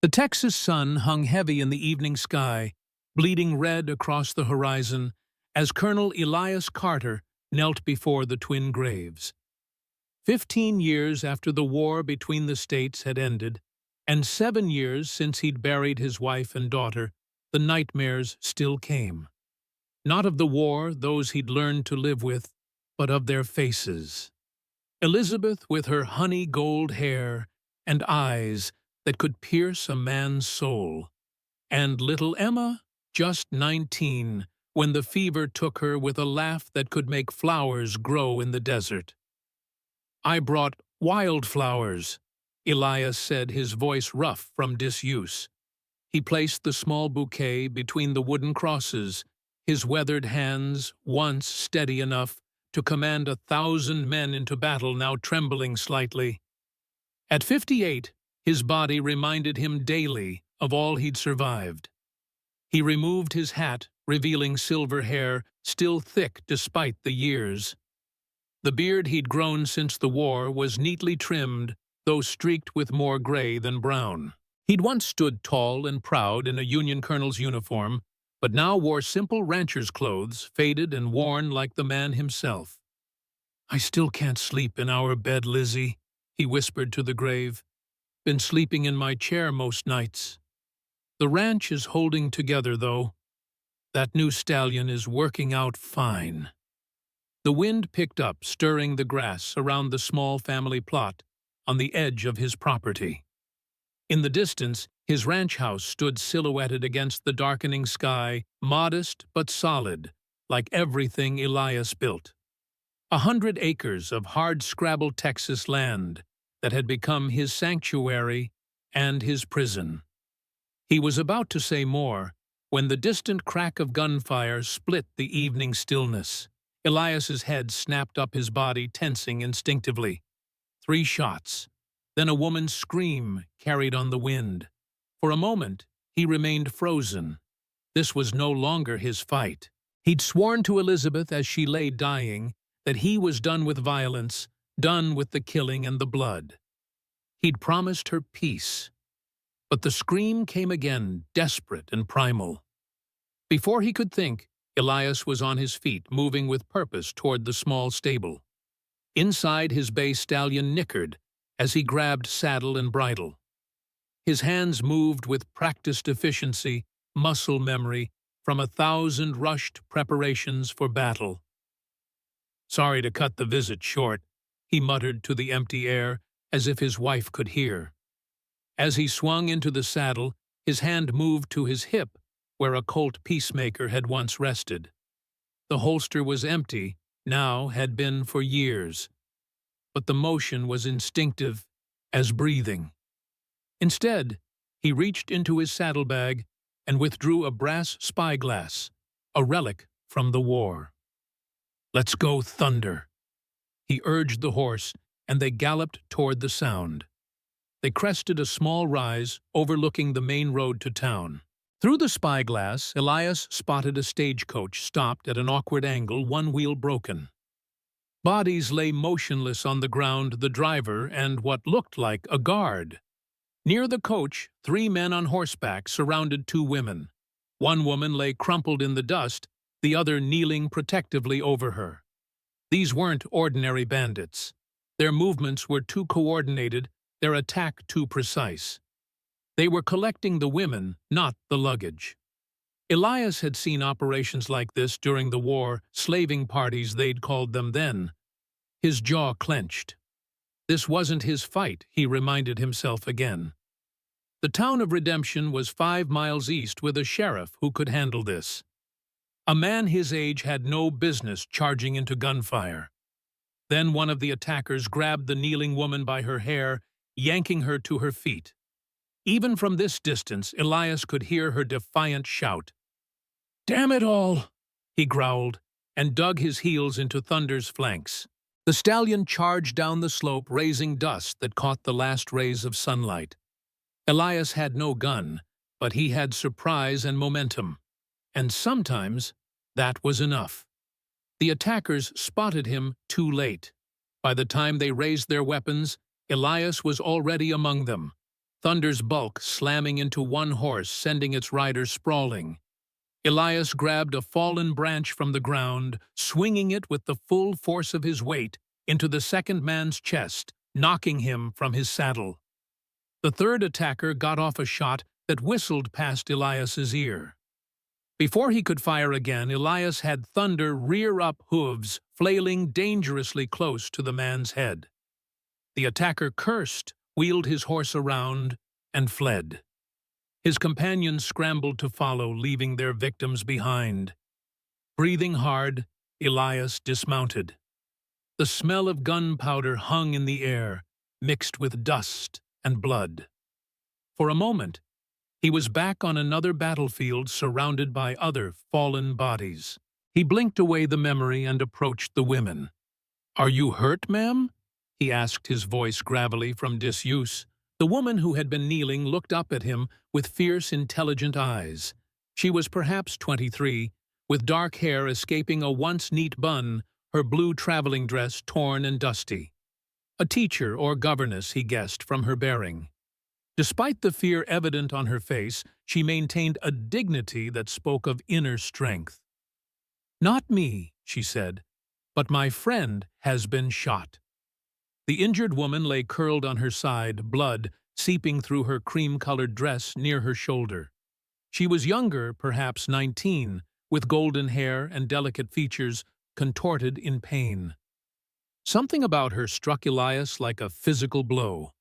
The Texas sun hung heavy in the evening sky, bleeding red across the horizon, as Colonel Elias Carter knelt before the twin graves. 15 years after the war between the states had ended, and 7 years since he'd buried his wife and daughter, the nightmares still came. Not of the war, those he'd learned to live with, but of their faces. Elizabeth with her honey gold hair and eyes that could pierce a man's soul, and little Emma, just 19, when the fever took her with a laugh that could make flowers grow in the desert. "I brought wildflowers," Elias said, his voice rough from disuse. He placed the small bouquet between the wooden crosses, his weathered hands, once steady enough to command 1,000 men into battle, now trembling slightly. At 58, his body reminded him daily of all he'd survived. He removed his hat, revealing silver hair, still thick despite the years. The beard he'd grown since the war was neatly trimmed, though streaked with more gray than brown. He'd once stood tall and proud in a Union colonel's uniform, but now wore simple rancher's clothes, faded and worn like the man himself. "I still can't sleep in our bed, Lizzie," he whispered to the grave. "Been sleeping in my chair most nights. The ranch is holding together, though. That new stallion is working out fine." The wind picked up, stirring the grass around the small family plot on the edge of his property. In the distance, his ranch house stood silhouetted against the darkening sky, modest but solid, like everything Elias built. 100 acres of hard-scrabble Texas land that had become his sanctuary and his prison. He was about to say more when the distant crack of gunfire split the evening stillness. Elias's head snapped up, his body tensing instinctively. 3 shots, then a woman's scream carried on the wind. For a moment, he remained frozen. This was no longer his fight. He'd sworn to Elizabeth as she lay dying that he was done with violence, done with the killing and the blood. He'd promised her peace. But the scream came again, desperate and primal. Before he could think, Elias was on his feet, moving with purpose toward the small stable. Inside, his bay stallion nickered as he grabbed saddle and bridle. His hands moved with practiced efficiency, muscle memory, from 1,000 rushed preparations for battle. "Sorry to cut the visit short," he muttered to the empty air, as if his wife could hear. As he swung into the saddle, his hand moved to his hip, where a Colt Peacemaker had once rested. The holster was empty, now had been for years, but the motion was instinctive as breathing. Instead, he reached into his saddlebag and withdrew a brass spyglass, a relic from the war. "Let's go, Thunder," he urged the horse, and they galloped toward the sound. They crested a small rise overlooking the main road to town. Through the spyglass, Elias spotted a stagecoach stopped at an awkward angle, one wheel broken. Bodies lay motionless on the ground, the driver and what looked like a guard. Near the coach, 3 men on horseback surrounded 2 women. One woman lay crumpled in the dust, the other kneeling protectively over her. These weren't ordinary bandits. Their movements were too coordinated, their attack too precise. They were collecting the women, not the luggage. Elias had seen operations like this during the war, slaving parties they'd called them then. His jaw clenched. This wasn't his fight, he reminded himself again. The town of Redemption was 5 miles east with a sheriff who could handle this. A man his age had no business charging into gunfire. Then one of the attackers grabbed the kneeling woman by her hair, yanking her to her feet. Even from this distance, Elias could hear her defiant shout. "Damn it all!" he growled, and dug his heels into Thunder's flanks. The stallion charged down the slope, raising dust that caught the last rays of sunlight. Elias had no gun, but he had surprise and momentum. And sometimes that was enough. The attackers spotted him too late. By the time they raised their weapons, Elias was already among them. Thunder's bulk slamming into one horse, sending its rider sprawling. Elias grabbed a fallen branch from the ground, swinging it with the full force of his weight into the second man's chest, knocking him from his saddle. The third attacker got off a shot that whistled past Elias's ear. Before he could fire again, Elias had Thunder rear up hooves, flailing dangerously close to the man's head. The attacker cursed, wheeled his horse around, and fled. His companions scrambled to follow, leaving their victims behind. Breathing hard, Elias dismounted. The smell of gunpowder hung in the air, mixed with dust and blood. For a moment, he was back on another battlefield surrounded by other fallen bodies. He blinked away the memory and approached the women. "Are you hurt, ma'am?" he asked, his voice gravelly from disuse. The woman who had been kneeling looked up at him with fierce, intelligent eyes. She was perhaps 23, with dark hair escaping a once neat bun, her blue traveling dress torn and dusty. A teacher or governess, he guessed from her bearing. Despite the fear evident on her face, she maintained a dignity that spoke of inner strength. "Not me," she said, "but my friend has been shot." The injured woman lay curled on her side, blood seeping through her cream-colored dress near her shoulder. She was younger, perhaps 19, with golden hair and delicate features contorted in pain. Something about her struck Elias like a physical blow.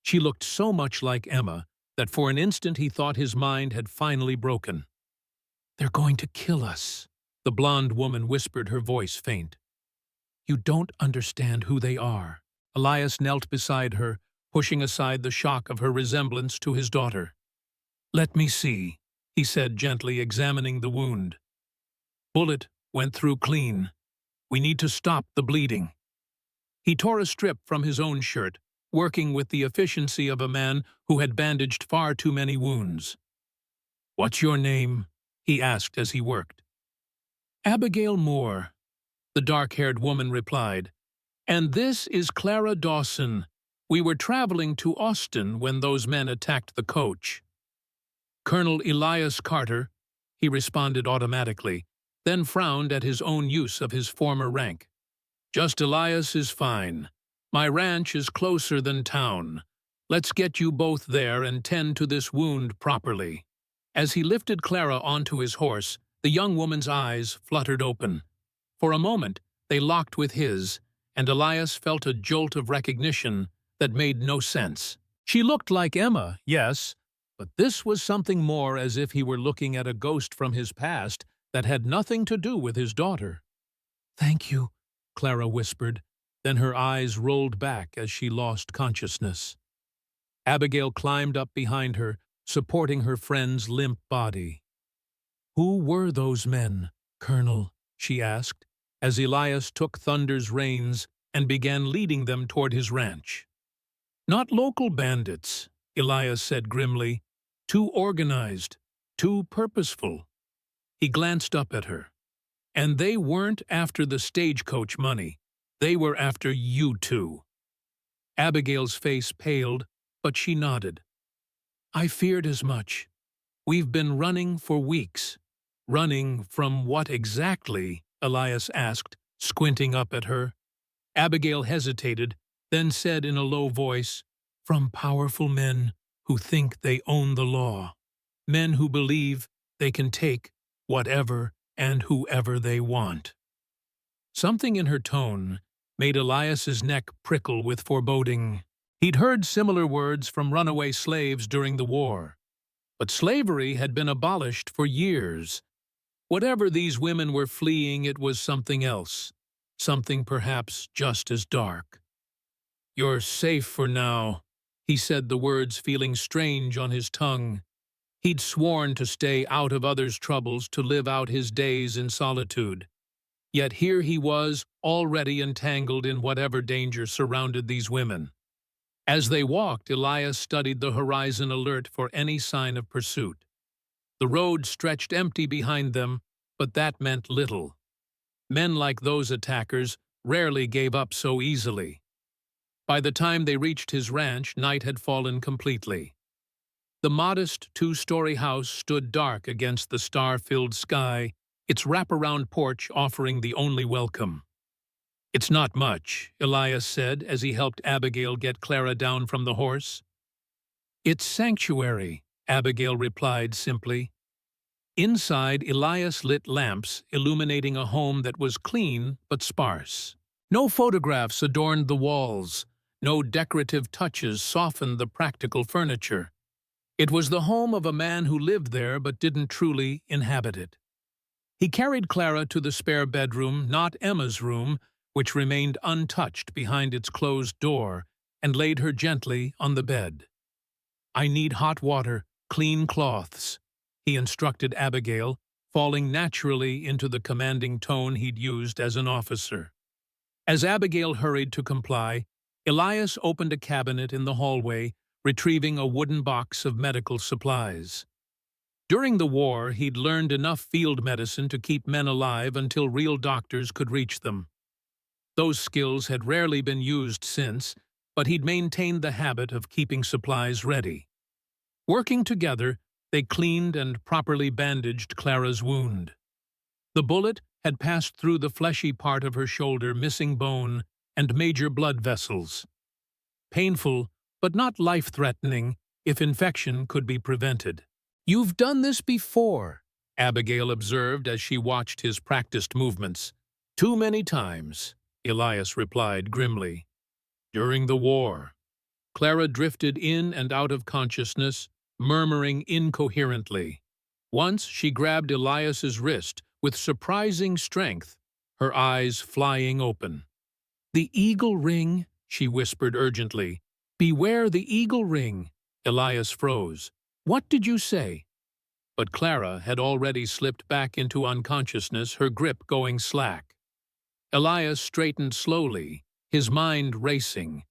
She looked so much like Emma that for an instant he thought his mind had finally broken. "They're going to kill us," the blonde woman whispered, her voice faint. "You don't understand who they are." Elias knelt beside her, pushing aside the shock of her resemblance to his daughter. "Let me see," he said gently, examining the wound. "Bullet went through clean. We need to stop the bleeding." He tore a strip from his own shirt, working with the efficiency of a man who had bandaged far too many wounds. "What's your name?" he asked as he worked. "Abigail Moore," the dark-haired woman replied. "And this is Clara Dawson. We were traveling to Austin when those men attacked the coach." "Colonel Elias Carter," he responded automatically, then frowned at his own use of his former rank. "Just Elias is fine. My ranch is closer than town. Let's get you both there and tend to this wound properly." As he lifted Clara onto his horse, the young woman's eyes fluttered open. For a moment, they locked with his, and Elias felt a jolt of recognition that made no sense. She looked like Emma, yes, but this was something more, as if he were looking at a ghost from his past that had nothing to do with his daughter. "Thank you," Clara whispered, then her eyes rolled back as she lost consciousness. Abigail climbed up behind her, supporting her friend's limp body. "Who were those men, Colonel?" she asked, as Elias took Thunder's reins and began leading them toward his ranch. "Not local bandits," Elias said grimly. "Too organized, too purposeful." He glanced up at her. "And they weren't after the stagecoach money. They were after you two." Abigail's face paled, but she nodded. "I feared as much. We've been running for weeks." "Running from what exactly?" Elias asked, squinting up at her. Abigail hesitated, then said in a low voice, "From powerful men who think they own the law. Men who believe they can take whatever and whoever they want." Something in her tone made Elias's neck prickle with foreboding. He'd heard similar words from runaway slaves during the war, but slavery had been abolished for years. Whatever these women were fleeing, it was something else, something perhaps just as dark. "You're safe for now," he said, the words feeling strange on his tongue. He'd sworn to stay out of others' troubles, to live out his days in solitude. Yet here he was, already entangled in whatever danger surrounded these women. As they walked, Elias studied the horizon, alert for any sign of pursuit. The road stretched empty behind them, but that meant little. Men like those attackers rarely gave up so easily. By the time they reached his ranch, night had fallen completely. The modest two-story house stood dark against the star-filled sky, its wraparound porch offering the only welcome. "It's not much," Elias said as he helped Abigail get Clara down from the horse. "It's sanctuary," Abigail replied simply. Inside, Elias lit lamps, illuminating a home that was clean but sparse. No photographs adorned the walls. No decorative touches softened the practical furniture. It was the home of a man who lived there but didn't truly inhabit it. He carried Clara to the spare bedroom, not Emma's room, which remained untouched behind its closed door, and laid her gently on the bed. "I need hot water, clean cloths," he instructed Abigail, falling naturally into the commanding tone he'd used as an officer. As Abigail hurried to comply, Elias opened a cabinet in the hallway, retrieving a wooden box of medical supplies. During the war, he'd learned enough field medicine to keep men alive until real doctors could reach them. Those skills had rarely been used since, but he'd maintained the habit of keeping supplies ready. Working together, they cleaned and properly bandaged Clara's wound. The bullet had passed through the fleshy part of her shoulder, missing bone and major blood vessels. Painful, but not life-threatening, if infection could be prevented. "You've done this before," Abigail observed as she watched his practiced movements. "Too many times," Elias replied grimly. "During the war." Clara drifted in and out of consciousness, murmuring incoherently. Once she grabbed Elias's wrist with surprising strength, her eyes flying open. "The eagle ring," she whispered urgently. "Beware the eagle ring." Elias froze. "What did you say?" But Clara had already slipped back into unconsciousness, her grip going slack. Elias straightened slowly, his mind racing.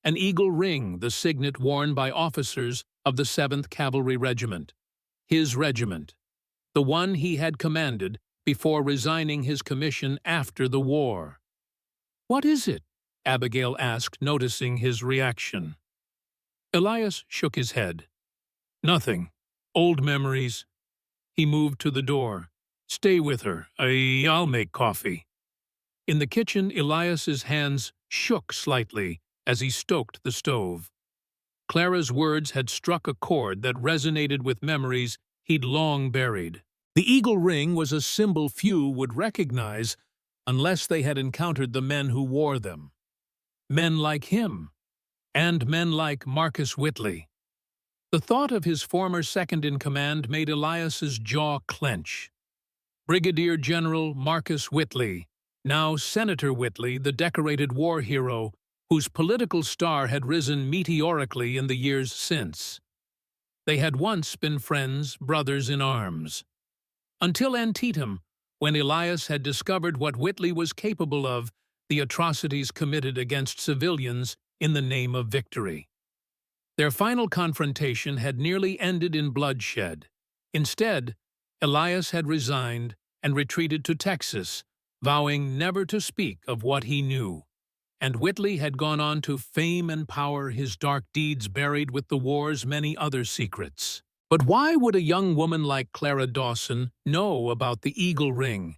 An eagle ring, the signet worn by officers of the 7th Cavalry Regiment. His regiment. The one he had commanded before resigning his commission after the war. "What is it?" Abigail asked, noticing his reaction. Elias shook his head. "Nothing. Old memories." He moved to the door. "Stay with her. I'll make coffee." In the kitchen, Elias's hands shook slightly as he stoked the stove. Clara's words had struck a chord that resonated with memories he'd long buried. The eagle ring was a symbol few would recognize unless they had encountered the men who wore them. Men like him, and men like Marcus Whitley. The thought of his former second-in-command made Elias's jaw clench. Brigadier General Marcus Whitley, now Senator Whitley, the decorated war hero, whose political star had risen meteorically in the years since. They had once been friends, brothers in arms. Until Antietam, when Elias had discovered what Whitley was capable of, the atrocities committed against civilians in the name of victory. Their final confrontation had nearly ended in bloodshed. Instead, Elias had resigned and retreated to Texas, vowing never to speak of what he knew. And Whitley had gone on to fame and power, his dark deeds buried with the war's many other secrets. But why would a young woman like Clara Dawson know about the eagle ring?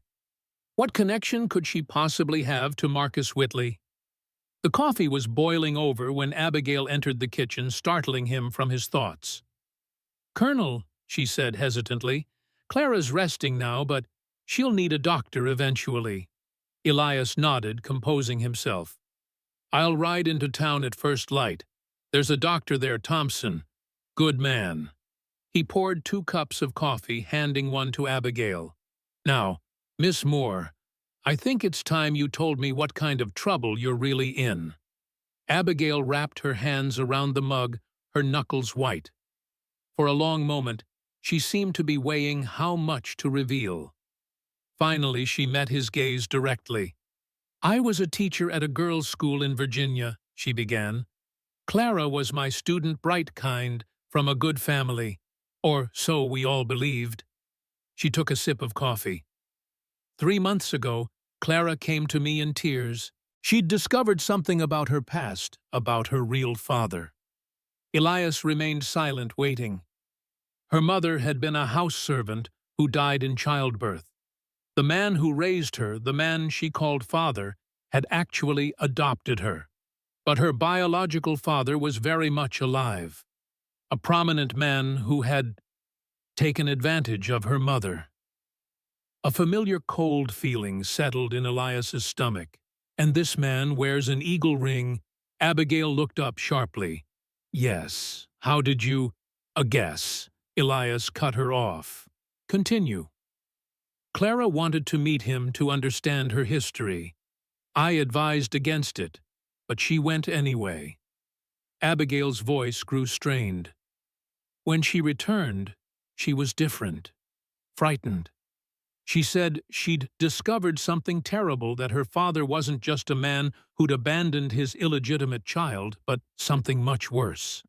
What connection could she possibly have to Marcus Whitley? The coffee was boiling over when Abigail entered the kitchen, startling him from his thoughts. "Colonel," she said hesitantly, "Clara's resting now, but she'll need a doctor eventually." Elias nodded, composing himself. "I'll ride into town at first light. There's a doctor there, Thompson. Good man." He poured 2 cups of coffee, handing one to Abigail. "Now, Miss Moore, I think it's time you told me what kind of trouble you're really in." Abigail wrapped her hands around the mug, her knuckles white. For a long moment, she seemed to be weighing how much to reveal. Finally, she met his gaze directly. "I was a teacher at a girls' school in Virginia," she began. "Clara was my student, bright kind, from a good family. Or so we all believed." She took a sip of coffee. "3 months ago, Clara came to me in tears. She'd discovered something about her past, about her real father." Elias remained silent, waiting. Her mother had been a house servant who died in childbirth. The man who raised her, the man she called father, had actually adopted her. But her biological father was very much alive, a prominent man who had taken advantage of her mother. A familiar cold feeling settled in Elias's stomach. "And this man wears an eagle ring." Abigail looked up sharply. "Yes. How did you—" "A guess." Elias cut her off. "Continue." "Clara wanted to meet him to understand her history. I advised against it, but she went anyway." Abigail's voice grew strained. "When she returned, she was different, frightened. She said she'd discovered something terrible, that her father wasn't just a man who'd abandoned his illegitimate child, but something much worse."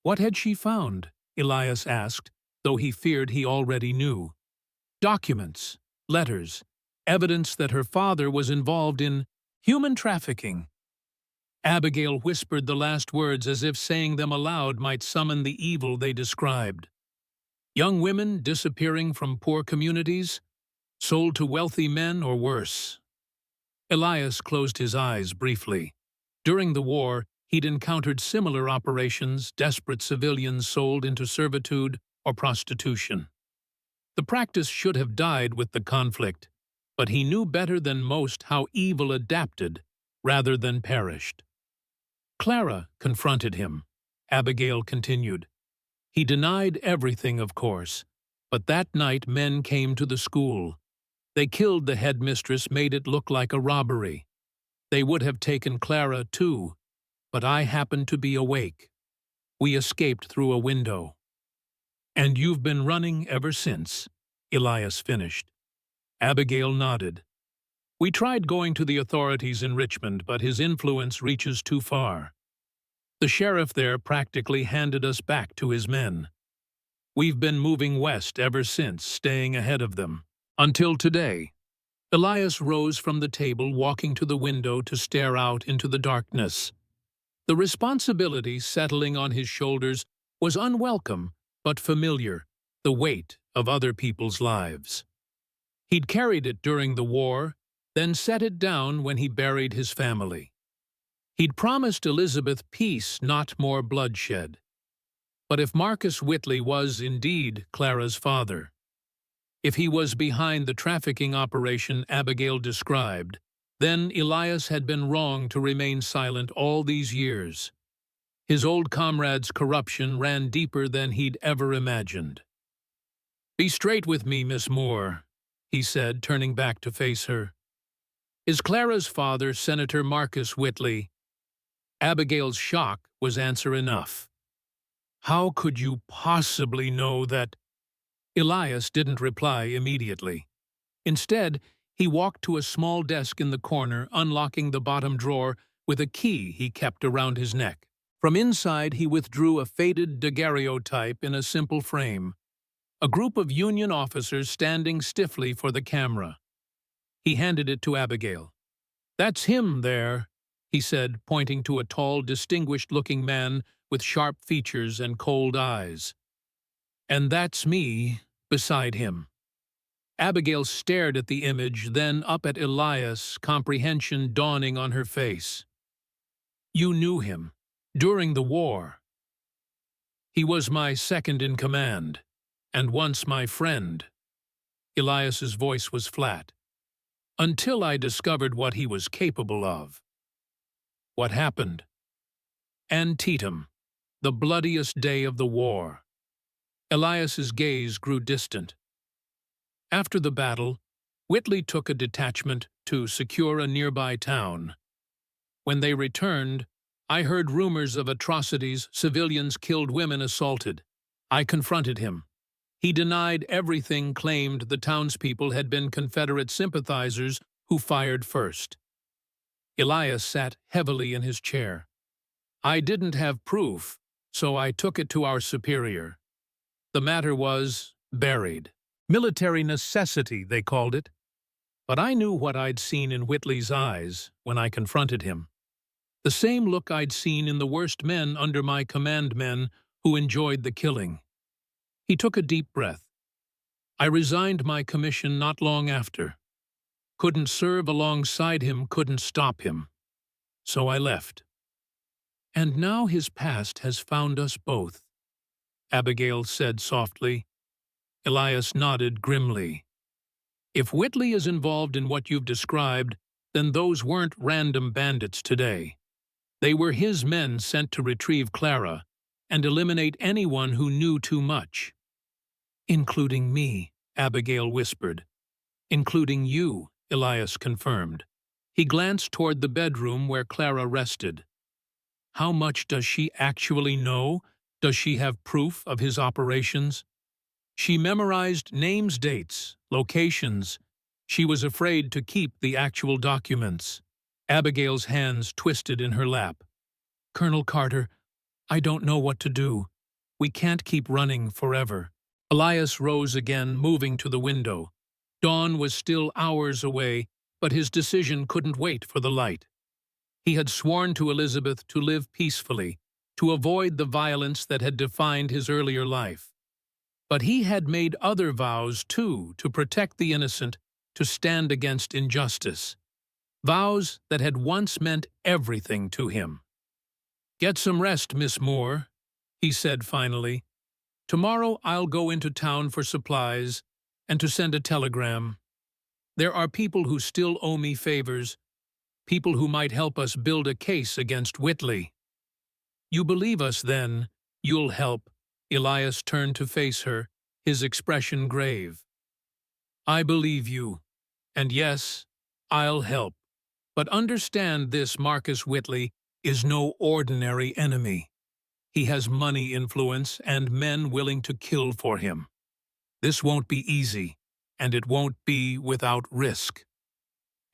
"What had she found?" Elias asked, though he feared he already knew. "Documents, letters, evidence that her father was involved in human trafficking." Abigail whispered the last words as if saying them aloud might summon the evil they described. Young women disappearing from poor communities, sold to wealthy men or worse. Elias closed his eyes briefly. During the war, he'd encountered similar operations, desperate civilians sold into servitude or prostitution. The practice should have died with the conflict, but he knew better than most how evil adapted rather than perished. "Clara confronted him," Abigail continued. "He denied everything, of course, but that night men came to the school. They killed the headmistress, made it look like a robbery. They would have taken Clara, too, but I happened to be awake. We escaped through a window." "And you've been running ever since," Elias finished. Abigail nodded. "We tried going to the authorities in Richmond, but his influence reaches too far. The sheriff there practically handed us back to his men. We've been moving west ever since, staying ahead of them. Until today." Elias rose from the table, walking to the window to stare out into the darkness. The responsibility settling on his shoulders was unwelcome but familiar, the weight of other people's lives. He'd carried it during the war, then set it down when he buried his family. He'd promised Elizabeth peace, not more bloodshed. But if Marcus Whitley was indeed Clara's father, if he was behind the trafficking operation Abigail described, then Elias had been wrong to remain silent all these years. His old comrade's corruption ran deeper than he'd ever imagined. "Be straight with me, Miss Moore," he said, turning back to face her. "Is Clara's father Senator Marcus Whitley?" Abigail's shock was answer enough. "How could you possibly know that?" Elias didn't reply immediately. Instead, he walked to a small desk in the corner, unlocking the bottom drawer with a key he kept around his neck. From inside, he withdrew a faded daguerreotype in a simple frame, a group of Union officers standing stiffly for the camera. He handed it to Abigail. "That's him there," he said, pointing to a tall, distinguished-looking man with sharp features and cold eyes. "And that's me beside him." Abigail stared at the image, then up at Elias, comprehension dawning on her face. "You knew him during the war." "He was my second in command, and once my friend." Elias's voice was flat. "Until I discovered what he was capable of." "What happened?" "Antietam, the bloodiest day of the war." Elias's gaze grew distant. "After the battle, Whitley took a detachment to secure a nearby town. When they returned, I heard rumors of atrocities, civilians killed, women assaulted. I confronted him. He denied everything, claimed the townspeople had been Confederate sympathizers who fired first." Elias sat heavily in his chair. "I didn't have proof, so I took it to our superior. The matter was buried. Military necessity, they called it. But I knew what I'd seen in Whitley's eyes when I confronted him. The same look I'd seen in the worst men under my command, men who enjoyed the killing. He took a deep breath. I resigned my commission not long after. Couldn't serve alongside him, couldn't stop him. So I left. And now his past has found us both, Abigail said softly. Elias nodded grimly. If Whitley is involved in what you've described, then those weren't random bandits today. They were his men sent to retrieve Clara and eliminate anyone who knew too much. Including me, Abigail whispered. Including you, Elias confirmed. He glanced toward the bedroom where Clara rested. How much does she actually know? Does she have proof of his operations? She memorized names, dates, locations. She was afraid to keep the actual documents. Abigail's hands twisted in her lap. Colonel Carter, I don't know what to do. We can't keep running forever. Elias rose again, moving to the window. Dawn was still hours away, but his decision couldn't wait for the light. He had sworn to Elizabeth to live peacefully, to avoid the violence that had defined his earlier life. But he had made other vows, too, to protect the innocent, to stand against injustice. Vows that had once meant everything to him. Get some rest, Miss Moore, he said finally. Tomorrow I'll go into town for supplies and to send a telegram. There are people who still owe me favors, people who might help us build a case against Whitley. You believe us, then? You'll help. Elias turned to face her, his expression grave. I believe you, and yes, I'll help. But understand this, Marcus Whitley is no ordinary enemy. He has money influence and men willing to kill for him. This won't be easy, and it won't be without risk.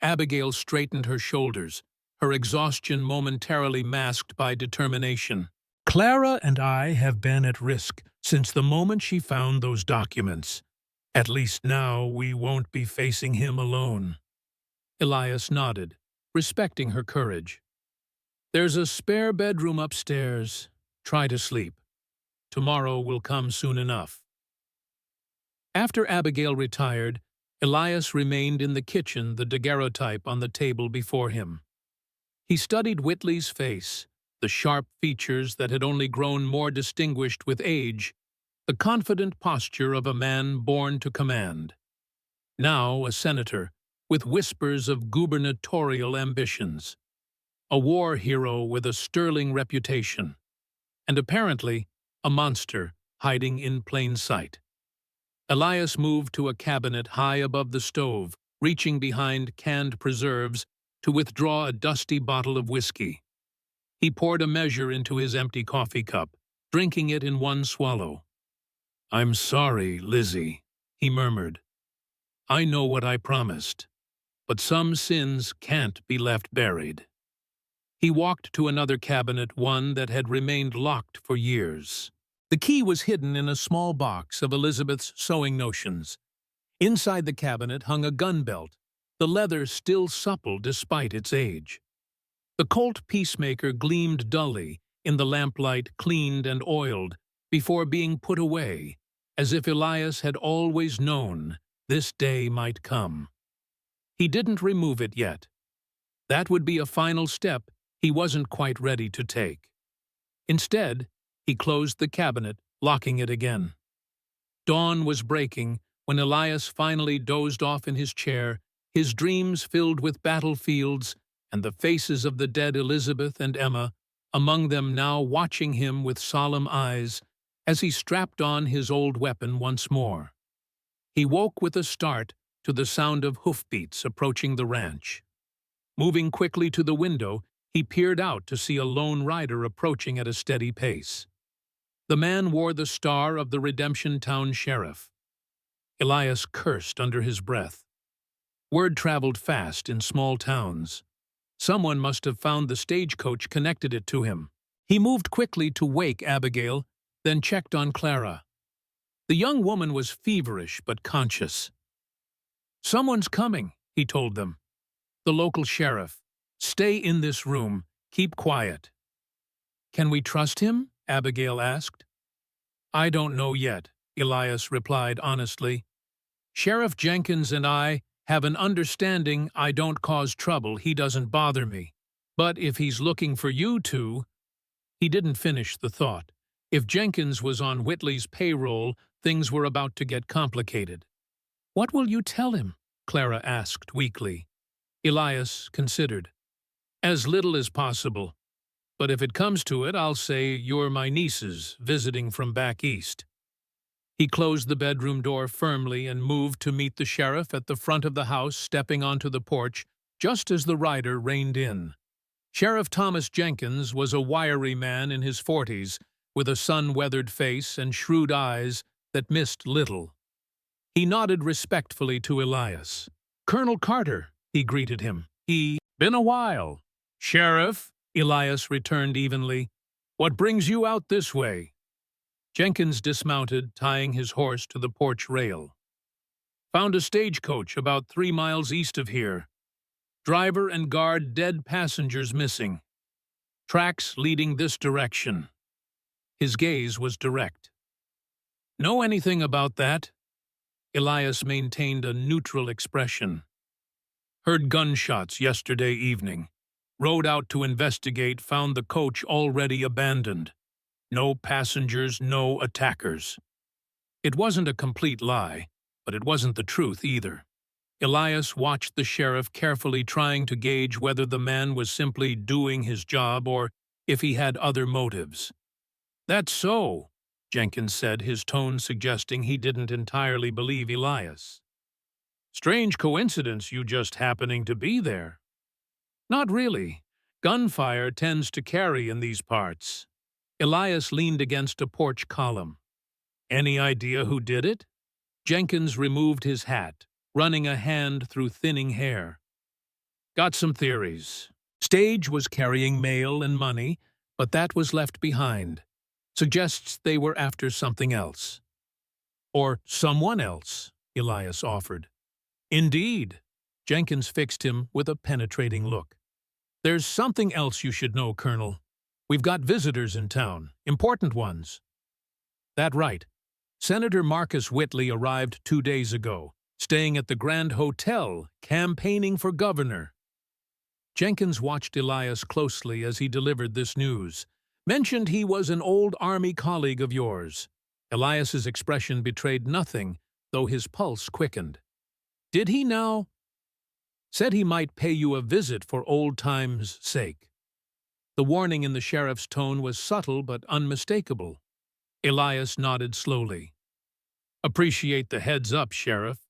Abigail straightened her shoulders, her exhaustion momentarily masked by determination. Clara and I have been at risk since the moment she found those documents. At least now we won't be facing him alone. Elias nodded, respecting her courage. There's a spare bedroom upstairs. Try to sleep. Tomorrow will come soon enough. After Abigail retired, Elias remained in the kitchen, the daguerreotype on the table before him. He studied Whitley's face, the sharp features that had only grown more distinguished with age, the confident posture of a man born to command. Now a senator, with whispers of gubernatorial ambitions. A war hero with a sterling reputation. And apparently a monster hiding in plain sight. Elias moved to a cabinet high above the stove, reaching behind canned preserves to withdraw a dusty bottle of whiskey. He poured a measure into his empty coffee cup, drinking it in one swallow. I'm sorry, Lizzie, he murmured. I know what I promised, but some sins can't be left buried. He walked to another cabinet, one that had remained locked for years. The key was hidden in a small box of Elizabeth's sewing notions. Inside the cabinet hung a gun belt, the leather still supple despite its age. The Colt Peacemaker gleamed dully in the lamplight, cleaned and oiled, before being put away, as if Elias had always known this day might come. He didn't remove it yet. That would be a final step he wasn't quite ready to take. Instead, he closed the cabinet, locking it again. Dawn was breaking when Elias finally dozed off in his chair, his dreams filled with battlefields and the faces of the dead Elizabeth and Emma, among them now watching him with solemn eyes as he strapped on his old weapon once more. He woke with a start to the sound of hoofbeats approaching the ranch. Moving quickly to the window, he peered out to see a lone rider approaching at a steady pace. The man wore the star of the Redemption Town Sheriff. Elias cursed under his breath. Word traveled fast in small towns. Someone must have found the stagecoach, connected it to him. He moved quickly to wake Abigail, then checked on Clara. The young woman was feverish but conscious. Someone's coming, he told them. The local sheriff. Stay in this room. Keep quiet. Can we trust him? Abigail asked. I don't know yet, Elias replied honestly. "Sheriff Jenkins and I have an understanding I don't cause trouble, he doesn't bother me. But if he's looking for you two—" He didn't finish the thought. If Jenkins was on Whitley's payroll, things were about to get complicated. "What will you tell him?" Clara asked weakly. Elias considered. "As little as possible. But if it comes to it, I'll say you're my nieces, visiting from back east." He closed the bedroom door firmly and moved to meet the sheriff at the front of the house, stepping onto the porch just as the rider reined in. Sheriff Thomas Jenkins was a wiry man in his 40s, with a sun-weathered face and shrewd eyes that missed little. He nodded respectfully to Elias. "Colonel Carter," he greeted him. "Been a while." "Sheriff," Elias returned evenly. "What brings you out this way?" Jenkins dismounted, tying his horse to the porch rail. "Found a stagecoach about 3 miles east of here. Driver and guard dead, passengers missing. Tracks leading this direction." His gaze was direct. "Know anything about that?" Elias maintained a neutral expression. "Heard gunshots yesterday evening. Rode out to investigate, found the coach already abandoned. No passengers, no attackers." It wasn't a complete lie, but it wasn't the truth either. Elias watched the sheriff carefully, trying to gauge whether the man was simply doing his job or if he had other motives. "That's so," Jenkins said, his tone suggesting he didn't entirely believe Elias. "Strange coincidence you just happening to be there." "Not really. Gunfire tends to carry in these parts." Elias leaned against a porch column. "Any idea who did it?" Jenkins removed his hat, running a hand through thinning hair. "Got some theories. Stage was carrying mail and money, but that was left behind. Suggests they were after something else." "Or someone else," Elias offered. "Indeed." Jenkins fixed him with a penetrating look. "There's something else you should know, Colonel. We've got visitors in town, important ones." "That right. Senator Marcus Whitley arrived 2 days ago, staying at the Grand Hotel, campaigning for governor." Jenkins watched Elias closely as he delivered this news. "Mentioned he was an old Army colleague of yours." Elias's expression betrayed nothing, though his pulse quickened. "Did he now?" "Said he might pay you a visit for old times' sake." The warning in the sheriff's tone was subtle but unmistakable. Elias nodded slowly. "Appreciate the heads-up, Sheriff."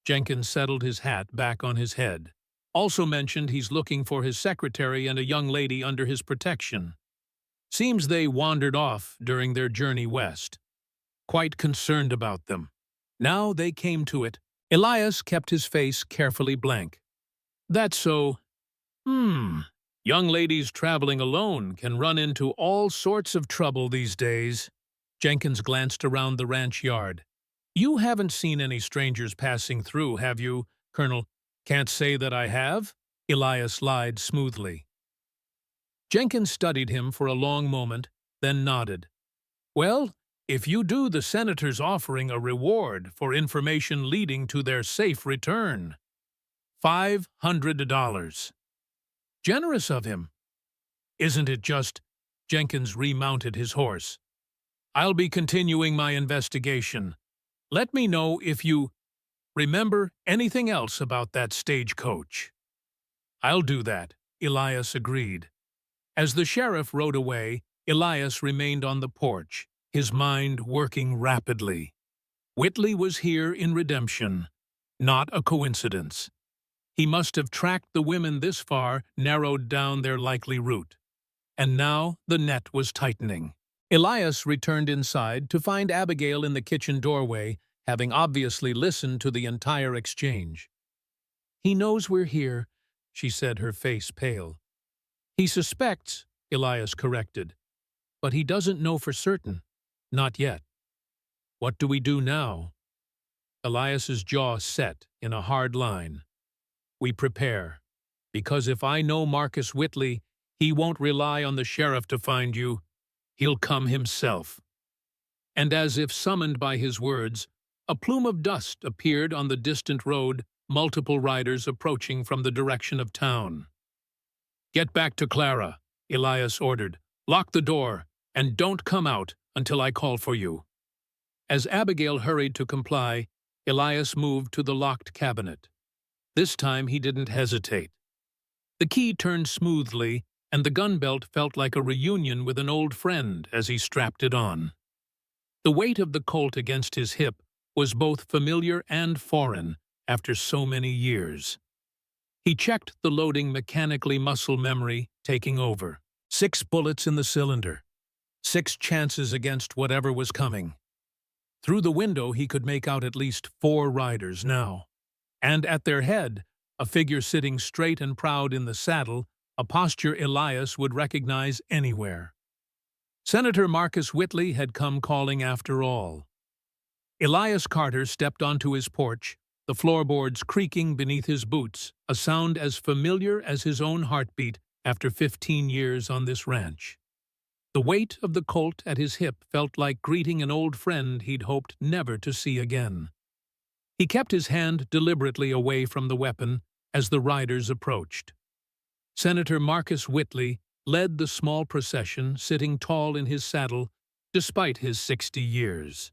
Jenkins settled his hat back on his head. "Also mentioned he's looking for his secretary and a young lady under his protection. Seems they wandered off during their journey west. Quite concerned about them. Now they came to it." Elias kept his face carefully blank. "That's so. Young ladies traveling alone can run into all sorts of trouble these days." Jenkins glanced around the ranch yard. "You haven't seen any strangers passing through, have you, Colonel?" "Can't say that I have," Elias lied smoothly. Jenkins studied him for a long moment, then nodded. "Well, if you do, the senator's offering a reward for information leading to their safe return. $500. Generous of him. Isn't it just?" Jenkins remounted his horse. "I'll be continuing my investigation. Let me know if you remember anything else about that stagecoach." "I'll do that," Elias agreed. As the sheriff rode away, Elias remained on the porch, his mind working rapidly. Whitley was here in redemption, not a coincidence. He must have tracked the women this far, narrowed down their likely route. And now the net was tightening. Elias returned inside to find Abigail in the kitchen doorway, having obviously listened to the entire exchange. "He knows we're here," she said, her face pale. "He suspects," Elias corrected, "but he doesn't know for certain. Not yet." "What do we do now?" Elias's jaw set in a hard line. "We prepare, because if I know Marcus Whitley, he won't rely on the sheriff to find you. He'll come himself." and as if summoned by his words, a plume of dust appeared on the distant road, multiple riders approaching from the direction of town. "Get back to Clara," Elias ordered. "Lock the door, and don't come out until I call for you." As Abigail hurried to comply, Elias moved to the locked cabinet. This time he didn't hesitate. The key turned smoothly, and the gun belt felt like a reunion with an old friend as he strapped it on. The weight of the Colt against his hip was both familiar and foreign after so many years. He checked the loading mechanically, muscle memory taking over. 6 bullets in the cylinder. 6 chances against whatever was coming. Through the window he could make out at least 4 riders now. And at their head, a figure sitting straight and proud in the saddle, a posture Elias would recognize anywhere. Senator Marcus Whitley had come calling after all. Elias Carter stepped onto his porch, the floorboards creaking beneath his boots, a sound as familiar as his own heartbeat after 15 years on this ranch. The weight of the Colt at his hip felt like greeting an old friend he'd hoped never to see again. He kept his hand deliberately away from the weapon as the riders approached. Senator Marcus Whitley led the small procession, sitting tall in his saddle despite his 60 years.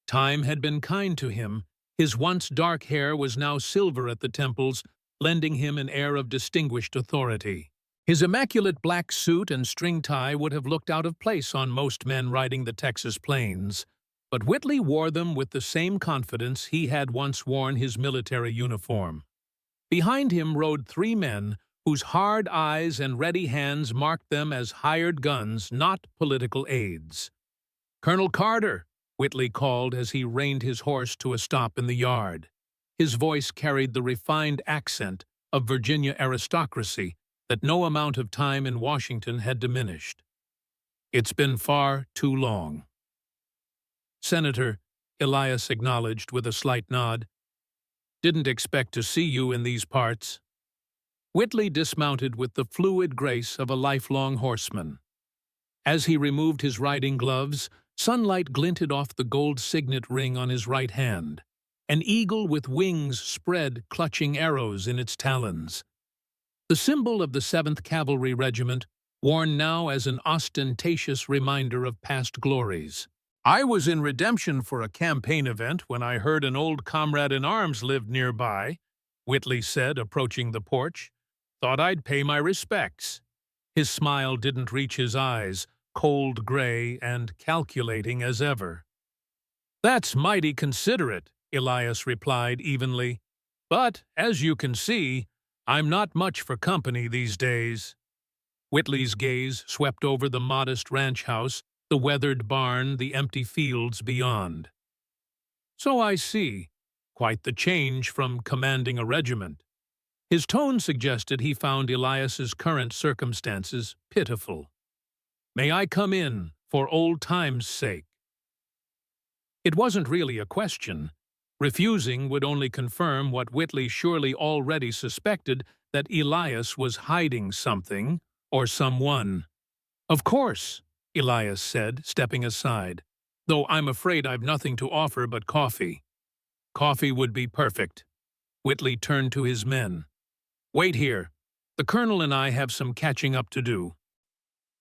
Time had been kind to him. His once dark hair was now silver at the temples, lending him an air of distinguished authority. His immaculate black suit and string tie would have looked out of place on most men riding the Texas plains, but Whitley wore them with the same confidence he had once worn his military uniform. Behind him rode 3 men whose hard eyes and ready hands marked them as hired guns, not political aides. "Colonel Carter," Whitley called as he reined his horse to a stop in the yard. His voice carried the refined accent of Virginia aristocracy that no amount of time in Washington had diminished. "It's been far too long." "Senator," Elias acknowledged with a slight nod. "Didn't expect to see you in these parts." Whitley dismounted with the fluid grace of a lifelong horseman. As he removed his riding gloves, sunlight glinted off the gold signet ring on his right hand, an eagle with wings spread clutching arrows in its talons. The symbol of the 7th Cavalry Regiment, worn now as an ostentatious reminder of past glories. "I was in redemption for a campaign event when I heard an old comrade-in-arms lived nearby," Whitley said, approaching the porch. "Thought I'd pay my respects." His smile didn't reach his eyes, cold gray and calculating as ever. "That's mighty considerate," Elias replied evenly. "But, as you can see, I'm not much for company these days." Whitley's gaze swept over the modest ranch house, the weathered barn, the empty fields beyond. "So I see. Quite the change from commanding a regiment." His tone suggested he found Elias's current circumstances pitiful. "May I come in, for old time's sake?" It wasn't really a question. Refusing would only confirm what Whitley surely already suspected, that Elias was hiding something or someone. "Of course," Elias said, stepping aside, "though I'm afraid I've nothing to offer but coffee." "Coffee would be perfect." Whitley turned to his men. "Wait here. The colonel and I have some catching up to do."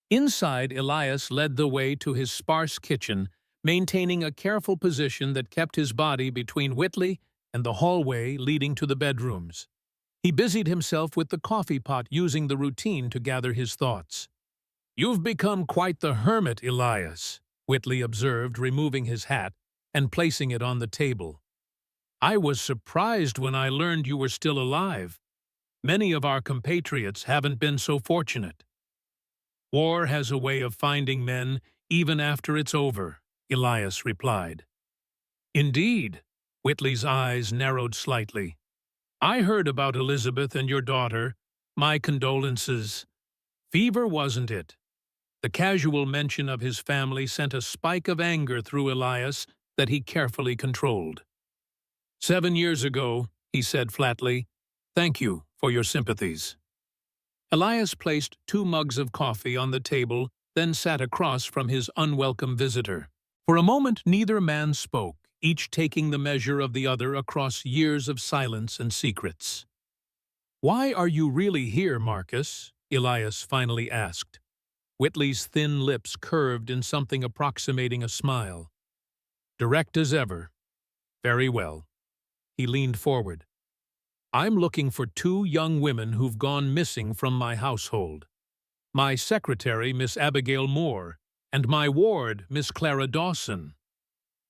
Inside, Elias led the way to his sparse kitchen, maintaining a careful position that kept his body between Whitley and the hallway leading to the bedrooms. He busied himself with the coffee pot, using the routine to gather his thoughts. "You've become quite the hermit, Elias," Whitley observed, removing his hat and placing it on the table. "I was surprised when I learned you were still alive. Many of our compatriots haven't been so fortunate." "War has a way of finding men even after it's over," Elias replied. "Indeed," Whitley's eyes narrowed slightly. "I heard about Elizabeth and your daughter. My condolences. Fever, wasn't it?" The casual mention of his family sent a spike of anger through Elias that he carefully controlled. "7 years ago," he said flatly. "Thank you for your sympathies." Elias placed 2 mugs of coffee on the table, then sat across from his unwelcome visitor. For a moment neither man spoke, each taking the measure of the other across years of silence and secrets. "Why are you really here, Marcus?" Elias finally asked. Whitley's thin lips curved in something approximating a smile. Direct as ever. "Very well." He leaned forward. "I'm looking for two young women who've gone missing from my household. My secretary, Miss Abigail Moore, and my ward, Miss Clara Dawson."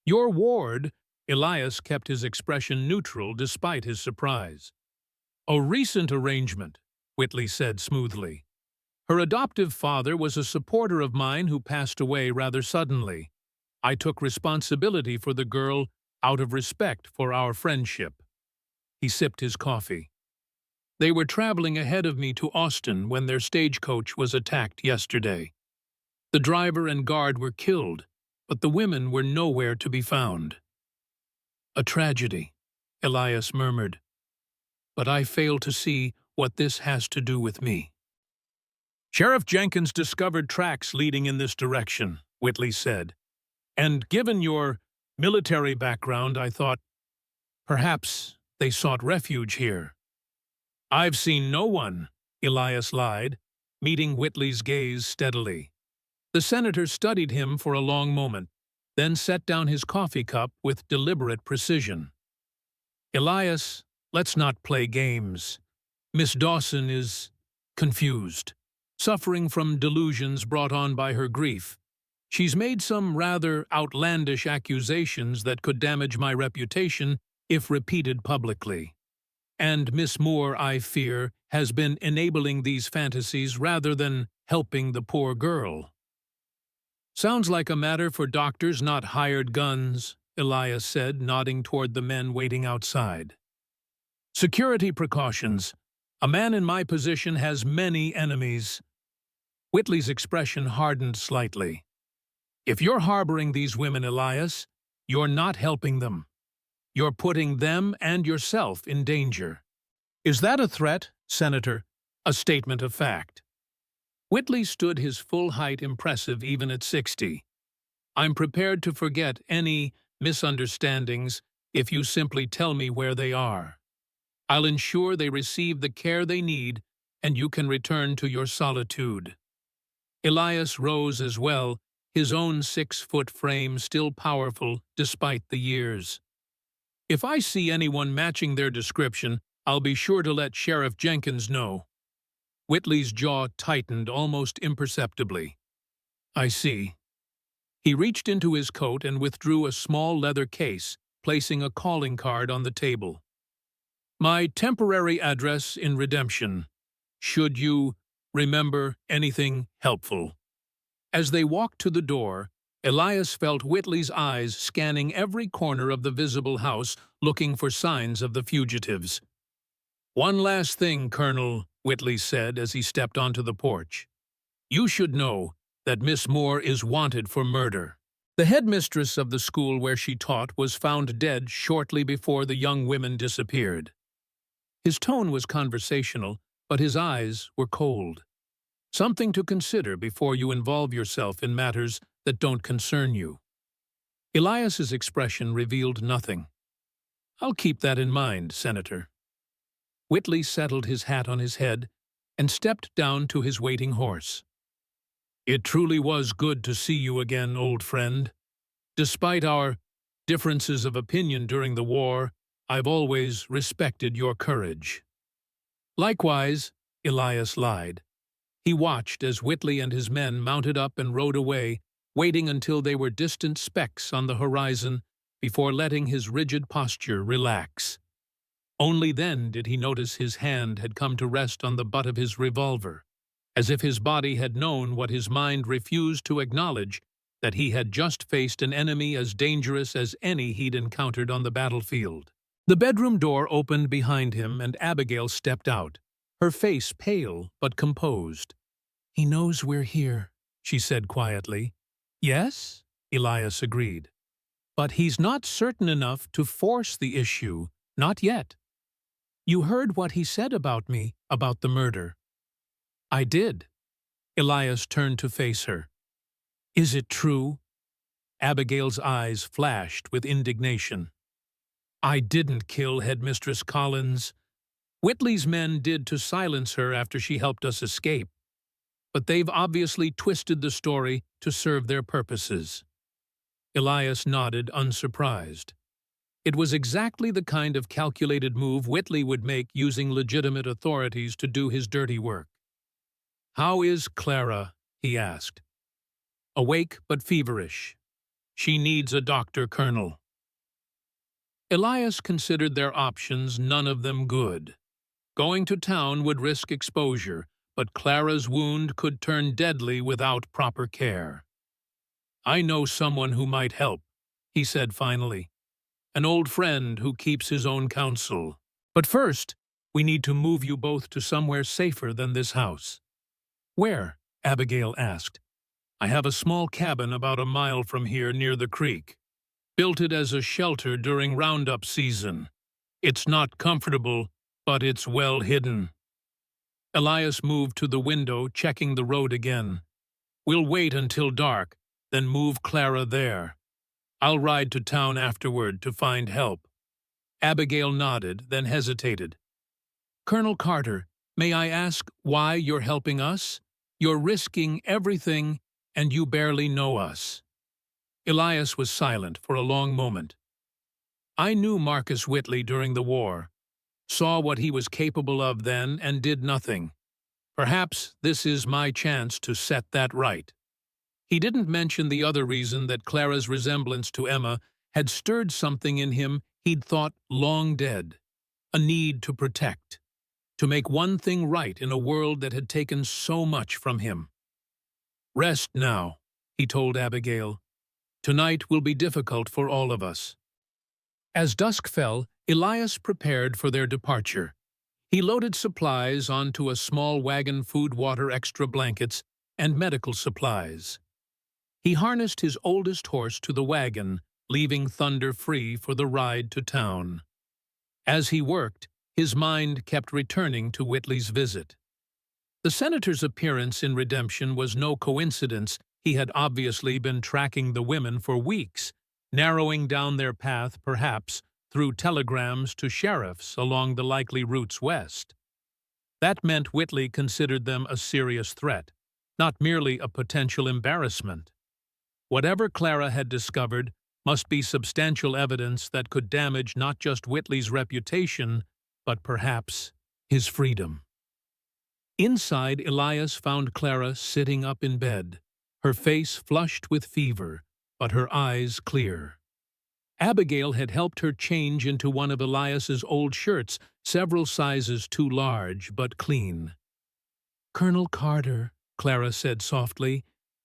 "Your ward?" Elias kept his expression neutral despite his surprise. "A recent arrangement," Whitley said smoothly. "Her adoptive father was a supporter of mine who passed away rather suddenly. I took responsibility for the girl out of respect for our friendship." He sipped his coffee. "They were traveling ahead of me to Austin when their stagecoach was attacked yesterday. The driver and guard were killed, but the women were nowhere to be found." "A tragedy," Elias murmured. "But I fail to see what this has to do with me." "Sheriff Jenkins discovered tracks leading in this direction," Whitley said. "And given your military background, I thought perhaps they sought refuge here." "I've seen no one," Elias lied, meeting Whitley's gaze steadily. The senator studied him for a long moment, then set down his coffee cup with deliberate precision. "Elias, let's not play games. Miss Dawson is confused, suffering from delusions brought on by her grief. She's made some rather outlandish accusations that could damage my reputation if repeated publicly. And Miss Moore, I fear, has been enabling these fantasies rather than helping the poor girl." "Sounds like a matter for doctors, not hired guns," Elias said, nodding toward the men waiting outside. "Security precautions. A man in my position has many enemies." Whitley's expression hardened slightly. "If you're harboring these women, Elias, you're not helping them. You're putting them and yourself in danger." "Is that a threat, Senator? A statement of fact?" Whitley stood his full height impressive even at 60. "I'm prepared to forget any misunderstandings if you simply tell me where they are. I'll ensure they receive the care they need and you can return to your solitude." Elias rose as well, his own 6-foot frame still powerful despite the years. "If I see anyone matching their description, I'll be sure to let Sheriff Jenkins know." Whitley's jaw tightened almost imperceptibly. "I see." He reached into his coat and withdrew a small leather case, placing a calling card on the table. "My temporary address in Redemption. Should you remember anything helpful." As they walked to the door, Elias felt Whitley's eyes scanning every corner of the visible house, looking for signs of the fugitives. "One last thing, Colonel," Whitley said as he stepped onto the porch. "You should know that Miss Moore is wanted for murder." The headmistress of the school where she taught was found dead shortly before the young women disappeared. His tone was conversational, but his eyes were cold. "Something to consider before you involve yourself in matters that don't concern you." Elias's expression revealed nothing. "I'll keep that in mind, Senator." Whitley settled his hat on his head and stepped down to his waiting horse. "It truly was good to see you again, old friend. Despite our differences of opinion during the war, I've always respected your courage." "Likewise," Elias lied. He watched as Whitley and his men mounted up and rode away, waiting until they were distant specks on the horizon before letting his rigid posture relax. Only then did he notice his hand had come to rest on the butt of his revolver, as if his body had known what his mind refused to acknowledge, that he had just faced an enemy as dangerous as any he'd encountered on the battlefield. The bedroom door opened behind him and Abigail stepped out, her face pale but composed. "He knows we're here," she said quietly. "Yes," Elias agreed. "But he's not certain enough to force the issue, not yet. You heard what he said about me, about the murder." "I did." Elias turned to face her. "Is it true?" Abigail's eyes flashed with indignation. "I didn't kill Headmistress Collins. Whitley's men did to silence her after she helped us escape. But they've obviously twisted the story to serve their purposes." Elias nodded, unsurprised. It was exactly the kind of calculated move Whitley would make using legitimate authorities to do his dirty work. "How is Clara?" he asked. "Awake but feverish. She needs a doctor, Colonel." Elias considered their options, none of them good. Going to town would risk exposure, but Clara's wound could turn deadly without proper care. "I know someone who might help," he said finally. "An old friend who keeps his own counsel. But first, we need to move you both to somewhere safer than this house." "Where?" Abigail asked. "I have a small cabin about a mile from here near the creek. Built it as a shelter during roundup season. It's not comfortable, but it's well hidden." Elias moved to the window, checking the road again. "We'll wait until dark, then move Clara there. I'll ride to town afterward to find help." Abigail nodded, then hesitated. "Colonel Carter, may I ask why you're helping us? You're risking everything, and you barely know us." Elias was silent for a long moment. "I knew Marcus Whitley during the war, saw what he was capable of then, and did nothing. Perhaps this is my chance to set that right." He didn't mention the other reason that Clara's resemblance to Emma had stirred something in him he'd thought long dead, a need to protect, to make one thing right in a world that had taken so much from him. "Rest now," he told Abigail. "Tonight will be difficult for all of us." As dusk fell, Elias prepared for their departure. He loaded supplies onto a small wagon, food, water, extra blankets, and medical supplies. He harnessed his oldest horse to the wagon, leaving Thunder free for the ride to town. As he worked, his mind kept returning to Whitley's visit. The senator's appearance in Redemption was no coincidence. He had obviously been tracking the women for weeks, narrowing down their path, perhaps, through telegrams to sheriffs along the likely routes west. That meant Whitley considered them a serious threat, not merely a potential embarrassment. Whatever Clara had discovered must be substantial evidence that could damage not just Whitley's reputation, but perhaps his freedom. Inside, Elias found Clara sitting up in bed, her face flushed with fever, but her eyes clear. Abigail had helped her change into one of Elias's old shirts, several sizes too large, but clean. "Colonel Carter," Clara said softly,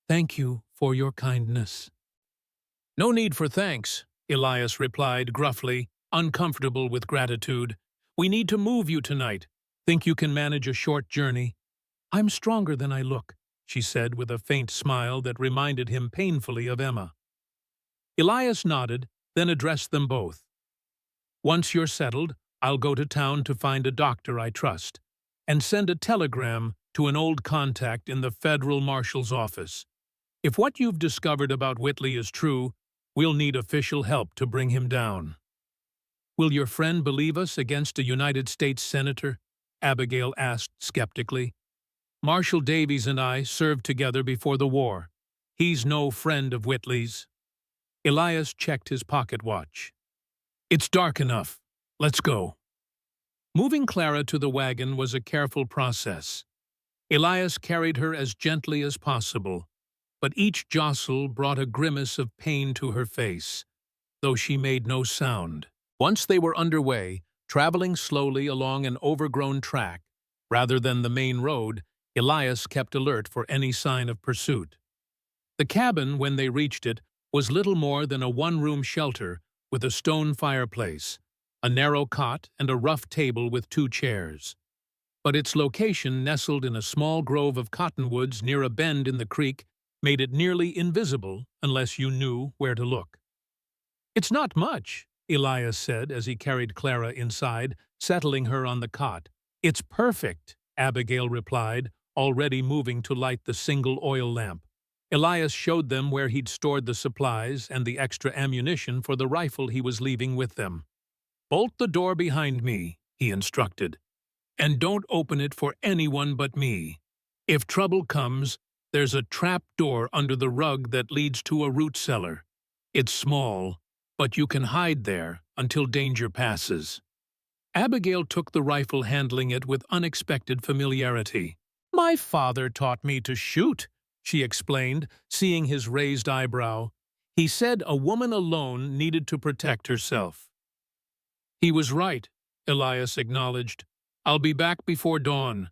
"thank you for your kindness." "No need for thanks," Elias replied gruffly, uncomfortable with gratitude. "We need to move you tonight. Think you can manage a short journey?" "I'm stronger than I look," she said with a faint smile that reminded him painfully of Emma. Elias nodded, then addressed them both. "Once you're settled, I'll go to town to find a doctor I trust, and send a telegram to an old contact in the federal marshal's office. If what you've discovered about Whitley is true, we'll need official help to bring him down." "Will your friend believe us against a United States senator?" Abigail asked skeptically. "Marshal Davies and I served together before the war. He's no friend of Whitley's." Elias checked his pocket watch. "It's dark enough. Let's go." Moving Clara to the wagon was a careful process. Elias carried her as gently as possible, but each jostle brought a grimace of pain to her face, though she made no sound. Once they were underway, traveling slowly along an overgrown track, rather than the main road, Elias kept alert for any sign of pursuit. The cabin, when they reached it, was little more than a one-room shelter with a stone fireplace, a narrow cot, and a rough table with 2 chairs. But its location, nestled in a small grove of cottonwoods near a bend in the creek, made it nearly invisible unless you knew where to look. "It's not much," Elias said as he carried Clara inside, settling her on the cot. "It's perfect," Abigail replied, already moving to light the single oil lamp. Elias showed them where he'd stored the supplies and the extra ammunition for the rifle he was leaving with them. "Bolt the door behind me," he instructed, "and don't open it for anyone but me. If trouble comes, there's a trap door under the rug that leads to a root cellar. It's small, but you can hide there until danger passes." Abigail took the rifle, handling it with unexpected familiarity. "My father taught me to shoot," she explained, seeing his raised eyebrow. "He said a woman alone needed to protect herself." "He was right," Elias acknowledged. "I'll be back before dawn.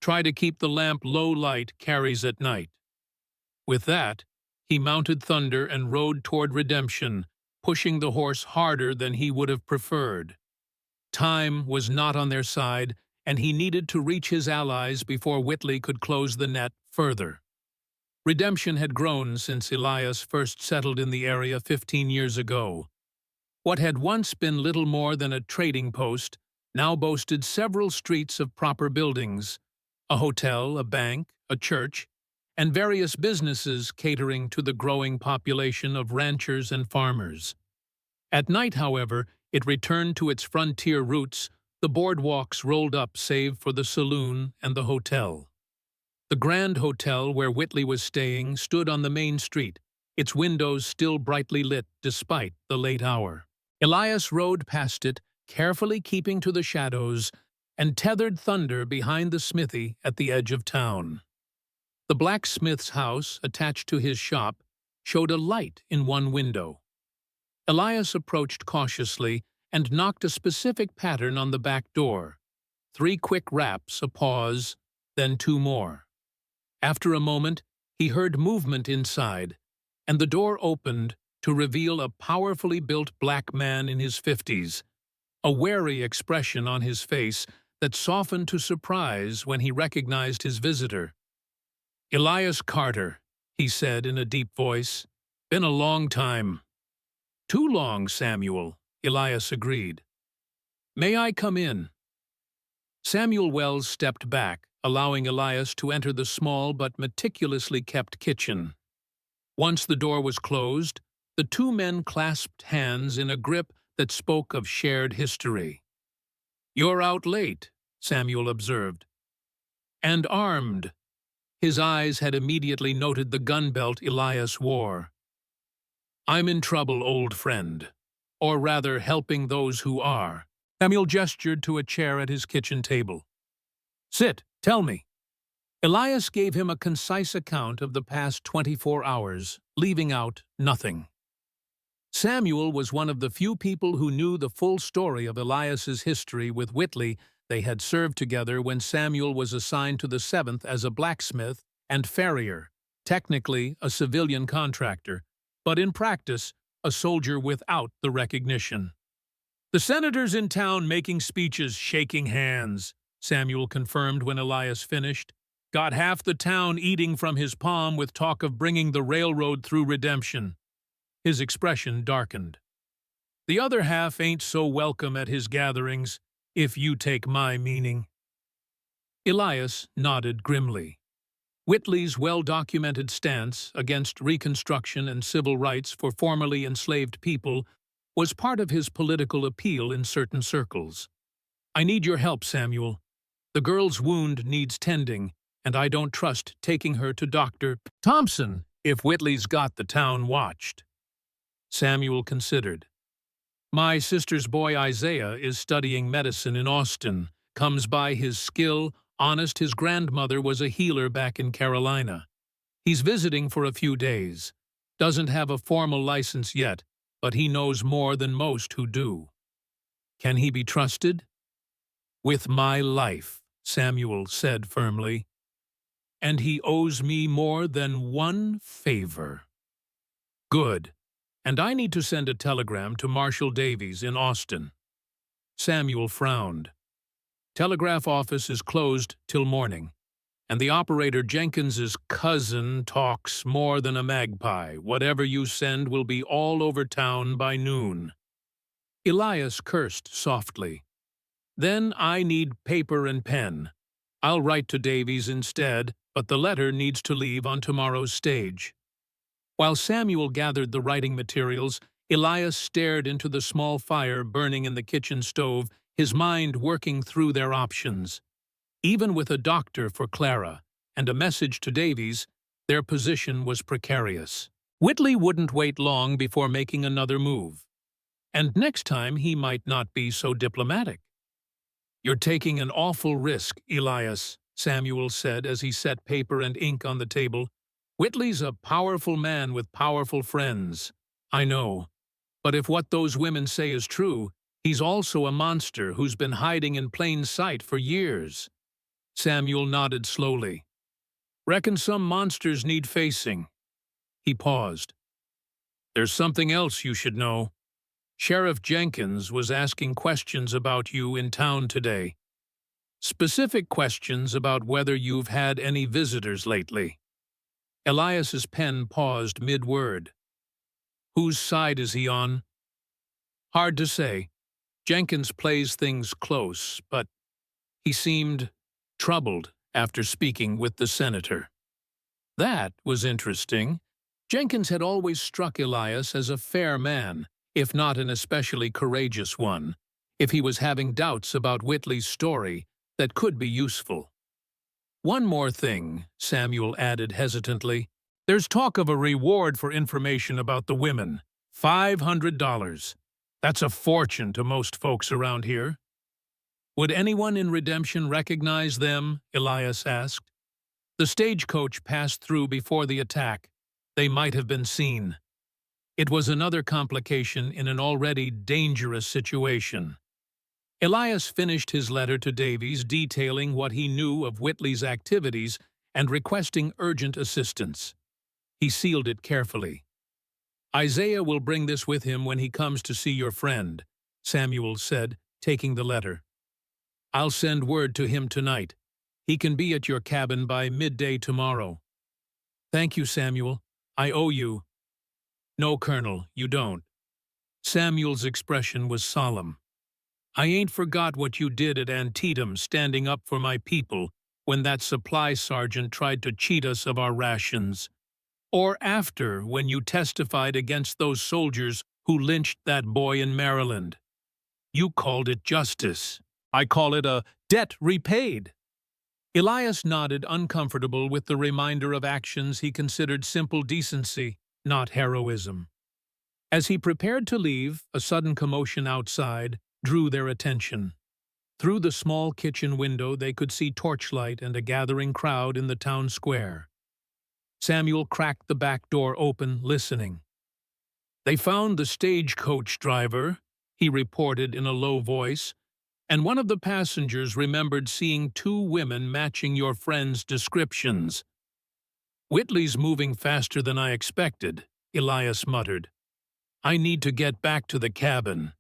Try to keep the lamp low light carries at night." With that, he mounted Thunder and rode toward Redemption, pushing the horse harder than he would have preferred. Time was not on their side, and he needed to reach his allies before Whitley could close the net further. Redemption had grown since Elias first settled in the area 15 years ago. What had once been little more than a trading post now boasted several streets of proper buildings, a hotel, a bank, a church, and various businesses catering to the growing population of ranchers and farmers. At night, however, it returned to its frontier roots. The boardwalks rolled up save for the saloon and the hotel. The Grand Hotel where Whitley was staying stood on the main street, its windows still brightly lit despite the late hour. Elias rode past it, carefully keeping to the shadows, and tethered Thunder behind the smithy at the edge of town. The blacksmith's house, attached to his shop, showed a light in one window. Elias approached cautiously and knocked a specific pattern on the back door. 3 quick raps, a pause, then 2 more. After a moment, he heard movement inside, and the door opened to reveal a powerfully built black man in his 50s, a wary expression on his face that softened to surprise when he recognized his visitor. "Elias Carter," he said in a deep voice. "Been a long time." "Too long, Samuel," Elias agreed. "May I come in?" Samuel Wells stepped back, allowing Elias to enter the small but meticulously kept kitchen. Once the door was closed, the 2 men clasped hands in a grip that spoke of shared history. "You're out late," Samuel observed. "And armed." His eyes had immediately noted the gun belt Elias wore. "I'm in trouble, old friend. Or rather, helping those who are." Samuel gestured to a chair at his kitchen table. "Sit, tell me." Elias gave him a concise account of the past 24 hours, leaving out nothing. Samuel was one of the few people who knew the full story of Elias's history with Whitley. They had served together when Samuel was assigned to the 7th as a blacksmith and farrier, technically a civilian contractor, but in practice, a soldier without the recognition. "The senators in town making speeches, shaking hands," Samuel confirmed when Elias finished. "Got half the town eating from his palm with talk of bringing the railroad through Redemption." His expression darkened. "The other half ain't so welcome at his gatherings, if you take my meaning." Elias nodded grimly. Whitley's well-documented stance against Reconstruction and civil rights for formerly enslaved people was part of his political appeal in certain circles. "I need your help, Samuel. The girl's wound needs tending, and I don't trust taking her to Dr. Thompson if Whitley's got the town watched." Samuel considered. "My sister's boy Isaiah is studying medicine in Austin. Comes by his skill, honest. His grandmother was a healer back in Carolina. He's visiting for a few days. Doesn't have a formal license yet, but he knows more than most who do." "Can he be trusted?" "With my life," Samuel said firmly. "And he owes me more than one favor." "Good. And I need to send a telegram to Marshal Davies in Austin." Samuel frowned. "Telegraph office is closed till morning, and the operator Jenkins's cousin talks more than a magpie. Whatever you send will be all over town by noon." Elias cursed softly. "Then I need paper and pen. I'll write to Davies instead, but the letter needs to leave on tomorrow's stage." While Samuel gathered the writing materials, Elias stared into the small fire burning in the kitchen stove, his mind working through their options. Even with a doctor for Clara and a message to Davies, their position was precarious. Whitley wouldn't wait long before making another move. And next time he might not be so diplomatic. "You're taking an awful risk, Elias," Samuel said as he set paper and ink on the table. "Whitley's a powerful man with powerful friends. I know. But if what those women say is true, he's also a monster who's been hiding in plain sight for years." Samuel nodded slowly. "Reckon some monsters need facing." He paused. "There's something else you should know. Sheriff Jenkins was asking questions about you in town today. Specific questions about whether you've had any visitors lately." Elias's pen paused mid-word. "Whose side is he on?" "Hard to say. Jenkins plays things close, but he seemed troubled after speaking with the senator." That was interesting. Jenkins had always struck Elias as a fair man, if not an especially courageous one, if he was having doubts about Whitley's story that could be useful. "One more thing," Samuel added hesitantly. "There's talk of a reward for information about the women. $500. That's a fortune to most folks around here." "Would anyone in Redemption recognize them?" Elias asked. "The stagecoach passed through before the attack. They might have been seen." It was another complication in an already dangerous situation. Elias finished his letter to Davies detailing what he knew of Whitley's activities and requesting urgent assistance. He sealed it carefully. "Isaiah will bring this with him when he comes to see your friend," Samuel said, taking the letter. "I'll send word to him tonight. He can be at your cabin by midday tomorrow." "Thank you, Samuel. I owe you." "No, Colonel, you don't." Samuel's expression was solemn. "I ain't forgot what you did at Antietam standing up for my people when that supply sergeant tried to cheat us of our rations. Or after, when you testified against those soldiers who lynched that boy in Maryland. You called it justice. I call it a debt repaid." Elias nodded, uncomfortable with the reminder of actions he considered simple decency, not heroism. As he prepared to leave, a sudden commotion outside drew their attention. Through the small kitchen window they could see torchlight and a gathering crowd in the town square. Samuel cracked the back door open, listening. "They found the stagecoach driver," he reported in a low voice, "and one of the passengers remembered seeing two women matching your friend's descriptions." "Whitley's moving faster than I expected," Elias muttered. "I need to get back to the cabin."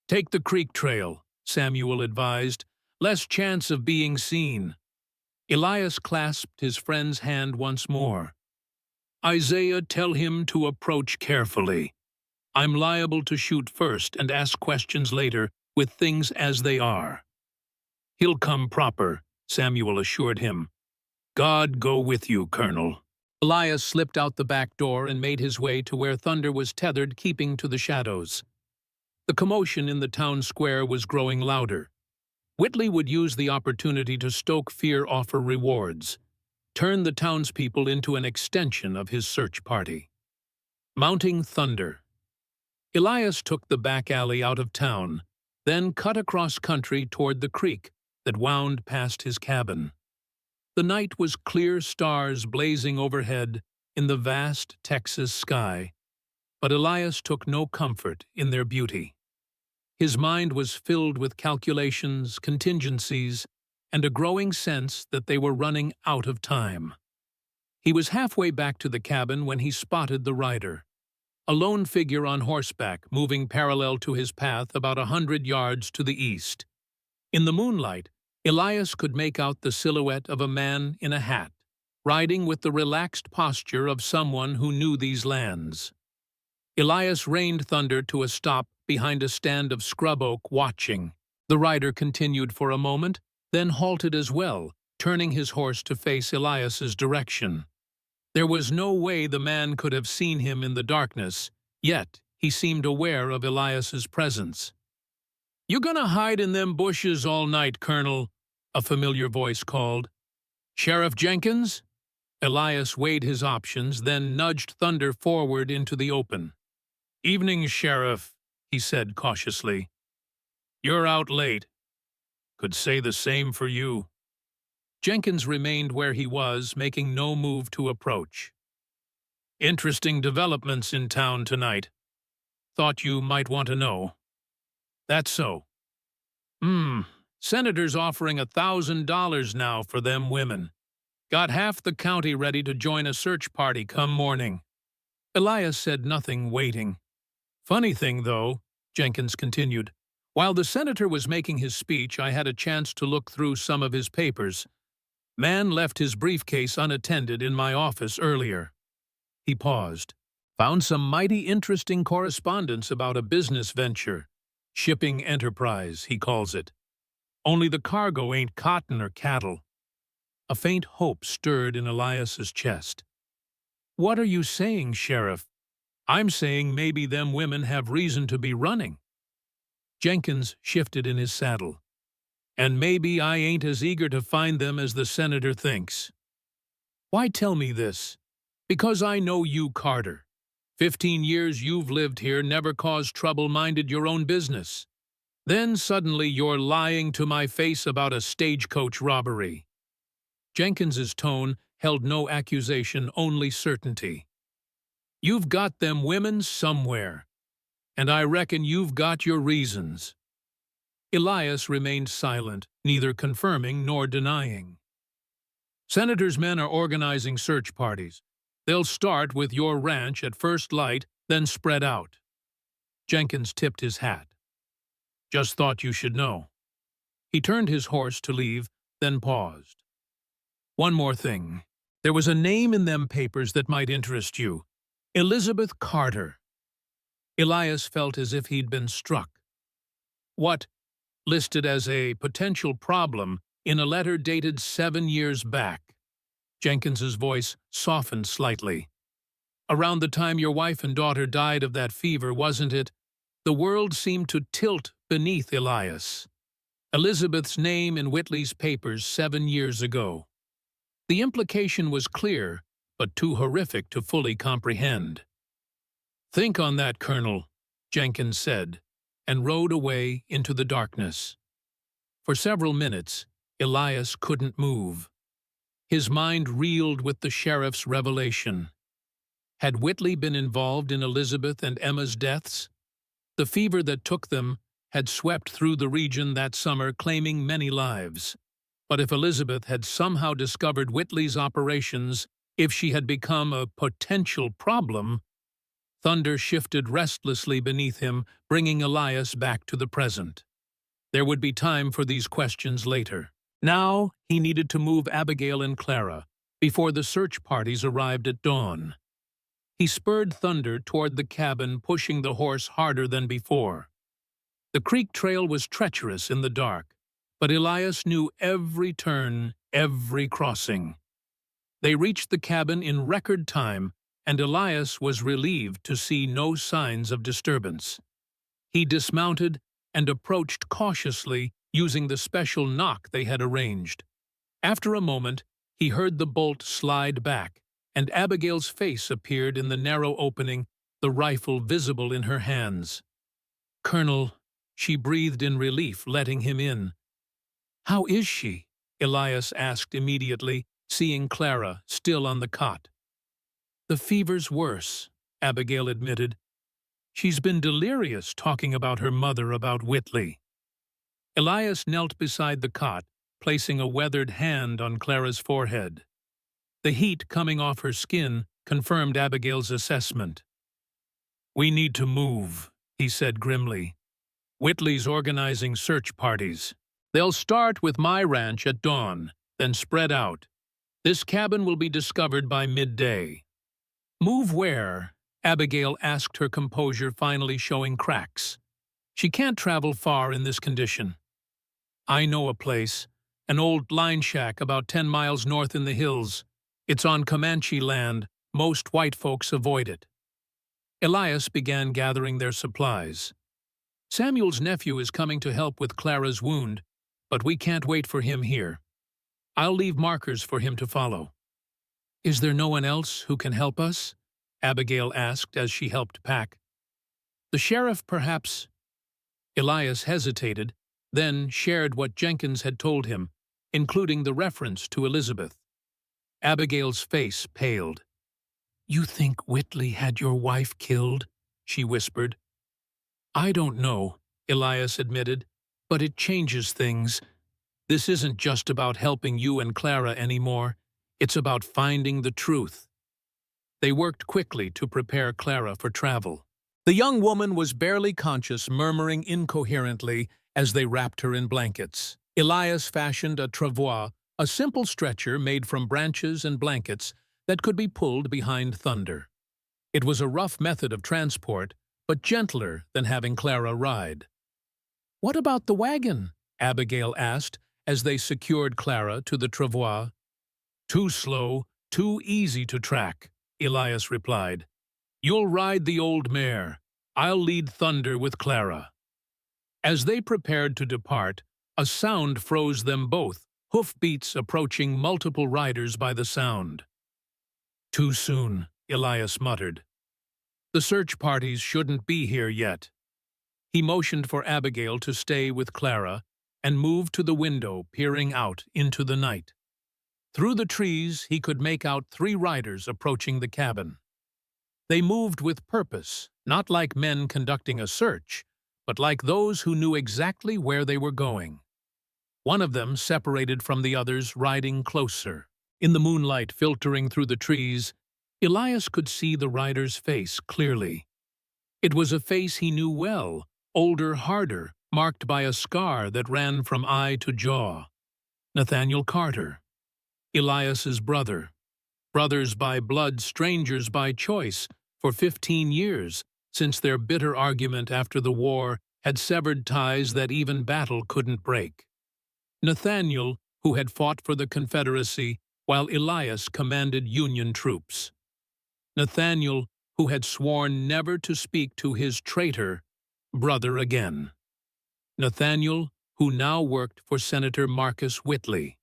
"Take the creek trail," Samuel advised. "Less chance of being seen." Elias clasped his friend's hand once more. "Isaiah, tell him to approach carefully. I'm liable to shoot first and ask questions later with things as they are." "He'll come proper," Samuel assured him. "God go with you, Colonel." Elias slipped out the back door and made his way to where Thunder was tethered, keeping to the shadows. The commotion in the town square was growing louder. Whitley would use the opportunity to stoke fear, offer rewards, turn the townspeople into an extension of his search party. Mounting Thunder. Elias took the back alley out of town, then cut across country toward the creek that wound past his cabin. The night was clear, stars blazing overhead in the vast Texas sky, but Elias took no comfort in their beauty. His mind was filled with calculations, contingencies, and a growing sense that they were running out of time. He was halfway back to the cabin when he spotted the rider, a lone figure on horseback moving parallel to his path about 100 yards to the east. In the moonlight, Elias could make out the silhouette of a man in a hat, riding with the relaxed posture of someone who knew these lands. Elias reined Thunder to a stop behind a stand of scrub oak, watching. The rider continued for a moment, then halted as well, turning his horse to face Elias's direction. There was no way the man could have seen him in the darkness, yet he seemed aware of Elias's presence. "You gonna hide in them bushes all night, Colonel?" a familiar voice called. "Sheriff Jenkins?" Elias weighed his options, then nudged Thunder forward into the open. "Evening, Sheriff," he said cautiously. "You're out late. Could say the same for you." Jenkins remained where he was, making no move to approach. "Interesting developments in town tonight. Thought you might want to know." "That's so." Senator's offering $1,000 now for them women. Got half the county ready to join a search party come morning." Elias said nothing, waiting. "Funny thing, though," Jenkins continued, "while the senator was making his speech, I had a chance to look through some of his papers. Man left his briefcase unattended in my office earlier." He paused. "Found some mighty interesting correspondence about a business venture. Shipping enterprise, he calls it. Only the cargo ain't cotton or cattle." A faint hope stirred in Elias's chest. "What are you saying, Sheriff?" "I'm saying maybe them women have reason to be running." Jenkins shifted in his saddle. "And maybe I ain't as eager to find them as the senator thinks." "Why tell me this?" "Because I know you, Carter. 15 years you've lived here, never caused trouble, minded your own business. Then suddenly you're lying to my face about a stagecoach robbery." Jenkins's tone held no accusation, only certainty. "You've got them women somewhere, and I reckon you've got your reasons." Elias remained silent, neither confirming nor denying. "Senator's men are organizing search parties. They'll start with your ranch at first light, then spread out." Jenkins tipped his hat. "Just thought you should know." He turned his horse to leave, then paused. "One more thing. There was a name in them papers that might interest you. Elizabeth Carter." Elias felt as if he'd been struck. "What?" "Listed as a potential problem in a letter dated 7 years back." Jenkins's voice softened slightly. "Around the time your wife and daughter died of that fever, wasn't it?" The world seemed to tilt beneath Elias. Elizabeth's name in Whitley's papers 7 years ago. The implication was clear, but too horrific to fully comprehend. "Think on that, Colonel," Jenkins said, and rode away into the darkness. For several minutes, Elias couldn't move. His mind reeled with the sheriff's revelation. Had Whitley been involved in Elizabeth and Emma's deaths? The fever that took them had swept through the region that summer, claiming many lives. But if Elizabeth had somehow discovered Whitley's operations, if she had become a potential problem— Thunder shifted restlessly beneath him, bringing Elias back to the present. There would be time for these questions later. Now he needed to move Abigail and Clara before the search parties arrived at dawn. He spurred Thunder toward the cabin, pushing the horse harder than before. The creek trail was treacherous in the dark, but Elias knew every turn, every crossing. They reached the cabin in record time, and Elias was relieved to see no signs of disturbance. He dismounted and approached cautiously, using the special knock they had arranged. After a moment, he heard the bolt slide back, and Abigail's face appeared in the narrow opening, the rifle visible in her hands. "Colonel," she breathed in relief, letting him in. "How is she?" Elias asked immediately, seeing Clara still on the cot. "The fever's worse," Abigail admitted. "She's been delirious, talking about her mother, about Whitley." Elias knelt beside the cot, placing a weathered hand on Clara's forehead. The heat coming off her skin confirmed Abigail's assessment. "We need to move," he said grimly. "Whitley's organizing search parties. They'll start with my ranch at dawn, then spread out. This cabin will be discovered by midday." "Move where?" Abigail asked, her composure finally showing cracks. "She can't travel far in this condition." "I know a place, an old line shack about 10 miles north in the hills. It's on Comanche land. Most white folks avoid it. Elias began gathering their supplies. Samuel's nephew is coming to help with Clara's wound, but we can't wait for him here. I'll leave markers for him to follow. Is there no one else who can help us? Abigail asked as she helped pack. The sheriff, perhaps. Elias hesitated, then shared what Jenkins had told him, including the reference to Elizabeth. Abigail's face paled. You think Whitley had your wife killed? She whispered. I don't know, Elias admitted, but it changes things. This isn't just about helping you and Clara anymore. It's about finding the truth. They worked quickly to prepare Clara for travel. The young woman was barely conscious, murmuring incoherently as they wrapped her in blankets. Elias fashioned a travois, a simple stretcher made from branches and blankets that could be pulled behind Thunder. It was a rough method of transport, but gentler than having Clara ride. What about the wagon? Abigail asked as they secured Clara to the travois. Too slow, too easy to track, Elias replied. You'll ride the old mare. I'll lead Thunder with Clara. As they prepared to depart, a sound froze them both, hoofbeats approaching multiple riders by the sound. Too soon, Elias muttered. The search parties shouldn't be here yet. He motioned for Abigail to stay with Clara and moved to the window, peering out into the night. Through the trees, he could make out 3 riders approaching the cabin. They moved with purpose, not like men conducting a search, but like those who knew exactly where they were going. One of them separated from the others, riding closer. In the moonlight filtering through the trees, Elias could see the rider's face clearly. It was a face he knew well, older, harder, marked by a scar that ran from eye to jaw. Nathaniel Carter, Elias's brother. Brothers by blood, strangers by choice, for 15 years, since their bitter argument after the war had severed ties that even battle couldn't break. Nathaniel, who had fought for the Confederacy, while Elias commanded Union troops. Nathaniel, who had sworn never to speak to his traitor brother again. Nathaniel, who now worked for Senator Marcus Whitley.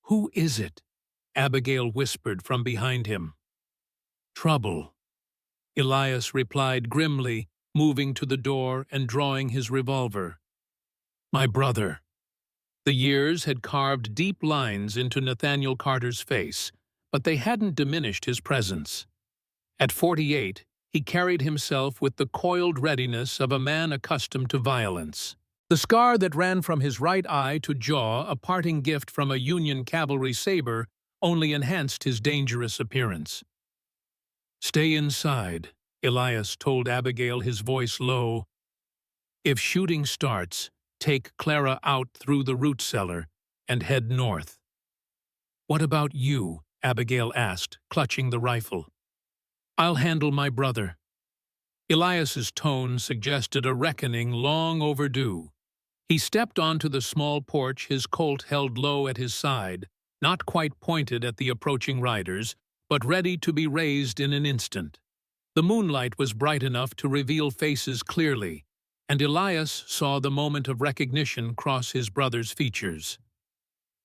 Who is it? Abigail whispered from behind him. Trouble. Elias replied grimly, moving to the door and drawing his revolver. My brother. The years had carved deep lines into Nathaniel Carter's face, but they hadn't diminished his presence. At 48, he carried himself with the coiled readiness of a man accustomed to violence. The scar that ran from his right eye to jaw, a parting gift from a Union cavalry saber, only enhanced his dangerous appearance. Stay inside, Elias told Abigail, his voice low. If shooting starts, take Clara out through the root cellar and head north. What about you? Abigail asked, clutching the rifle. I'll handle my brother. Elias's tone suggested a reckoning long overdue. He stepped onto the small porch, his Colt held low at his side, not quite pointed at the approaching riders, but ready to be raised in an instant. The moonlight was bright enough to reveal faces clearly, and Elias saw the moment of recognition cross his brother's features.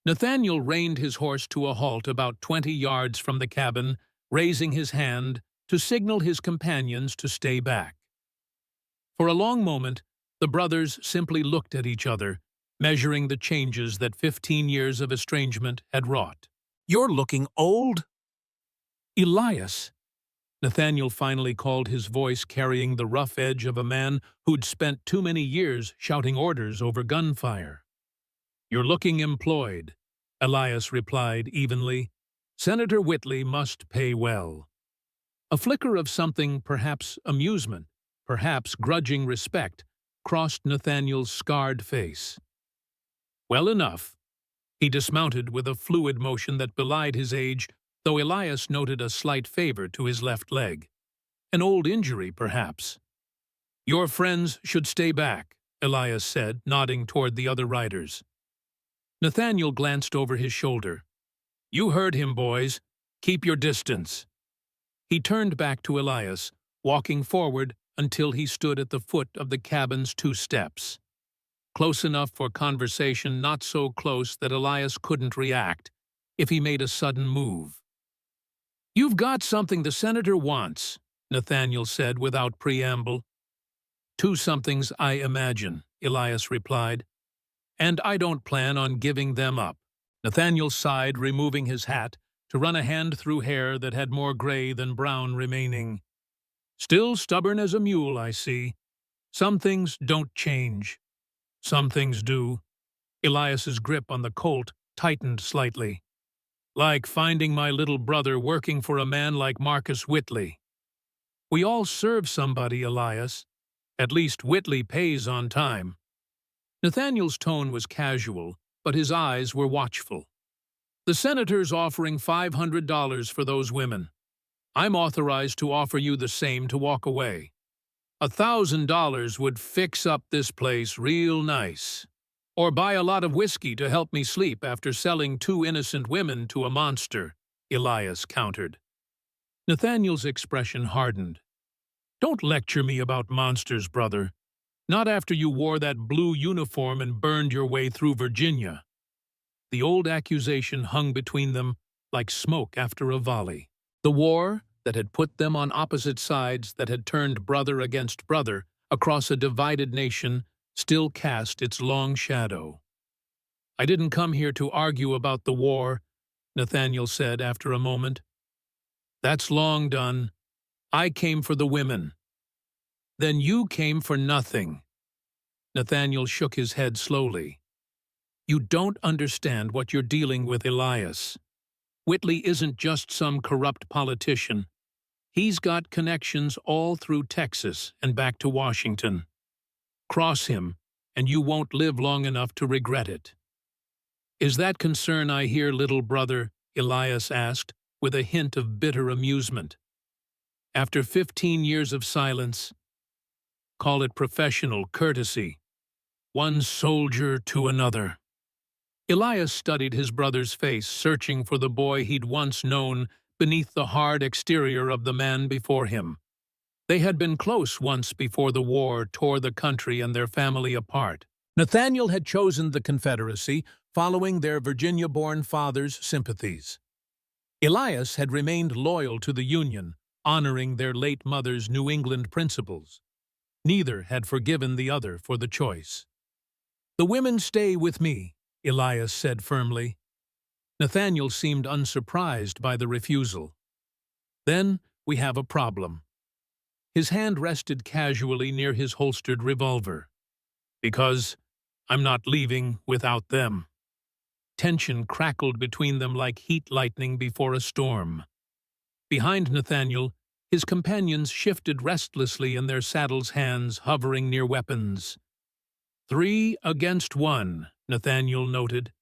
Nathaniel reined his horse to a halt about 20 yards from the cabin, raising his hand to signal his companions to stay back. For a long moment, the brothers simply looked at each other, measuring the changes that 15 years of estrangement had wrought. You're looking old. Elias. Nathaniel finally called, his voice carrying the rough edge of a man who'd spent too many years shouting orders over gunfire. You're looking employed, Elias replied evenly. Senator Whitley must pay well. A flicker of something, perhaps amusement, perhaps grudging respect, crossed Nathaniel's scarred face. Well enough. He dismounted with a fluid motion that belied his age, though Elias noted a slight favor to his left leg. An old injury, perhaps. Your friends should stay back, Elias said, nodding toward the other riders. Nathaniel glanced over his shoulder. You heard him, boys. Keep your distance." He turned back to Elias, walking forward until he stood at the foot of the cabin's 2 steps. Close enough for conversation, not so close that Elias couldn't react if he made a sudden move. "You've got something the senator wants," Nathaniel said without preamble. "2 somethings, I imagine," Elias replied. "And I don't plan on giving them up." Nathaniel sighed, removing his hat to run a hand through hair that had more gray than brown remaining. "Still stubborn as a mule, I see. Some things don't change. Some things do." Elias's grip on the Colt tightened slightly. "Like finding my little brother working for a man like Marcus Whitley." "We all serve somebody, Elias. At least Whitley pays on time." Nathaniel's tone was casual, but his eyes were watchful. "The senator's offering $500 for those women. I'm authorized to offer you the same to walk away. $1,000 would fix up this place real nice. Or buy a lot of whiskey to help me sleep after selling 2 innocent women to a monster," Elias countered. Nathaniel's expression hardened. "Don't lecture me about monsters, brother. Not after you wore that blue uniform and burned your way through Virginia." The old accusation hung between them like smoke after a volley. The war that had put them on opposite sides, that had turned brother against brother across a divided nation, still cast its long shadow. "I didn't come here to argue about the war," Nathaniel said after a moment. "That's long done. I came for the women." "Then you came for nothing." Nathaniel shook his head slowly. "You don't understand what you're dealing with, Elias. Whitley isn't just some corrupt politician. He's got connections all through Texas and back to Washington. Cross him, and you won't live long enough to regret it." "Is that concern I hear, little brother?" Elias asked, with a hint of bitter amusement. "After 15 years of silence, call it professional courtesy. One soldier to another." Elias studied his brother's face, searching for the boy he'd once known beneath the hard exterior of the man before him. They had been close once before the war tore the country and their family apart. Nathaniel had chosen the Confederacy, following their Virginia-born father's sympathies. Elias had remained loyal to the Union, honoring their late mother's New England principles. Neither had forgiven the other for the choice. "The women stay with me," Elias said firmly. Nathaniel seemed unsurprised by the refusal. "Then we have a problem." His hand rested casually near his holstered revolver. "Because I'm not leaving without them." Tension crackled between them like heat lightning before a storm. Behind Nathaniel, his companions shifted restlessly in their saddles, hands hovering near weapons. 3 against 1, Nathaniel noted.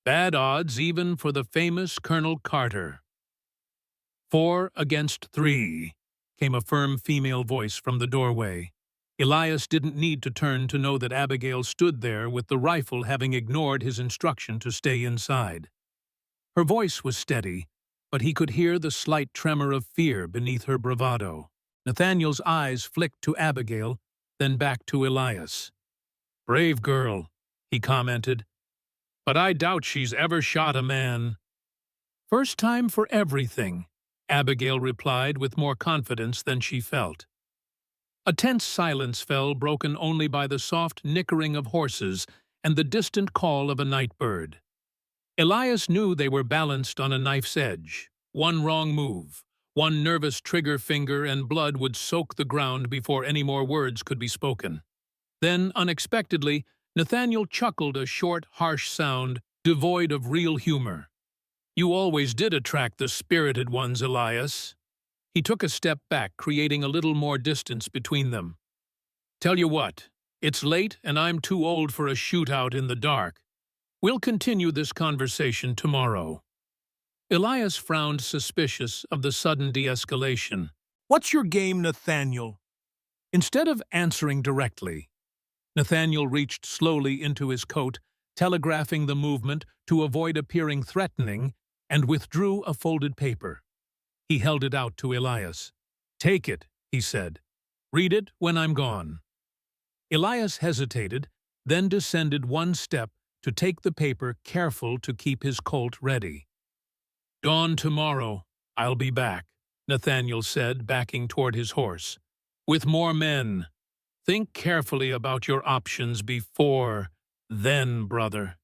"Bad odds even for the famous Colonel Carter." 4 against 3, came a firm female voice from the doorway. Elias didn't need to turn to know that Abigail stood there with the rifle, having ignored his instruction to stay inside. Her voice was steady, but he could hear the slight tremor of fear beneath her bravado. Nathaniel's eyes flicked to Abigail, then back to Elias. "Brave girl," he commented, "but I doubt she's ever shot a man." "First time for everything," Abigail replied with more confidence than she felt. A tense silence fell, broken only by the soft nickering of horses and the distant call of a night bird. Elias knew they were balanced on a knife's edge. One wrong move, one nervous trigger finger, and blood would soak the ground before any more words could be spoken. Then, unexpectedly, Nathaniel chuckled, a short, harsh sound, devoid of real humor. "You always did attract the spirited ones, Elias." He took a step back, creating a little more distance between them. "Tell you what, it's late and I'm too old for a shootout in the dark. We'll continue this conversation tomorrow." Elias frowned, suspicious of the sudden de-escalation. "What's your game, Nathaniel?" Instead of answering directly, Nathaniel reached slowly into his coat, telegraphing the movement to avoid appearing threatening, and withdrew a folded paper. He held it out to Elias. "Take it," he said. "Read it when I'm gone." Elias hesitated, then descended one step to take the paper, careful to keep his colt ready. "Dawn tomorrow, I'll be back," Nathaniel said, backing toward his horse. "With more men. Think carefully about your options before then, brother."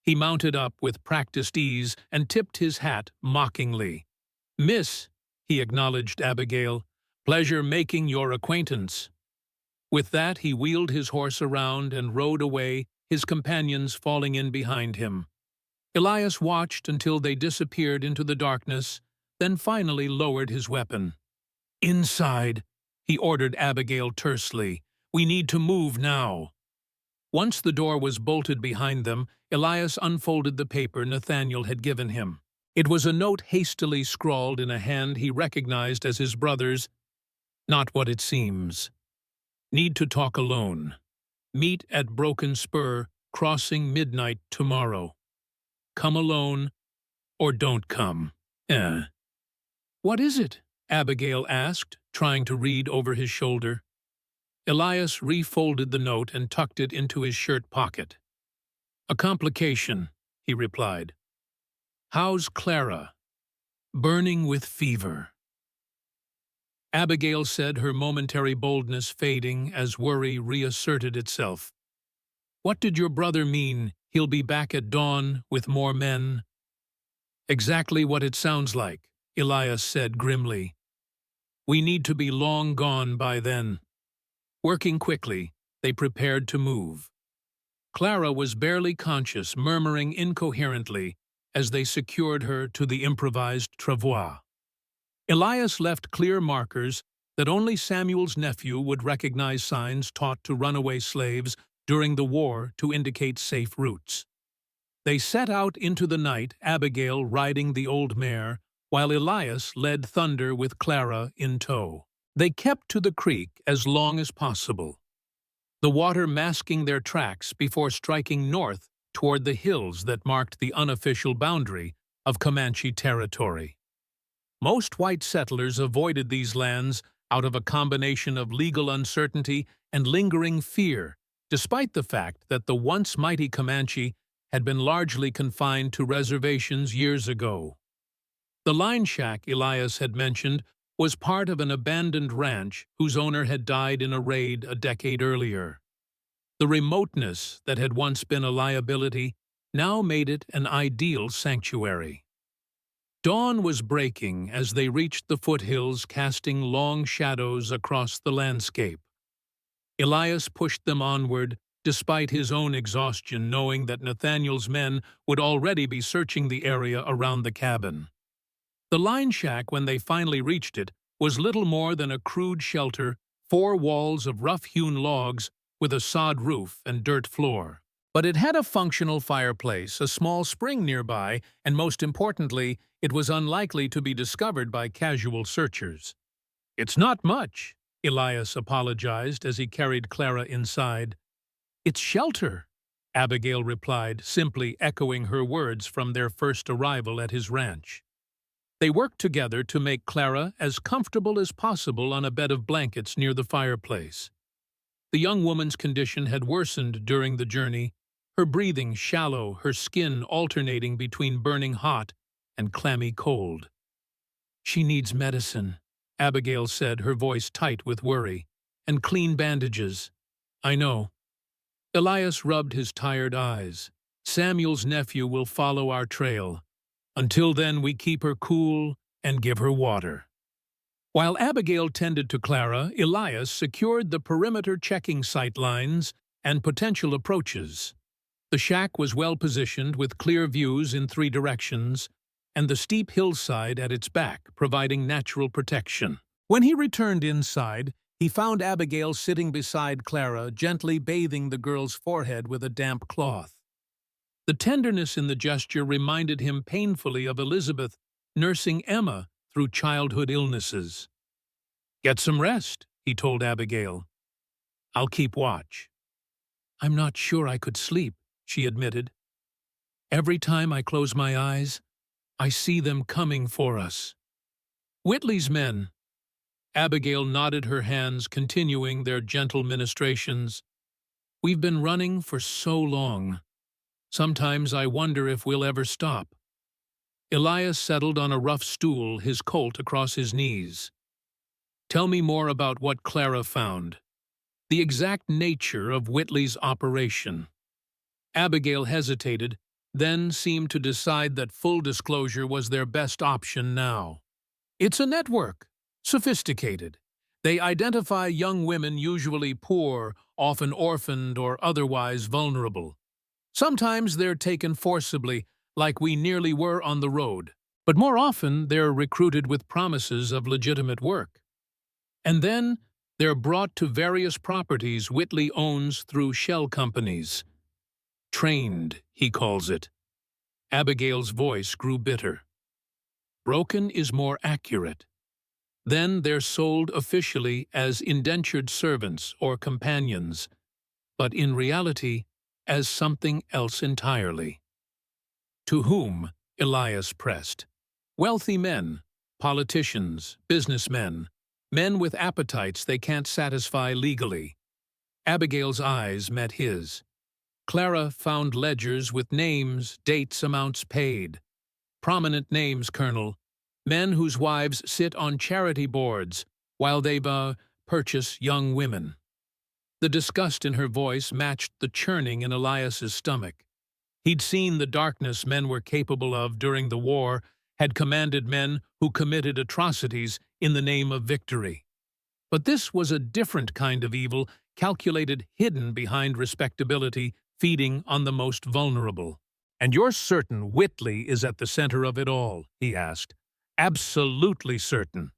He mounted up with practiced ease and tipped his hat mockingly. "Miss," he acknowledged Abigail, "pleasure making your acquaintance." With that, he wheeled his horse around and rode away, his companions falling in behind him. Elias watched until they disappeared into the darkness, then finally lowered his weapon. "Inside," he ordered Abigail tersely. "We need to move now." Once the door was bolted behind them, Elias unfolded the paper Nathaniel had given him. It was a note hastily scrawled in a hand he recognized as his brother's. "Not what it seems. Need to talk alone. Meet at Broken Spur, crossing midnight tomorrow. Come alone, or don't come. "What is it?" Abigail asked, trying to read over his shoulder. Elias refolded the note and tucked it into his shirt pocket. "A complication," he replied. "How's Clara?" "Burning with fever." Abigail said, her momentary boldness fading as worry reasserted itself. "What did your brother mean, he'll be back at dawn with more men?" "Exactly what it sounds like," Elias said grimly. "We need to be long gone by then." Working quickly, they prepared to move. Clara was barely conscious, murmuring incoherently as they secured her to the improvised travois. Elias left clear markers that only Samuel's nephew would recognize, signs taught to runaway slaves during the war to indicate safe routes. They set out into the night, Abigail riding the old mare, while Elias led Thunder with Clara in tow. They kept to the creek as long as possible, the water masking their tracks before striking north toward the hills that marked the unofficial boundary of Comanche territory. Most white settlers avoided these lands out of a combination of legal uncertainty and lingering fear, despite the fact that the once mighty Comanche had been largely confined to reservations years ago. The line shack Elias had mentioned was part of an abandoned ranch whose owner had died in a raid a decade earlier. The remoteness that had once been a liability now made it an ideal sanctuary. Dawn was breaking as they reached the foothills, casting long shadows across the landscape. Elias pushed them onward, despite his own exhaustion, knowing that Nathaniel's men would already be searching the area around the cabin. The line shack, when they finally reached it, was little more than a crude shelter, 4 walls of rough-hewn logs with a sod roof and dirt floor. But it had a functional fireplace, a small spring nearby, and most importantly, it was unlikely to be discovered by casual searchers. "It's not much," Elias apologized as he carried Clara inside. "It's shelter," Abigail replied, simply echoing her words from their first arrival at his ranch. They worked together to make Clara as comfortable as possible on a bed of blankets near the fireplace. The young woman's condition had worsened during the journey, her breathing shallow, her skin alternating between burning hot and clammy cold. "She needs medicine," Abigail said, her voice tight with worry, "and clean bandages." "I know." Elias rubbed his tired eyes. "Samuel's nephew will follow our trail. Until then, we keep her cool and give her water." While Abigail tended to Clara, Elias secured the perimeter checking sight lines and potential approaches. The shack was well positioned with clear views in 3 directions, and the steep hillside at its back providing natural protection. When he returned inside, he found Abigail sitting beside Clara, gently bathing the girl's forehead with a damp cloth. The tenderness in the gesture reminded him painfully of Elizabeth nursing Emma through childhood illnesses. "Get some rest," he told Abigail. "I'll keep watch." "I'm not sure I could sleep," she admitted. "Every time I close my eyes, I see them coming for us. Whitley's men. Abigail nodded her hands, continuing their gentle ministrations. We've been running for so long. Sometimes I wonder if we'll ever stop. Elias settled on a rough stool, his colt across his knees. Tell me more about what Clara found. The exact nature of Whitley's operation. Abigail hesitated, then seemed to decide that full disclosure was their best option now. It's a network. Sophisticated. They identify young women, usually poor, often orphaned or otherwise vulnerable. Sometimes they're taken forcibly, like we nearly were on the road, but more often they're recruited with promises of legitimate work. And then they're brought to various properties Whitley owns through shell companies. Trained, he calls it. Abigail's voice grew bitter. Broken is more accurate. Then they're sold officially as indentured servants or companions, but in reality as something else entirely. To whom? Elias pressed. Wealthy men, politicians, businessmen, men with appetites they can't satisfy legally. Abigail's eyes met his. Clara found ledgers with names, dates, amounts paid. Prominent names, Colonel. Men whose wives sit on charity boards while they purchase young women. The disgust in her voice matched the churning in Elias's stomach. He'd seen the darkness men were capable of during the war, had commanded men who committed atrocities in the name of victory. But this was a different kind of evil, calculated, hidden behind respectability, feeding on the most vulnerable. "And you're certain Whitley is at the center of it all?" he asked. "Absolutely certain."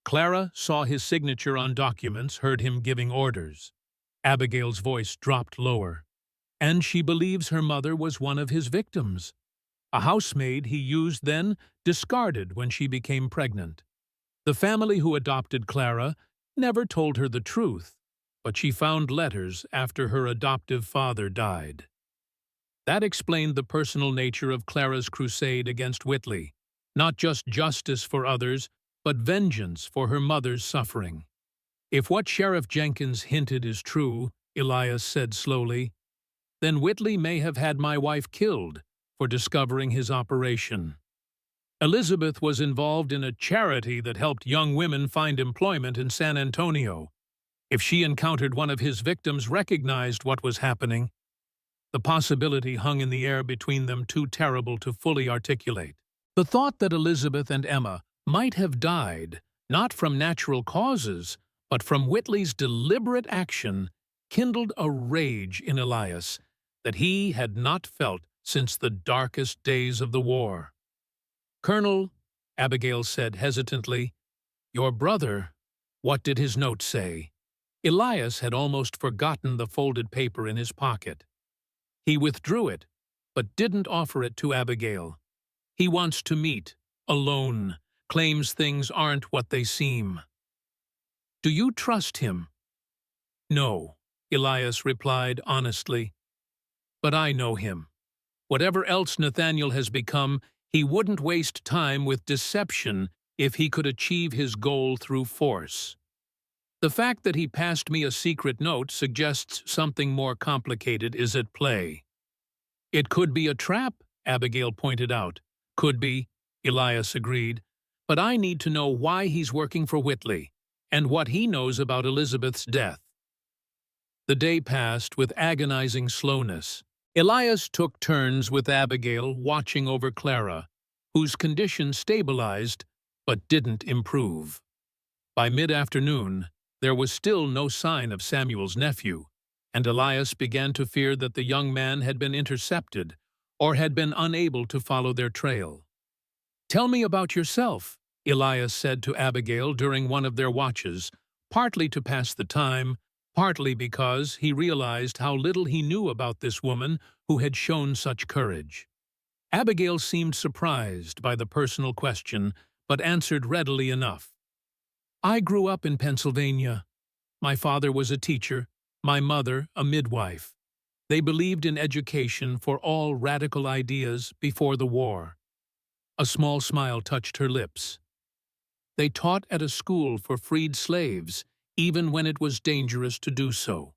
Clara saw his signature on documents, heard him giving orders. Abigail's voice dropped lower. And she believes her mother was one of his victims. A housemaid he used, then discarded when she became pregnant. The family who adopted Clara never told her the truth, but she found letters after her adoptive father died. That explained the personal nature of Clara's crusade against Whitley. Not just justice for others, but vengeance for her mother's suffering. If what Sheriff Jenkins hinted is true, Elias said slowly, then Whitley may have had my wife killed for discovering his operation. Elizabeth was involved in a charity that helped young women find employment in San Antonio. If she encountered one of his victims, recognized what was happening, the possibility hung in the air between them, too terrible to fully articulate. The thought that Elizabeth and Emma might have died, not from natural causes, but from Whitley's deliberate action, kindled a rage in Elias that he had not felt since the darkest days of the war. "Colonel," Abigail said hesitantly, "your brother, what did his note say?" Elias had almost forgotten the folded paper in his pocket. He withdrew it, but didn't offer it to Abigail. He wants to meet, alone, claims things aren't what they seem. "Do you trust him?" "No," Elias replied honestly. "But I know him. Whatever else Nathaniel has become, he wouldn't waste time with deception if he could achieve his goal through force. The fact that he passed me a secret note suggests something more complicated is at play." "It could be a trap," Abigail pointed out. "Could be," Elias agreed. "But I need to know why he's working for Whitley, and what he knows about Elizabeth's death." The day passed with agonizing slowness. Elias took turns with Abigail watching over Clara, whose condition stabilized but didn't improve. By mid-afternoon, there was still no sign of Samuel's nephew, and Elias began to fear that the young man had been intercepted or had been unable to follow their trail. "Tell me about yourself," Elias said to Abigail during one of their watches, partly to pass the time, partly because he realized how little he knew about this woman who had shown such courage. Abigail seemed surprised by the personal question, but answered readily enough. "I grew up in Pennsylvania. My father was a teacher, my mother a midwife. They believed in education for all radical ideas before the war. A small smile touched her lips. They taught at a school for freed slaves, even when it was dangerous to do so.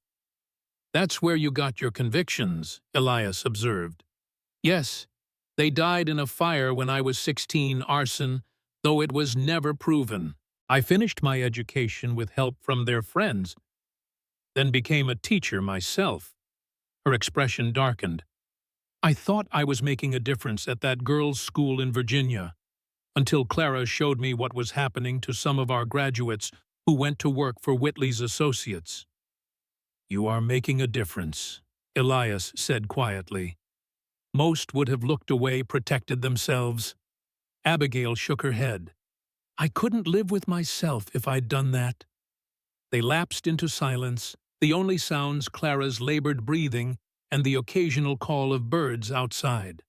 That's where you got your convictions, Elias observed. Yes, they died in a fire when I was 16, arson, though it was never proven. I finished my education with help from their friends, then became a teacher myself. Her expression darkened. I thought I was making a difference at that girls' school in Virginia, until Clara showed me what was happening to some of our graduates who went to work for Whitley's associates. You are making a difference, Elias said quietly. Most would have looked away, protected themselves. Abigail shook her head. I couldn't live with myself if I'd done that. They lapsed into silence, the only sounds Clara's labored breathing and the occasional call of birds outside.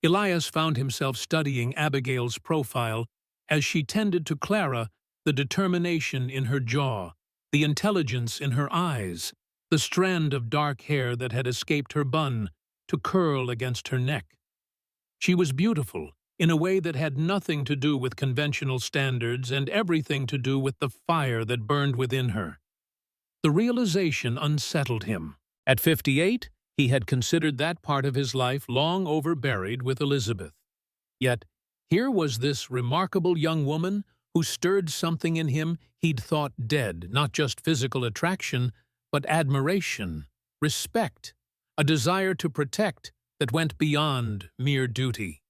Elias found himself studying Abigail's profile as she tended to Clara, the determination in her jaw, the intelligence in her eyes, the strand of dark hair that had escaped her bun to curl against her neck. She was beautiful in a way that had nothing to do with conventional standards and everything to do with the fire that burned within her. The realization unsettled him. At 58, he had considered that part of his life long over-buried with Elizabeth. Yet, here was this remarkable young woman who stirred something in him he'd thought dead, not just physical attraction, but admiration, respect, a desire to protect that went beyond mere duty.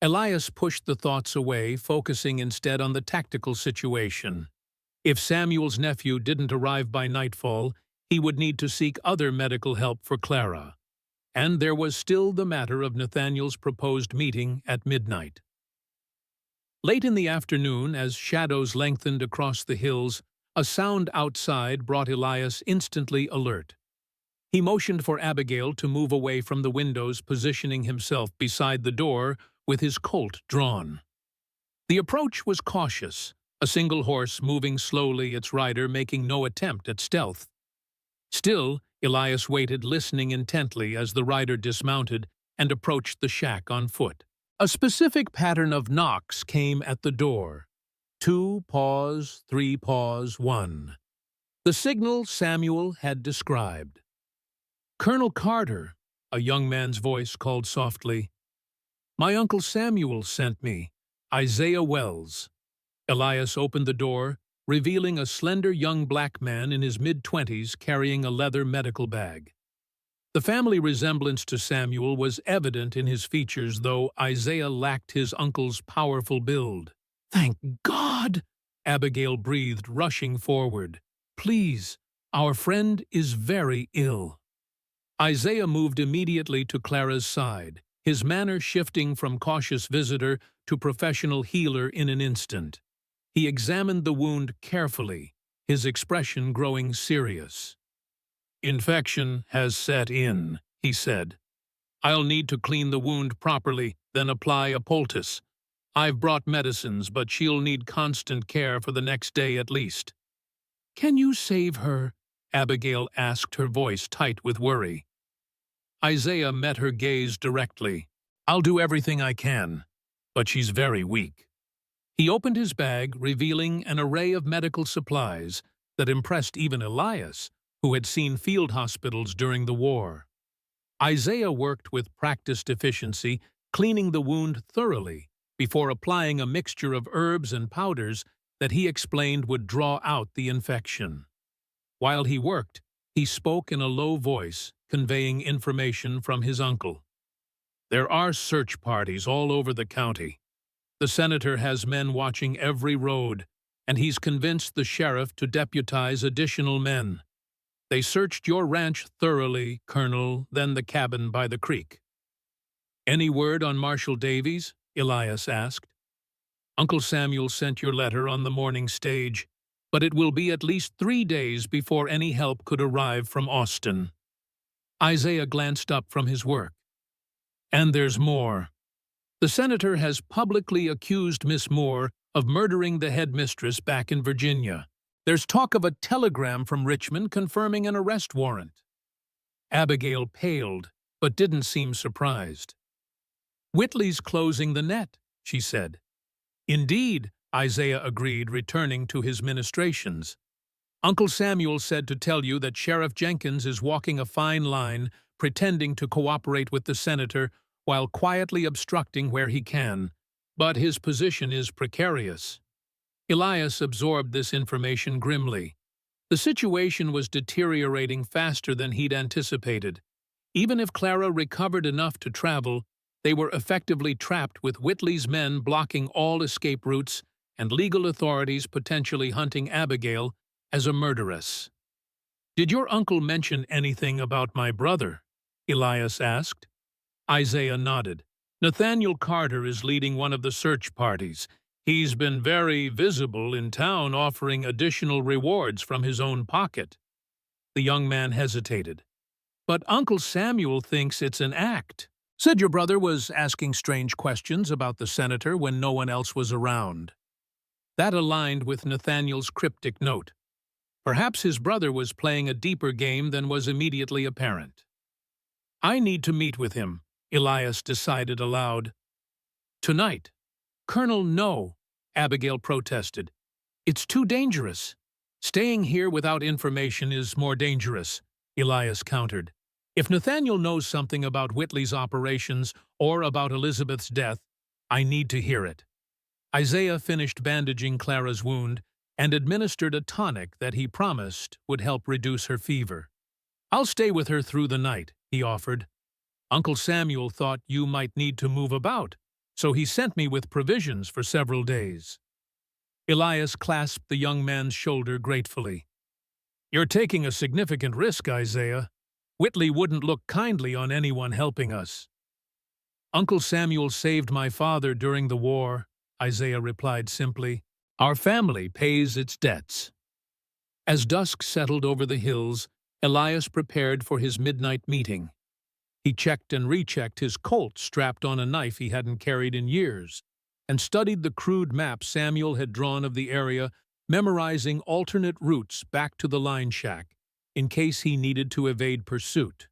Elias pushed the thoughts away, focusing instead on the tactical situation. If Samuel's nephew didn't arrive by nightfall, he would need to seek other medical help for Clara. And there was still the matter of Nathaniel's proposed meeting at midnight. Late in the afternoon, as shadows lengthened across the hills, a sound outside brought Elias instantly alert. He motioned for Abigail to move away from the windows, positioning himself beside the door with his colt drawn. The approach was cautious, a single horse moving slowly, its rider making no attempt at stealth. Still, Elias waited, listening intently as the rider dismounted and approached the shack on foot. A specific pattern of knocks came at the door. 2 paws, 3 paws, 1. The signal Samuel had described. Colonel Carter, a young man's voice called softly. My Uncle Samuel sent me, Isaiah Wells. Elias opened the door, revealing a slender young black man in his mid-20s carrying a leather medical bag. The family resemblance to Samuel was evident in his features, though Isaiah lacked his uncle's powerful build. Thank God! Abigail breathed, rushing forward. Please, our friend is very ill. Isaiah moved immediately to Clara's side, his manner shifting from cautious visitor to professional healer in an instant. He examined the wound carefully, his expression growing serious. Infection has set in, he said. I'll need to clean the wound properly, then apply a poultice. I've brought medicines, but she'll need constant care for the next day at least. Can you save her? Abigail asked, her voice tight with worry. Isaiah met her gaze directly. I'll do everything I can, but she's very weak. He opened his bag, revealing an array of medical supplies that impressed even Elias, who had seen field hospitals during the war. Isaiah worked with practiced efficiency, cleaning the wound thoroughly before applying a mixture of herbs and powders that he explained would draw out the infection. While he worked, he spoke in a low voice, conveying information from his uncle. There are search parties all over the county. The senator has men watching every road, and he's convinced the sheriff to deputize additional men. They searched your ranch thoroughly, Colonel, then the cabin by the creek. Any word on Marshal Davies? Elias asked. Uncle Samuel sent your letter on the morning stage, but it will be at least 3 days before any help could arrive from Austin. Isaiah glanced up from his work. And there's more. The senator has publicly accused Miss Moore of murdering the headmistress back in Virginia. There's talk of a telegram from Richmond confirming an arrest warrant. Abigail paled, but didn't seem surprised. "Whitley's closing the net," she said. "Indeed," Isaiah agreed, returning to his ministrations. "Uncle Samuel said to tell you that Sheriff Jenkins is walking a fine line, pretending to cooperate with the senator while quietly obstructing where he can. But his position is precarious." Elias absorbed this information grimly. The situation was deteriorating faster than he'd anticipated. Even if Clara recovered enough to travel, they were effectively trapped with Whitley's men blocking all escape routes and legal authorities potentially hunting Abigail as a murderess. "Did your uncle mention anything about my brother?" Elias asked. Isaiah nodded. "Nathaniel Carter is leading one of the search parties. He's been very visible in town, offering additional rewards from his own pocket." The young man hesitated. "But Uncle Samuel thinks it's an act. Said your brother was asking strange questions about the senator when no one else was around." That aligned with Nathaniel's cryptic note. Perhaps his brother was playing a deeper game than was immediately apparent. "I need to meet with him," Elias decided aloud. "Tonight." "Colonel, no," Abigail protested. "It's too dangerous." "Staying here without information is more dangerous," Elias countered. "If Nathaniel knows something about Whitley's operations or about Elizabeth's death, I need to hear it." Isaiah finished bandaging Clara's wound and administered a tonic that he promised would help reduce her fever. "I'll stay with her through the night," he offered. "Uncle Samuel thought you might need to move about, so he sent me with provisions for several days." Elias clasped the young man's shoulder gratefully. "You're taking a significant risk, Isaiah. Whitley wouldn't look kindly on anyone helping us." "Uncle Samuel saved my father during the war," Isaiah replied simply. "Our family pays its debts." As dusk settled over the hills, Elias prepared for his midnight meeting. He checked and rechecked his Colt strapped on a knife he hadn't carried in years, and studied the crude map Samuel had drawn of the area, memorizing alternate routes back to the line shack, in case he needed to evade pursuit.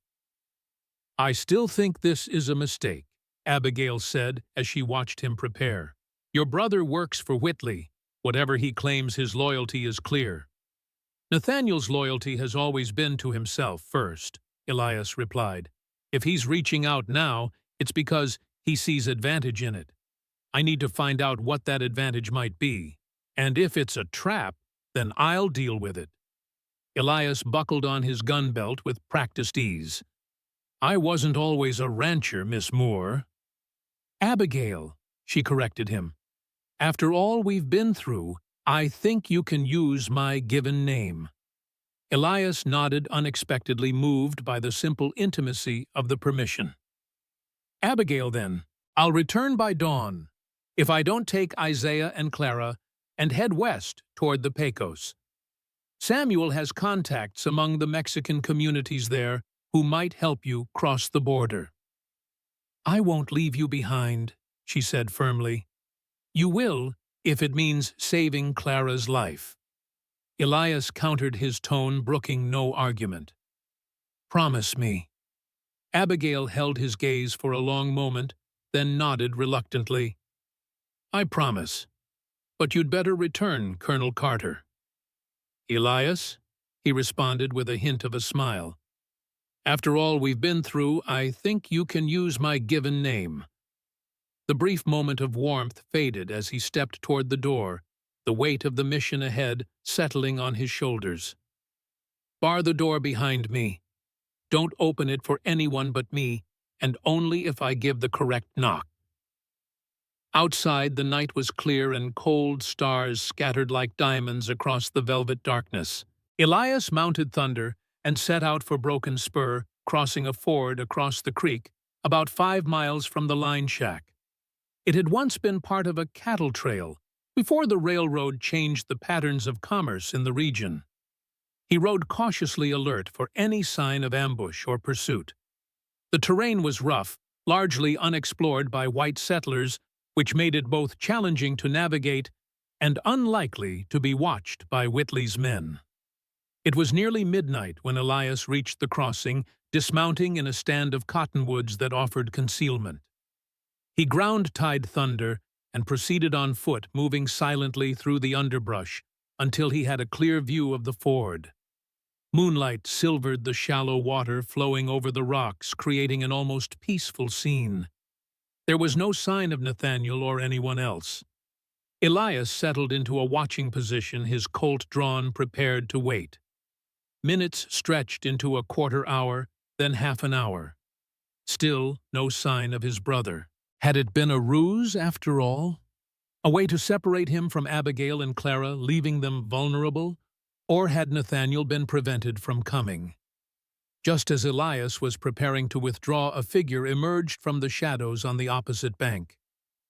"I still think this is a mistake," Abigail said as she watched him prepare. "Your brother works for Whitley. Whatever he claims, his loyalty is clear." "Nathaniel's loyalty has always been to himself first," Elias replied. "If he's reaching out now, it's because he sees advantage in it. I need to find out what that advantage might be. And if it's a trap, then I'll deal with it." Elias buckled on his gun belt with practiced ease. "I wasn't always a rancher, Miss Moore." "Abigail," she corrected him. "After all we've been through, I think you can use my given name." Elias nodded, unexpectedly moved by the simple intimacy of the permission. "Abigail, then. I'll return by dawn, if I don't take Isaiah and Clara, and head west toward the Pecos. Samuel has contacts among the Mexican communities there who might help you cross the border." "I won't leave you behind," she said firmly. "You will, if it means saving Clara's life." Elias countered his tone, brooking no argument. "Promise me." Abigail held his gaze for a long moment, then nodded reluctantly. "I promise. But you'd better return, Colonel Carter." "Elias," he responded with a hint of a smile. "After all we've been through, I think you can use my given name." The brief moment of warmth faded as he stepped toward the door, the weight of the mission ahead settling on his shoulders. "Bar the door behind me. Don't open it for anyone but me, and only if I give the correct knock." Outside, the night was clear and cold stars scattered like diamonds across the velvet darkness. Elias mounted Thunder and set out for Broken Spur, crossing a ford across the creek, about 5 miles from the line shack. It had once been part of a cattle trail, before the railroad changed the patterns of commerce in the region. He rode cautiously alert for any sign of ambush or pursuit. The terrain was rough, largely unexplored by white settlers, which made it both challenging to navigate and unlikely to be watched by Whitley's men. It was nearly midnight when Elias reached the crossing, dismounting in a stand of cottonwoods that offered concealment. He ground-tied thunder and proceeded on foot, moving silently through the underbrush until he had a clear view of the ford. Moonlight silvered the shallow water flowing over the rocks, creating an almost peaceful scene. There was no sign of Nathaniel or anyone else. Elias settled into a watching position, his Colt drawn, prepared to wait. Minutes stretched into a quarter hour, then half an hour. Still no sign of his brother. Had it been a ruse, after all? A way to separate him from Abigail and Clara, leaving them vulnerable? Or had Nathaniel been prevented from coming? Just as Elias was preparing to withdraw, a figure emerged from the shadows on the opposite bank.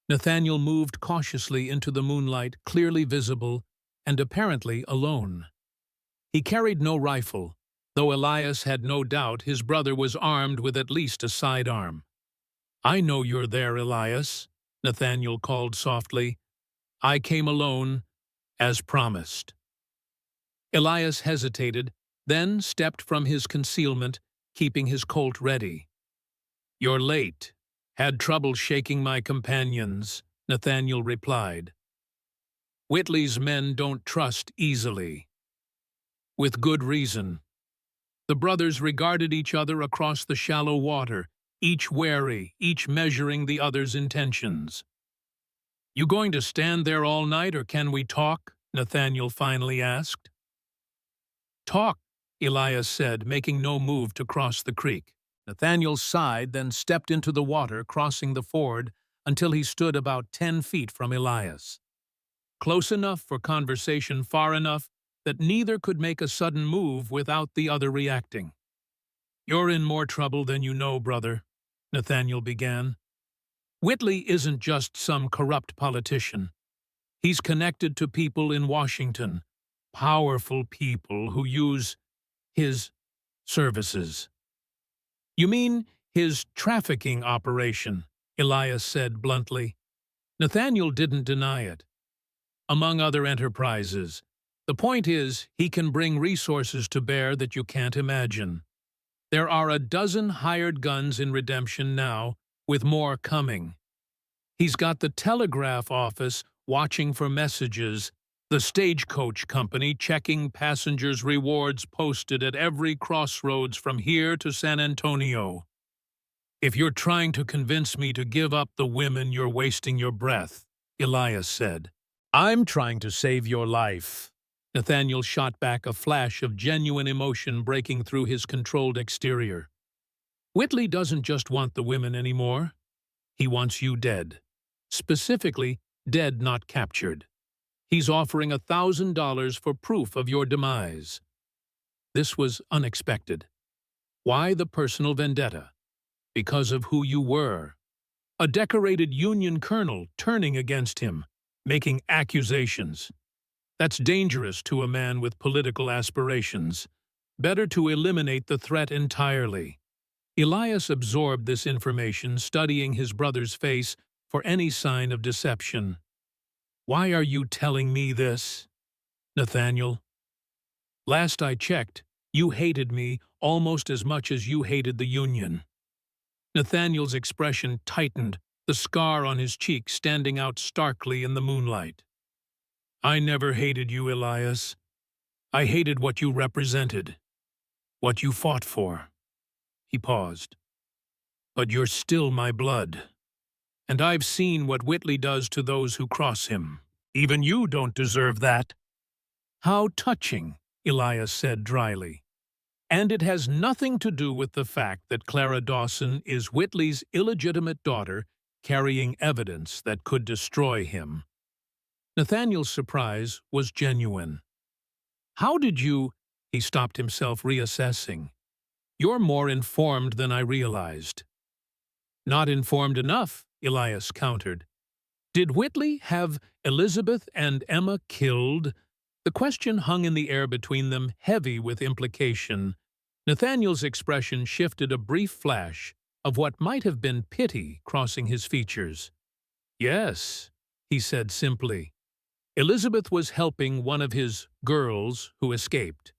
Nathaniel moved cautiously into the moonlight, clearly visible, and apparently alone. He carried no rifle, though Elias had no doubt his brother was armed with at least a sidearm. "I know you're there, Elias," Nathaniel called softly. "I came alone, as promised." Elias hesitated, then stepped from his concealment, keeping his Colt ready. "You're late. Had trouble shaking my companions," Nathaniel replied. "Whitley's men don't trust easily." With good reason. The brothers regarded each other across the shallow water, each wary, each measuring the other's intentions. "You going to stand there all night, or can we talk?" Nathaniel finally asked. "Talk," Elias said, making no move to cross the creek. Nathaniel sighed, then stepped into the water, crossing the ford until he stood about 10 feet from Elias. Close enough for conversation, far enough that neither could make a sudden move without the other reacting. "You're in more trouble than you know, brother," Nathaniel began. "Whitley isn't just some corrupt politician. He's connected to people in Washington, powerful people who use his services." "You mean his trafficking operation?" Elias said bluntly. Nathaniel didn't deny it. "Among other enterprises. The point is, he can bring resources to bear that you can't imagine. There are a dozen hired guns in Redemption now, with more coming. He's got the telegraph office watching for messages, the stagecoach company checking passengers' rewards posted at every crossroads from here to San Antonio. If you're trying to convince me to give up the women, you're wasting your breath," Elias said. "I'm trying to save your life." Nathaniel shot back, a flash of genuine emotion breaking through his controlled exterior. "Whitley doesn't just want the women anymore. He wants you dead. Specifically, dead, not captured. He's offering $1,000 for proof of your demise." This was unexpected. Why the personal vendetta? Because of who you were. A decorated Union colonel turning against him, making accusations. That's dangerous to a man with political aspirations. Better to eliminate the threat entirely. Elias absorbed this information, studying his brother's face for any sign of deception. "Why are you telling me this, Nathaniel? Last I checked, you hated me almost as much as you hated the Union." Nathaniel's expression tightened, the scar on his cheek standing out starkly in the moonlight. "I never hated you, Elias. I hated what you represented, what you fought for." He paused. "But you're still my blood. And I've seen what Whitley does to those who cross him. Even you don't deserve that." "How touching," Elias said dryly. "And it has nothing to do with the fact that Clara Dawson is Whitley's illegitimate daughter, carrying evidence that could destroy him." Nathaniel's surprise was genuine. "How did you—" He stopped himself, reassessing. "You're more informed than I realized." "Not informed enough," Elias countered. "Did Whitley have Elizabeth and Emma killed?" The question hung in the air between them, heavy with implication. Nathaniel's expression shifted, a brief flash of what might have been pity crossing his features. "Yes," he said simply. "Elizabeth was helping one of his girls who escaped.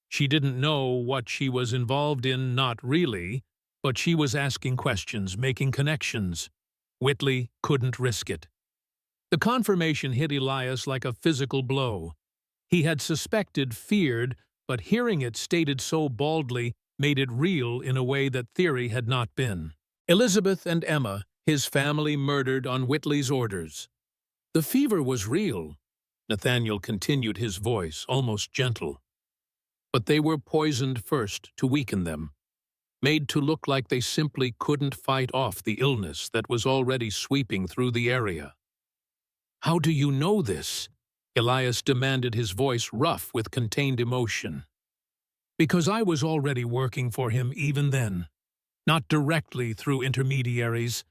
She didn't know what she was involved in, not really, but she was asking questions, making connections. Whitley couldn't risk it. The confirmation hit Elias like a physical blow. He had suspected, feared, but hearing it stated so baldly made it real in a way that theory had not been. Elizabeth and Emma, his family murdered on Whitley's orders. The fever was real, Nathaniel continued, his voice almost gentle. But they were poisoned first to weaken them, made to look like they simply couldn't fight off the illness that was already sweeping through the area. "How do you know this?" Elias demanded, his voice rough with contained emotion. "Because I was already working for him even then. Not directly through intermediaries.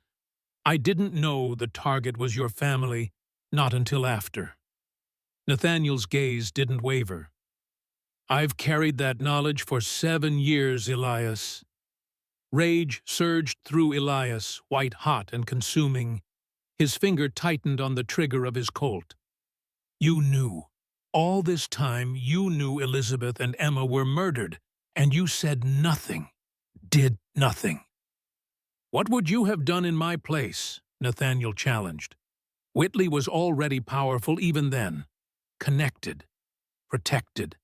I didn't know the target was your family, not until after." Nathaniel's gaze didn't waver. "I've carried that knowledge for 7 years, Elias." Rage surged through Elias, white-hot and consuming. His finger tightened on the trigger of his Colt. "You knew. All this time you knew Elizabeth and Emma were murdered, and you said nothing, did nothing." "What would you have done in my place?" Nathaniel challenged. Whitley was already powerful even then, connected, protected.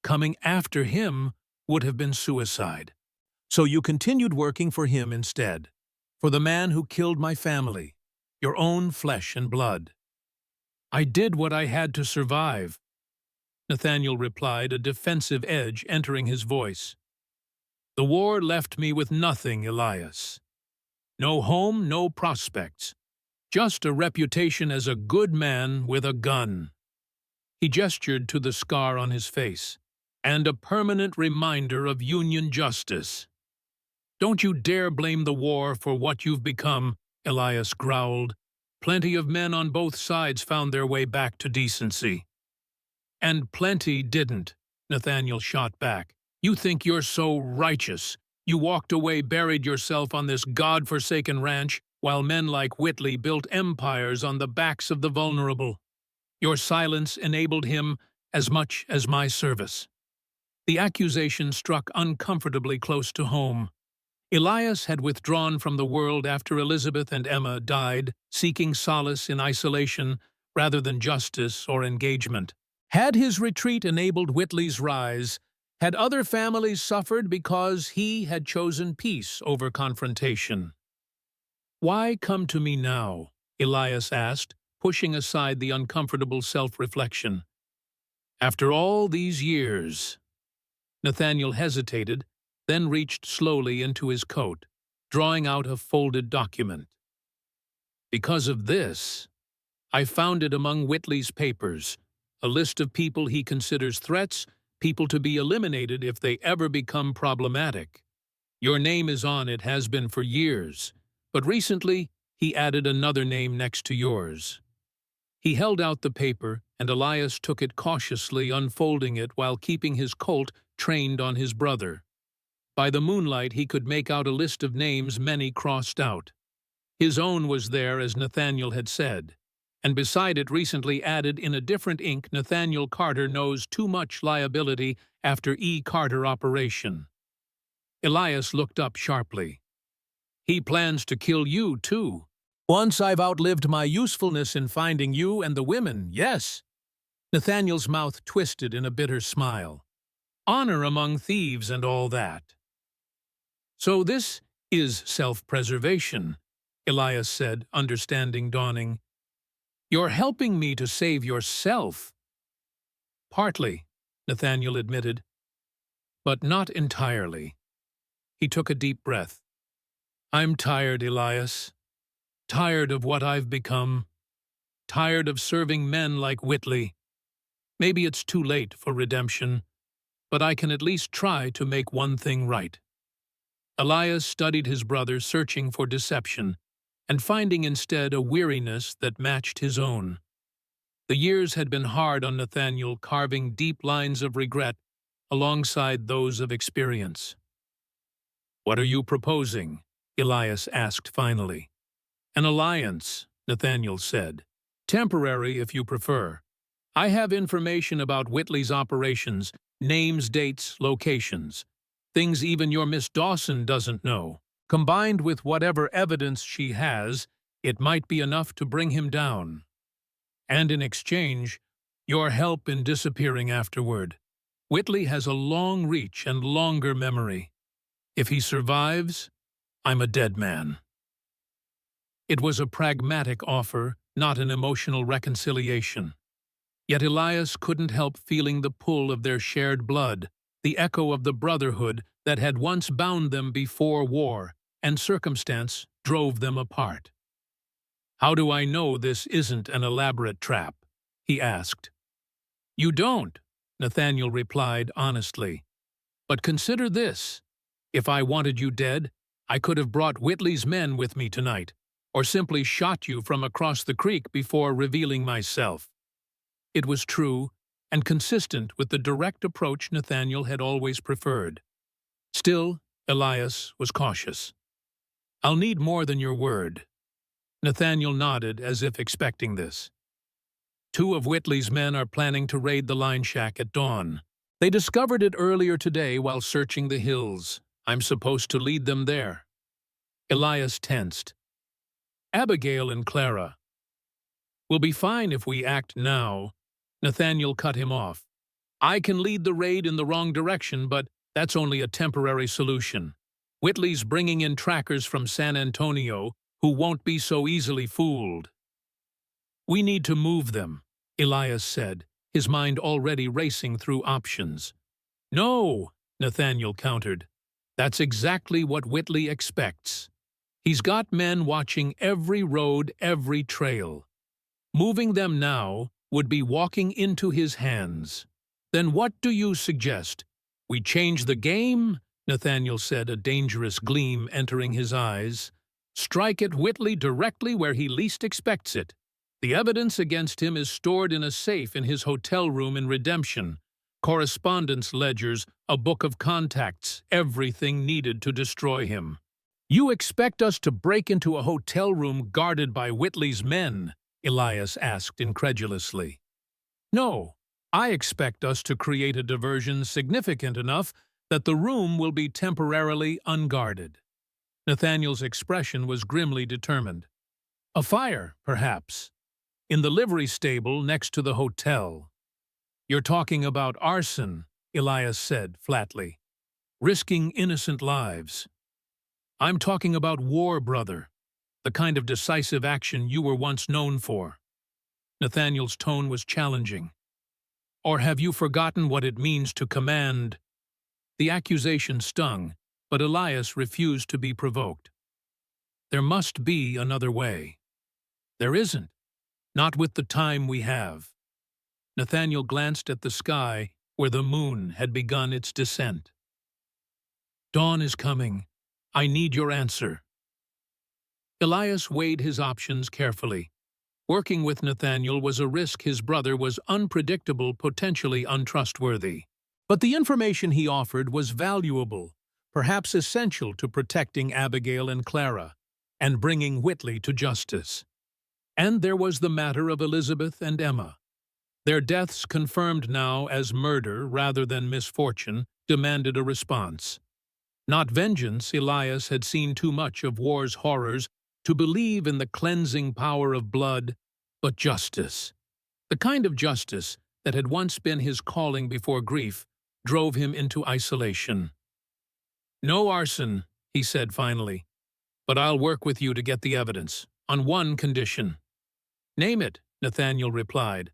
Coming after him would have been suicide. "So you continued working for him instead, for the man who killed my family, your own flesh and blood." "I did what I had to survive," Nathaniel replied, a defensive edge entering his voice. "The war left me with nothing, Elias. No home, no prospects. Just a reputation as a good man with a gun." He gestured to the scar on his face. "And a permanent reminder of Union justice." "Don't you dare blame the war for what you've become," Elias growled. "Plenty of men on both sides found their way back to decency." "And plenty didn't," Nathaniel shot back. "You think you're so righteous. You walked away, buried yourself on this God-forsaken ranch, while men like Whitley built empires on the backs of the vulnerable. Your silence enabled him as much as my service." The accusation struck uncomfortably close to home. Elias had withdrawn from the world after Elizabeth and Emma died, seeking solace in isolation rather than justice or engagement. Had his retreat enabled Whitley's rise? Had other families suffered because he had chosen peace over confrontation? "Why come to me now?" Elias asked, pushing aside the uncomfortable self-reflection. "After all these years." Nathaniel hesitated, then reached slowly into his coat, drawing out a folded document. "Because of this. I found it among Whitley's papers, a list of people he considers threats, people to be eliminated if they ever become problematic. Your name is on it, has been for years, but recently he added another name next to yours." He held out the paper, and Elias took it cautiously, unfolding it while keeping his Colt trained on his brother. By the moonlight he could make out a list of names many crossed out. His own was there, as Nathaniel had said, and beside it, recently added in a different ink, "Nathaniel Carter knows too much liability after E. Carter operation." Elias looked up sharply. "He plans to kill you, too. Once I've outlived my usefulness in finding you and the women, yes." Nathaniel's mouth twisted in a bitter smile. "Honor among thieves and all that." "So this is self-preservation," Elias said, understanding dawning. "You're helping me to save yourself." "Partly," Nathaniel admitted, "but not entirely." He took a deep breath. "I'm tired, Elias. Tired of what I've become. Tired of serving men like Whitley. Maybe it's too late for redemption, but I can at least try to make one thing right." Elias studied his brother, searching for deception, and finding instead a weariness that matched his own. The years had been hard on Nathaniel, carving deep lines of regret alongside those of experience. "What are you proposing?" Elias asked finally. "An alliance," Nathaniel said. "Temporary, if you prefer. I have information about Whitley's operations, names, dates, locations. Things even your Miss Dawson doesn't know. Combined with whatever evidence she has, It might be enough to bring him down. And in exchange, your help in disappearing afterward. Whitley has a long reach and longer memory. If he survives, I'm a dead man." It was a pragmatic offer, not an emotional reconciliation. Yet Elias couldn't help feeling the pull of their shared blood, the echo of the brotherhood that had once bound them before war, and circumstance drove them apart. "How do I know this isn't an elaborate trap?" he asked. "You don't," Nathaniel replied honestly. "But consider this. If I wanted you dead, I could have brought Whitley's men with me tonight, or simply shot you from across the creek before revealing myself." It was true and consistent with the direct approach Nathaniel had always preferred. Still, Elias was cautious. "I'll need more than your word." Nathaniel nodded as if expecting this. "Two of Whitley's men are planning to raid the line shack at dawn. They discovered it earlier today while searching the hills. I'm supposed to lead them there." Elias tensed. "Abigail and Clara." "We'll be fine if we act now." Nathaniel cut him off. "I can lead the raid in the wrong direction, but that's only a temporary solution. Whitley's bringing in trackers from San Antonio who won't be so easily fooled." "We need to move them," Elias said, his mind already racing through options. "No," Nathaniel countered. "That's exactly what Whitley expects. He's got men watching every road, every trail. Moving them now would be walking into his hands. Then what do you suggest? We change the game?" Nathaniel said, a dangerous gleam entering his eyes. "Strike at Whitley directly where he least expects it. The evidence against him is stored in a safe in his hotel room in Redemption. Correspondence ledgers, a book of contacts, everything needed to destroy him." "You expect us to break into a hotel room guarded by Whitley's men?" Elias asked incredulously. "No, I expect us to create a diversion significant enough that the room will be temporarily unguarded." Nathaniel's expression was grimly determined. "A fire, perhaps, in the livery stable next to the hotel." "You're talking about arson," Elias said flatly. "Risking innocent lives." "I'm talking about war, brother. The kind of decisive action you were once known for." Nathaniel's tone was challenging. "Or have you forgotten what it means to command?" The accusation stung, but Elias refused to be provoked. "There must be another way." "There isn't. Not with the time we have." Nathaniel glanced at the sky where the moon had begun its descent. "Dawn is coming. I need your answer." Elias weighed his options carefully. Working with Nathaniel was a risk his brother was unpredictable, potentially untrustworthy. But the information he offered was valuable, perhaps essential to protecting Abigail and Clara, and bringing Whitley to justice. And there was the matter of Elizabeth and Emma. Their deaths, confirmed now as murder rather than misfortune, demanded a response. Not vengeance, Elias had seen too much of war's horrors to believe in the cleansing power of blood, but justice. The kind of justice that had once been his calling before grief drove him into isolation. "No arson," he said finally, "but I'll work with you to get the evidence, on one condition." "Name it," Nathaniel replied.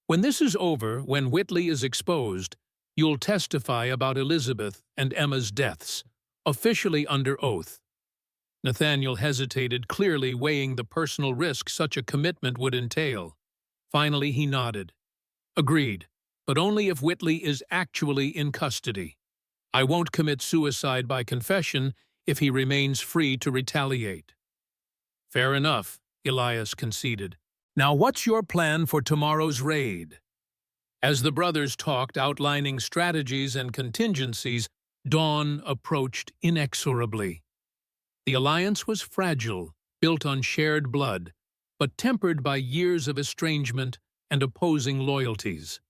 "When this is over, when Whitley is exposed, you'll testify about Elizabeth and Emma's deaths, officially under oath." Nathaniel hesitated, clearly weighing the personal risk such a commitment would entail. Finally, he nodded. "Agreed, but only if Whitley is actually in custody. I won't commit suicide by confession if he remains free to retaliate." "Fair enough," Elias conceded. "Now what's your plan for tomorrow's raid?" As the brothers talked, outlining strategies and contingencies, dawn approached inexorably. The alliance was fragile, built on shared blood, but tempered by years of estrangement and opposing loyalties.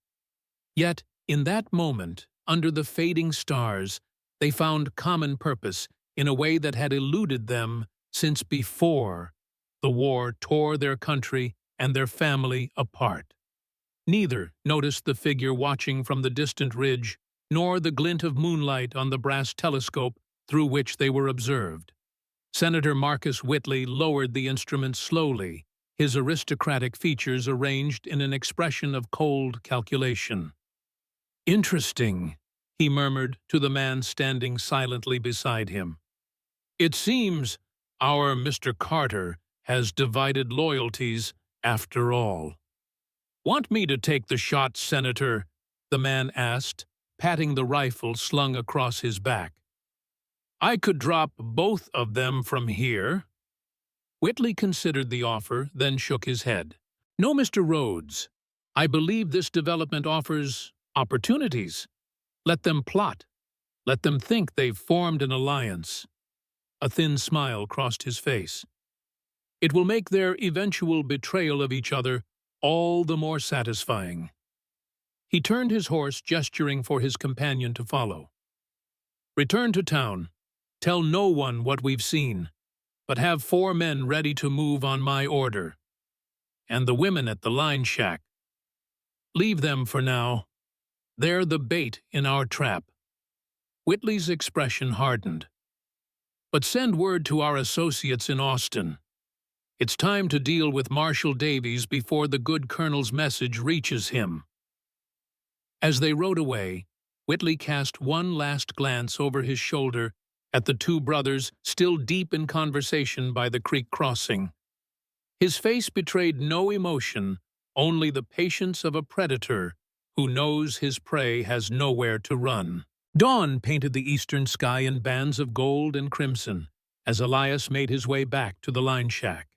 Yet, in that moment, under the fading stars, they found common purpose in a way that had eluded them since before The war tore their country and their family apart. Neither noticed the figure watching from the distant ridge, nor the glint of moonlight on the brass telescope through which they were observed. Senator Marcus Whitley lowered the instrument slowly, his aristocratic features arranged in an expression of cold calculation. "Interesting," he murmured to the man standing silently beside him. "It seems our Mr. Carter has divided loyalties after all." "Want me to take the shot, Senator?" the man asked, patting the rifle slung across his back. "I could drop both of them from here." Whitley considered the offer, then shook his head. "No, Mr. Rhodes. I believe this development offers opportunities. Let them plot. Let them think they've formed an alliance." A thin smile crossed his face. "It will make their eventual betrayal of each other all the more satisfying." He turned his horse, gesturing for his companion to follow. "Return to town. Tell no one what we've seen, but have 4 men ready to move on my order. And the women at the line shack. Leave them for now. They're the bait in our trap." Whitley's expression hardened. "But send word to our associates in Austin. It's time to deal with Marshal Davies before the good colonel's message reaches him." As they rode away, Whitley cast one last glance over his shoulder at the 2 brothers still deep in conversation by the creek crossing. His face betrayed no emotion, only the patience of a predator who knows his prey has nowhere to run. Dawn painted the eastern sky in bands of gold and crimson as Elias made his way back to the line shack.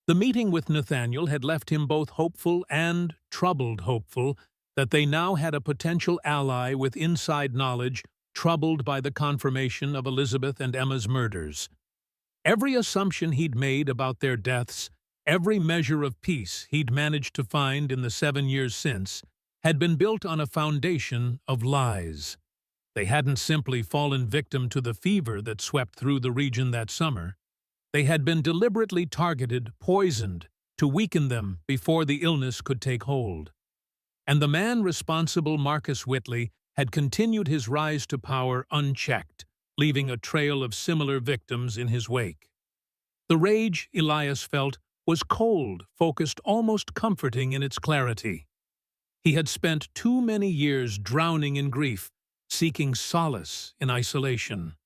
The meeting with Nathaniel had left him both hopeful and troubled hopeful that they now had a potential ally with inside knowledge, troubled by the confirmation of Elizabeth and Emma's murders. Every assumption he'd made about their deaths, every measure of peace he'd managed to find in the 7 years since, had been built on a foundation of lies. They hadn't simply fallen victim to the fever that swept through the region that summer. They had been deliberately targeted, poisoned, to weaken them before the illness could take hold. And the man responsible, Marcus Whitley, had continued his rise to power unchecked, leaving a trail of similar victims in his wake. The rage, Elias felt, was cold, focused, almost comforting in its clarity. He had spent too many years drowning in grief, seeking solace in isolation.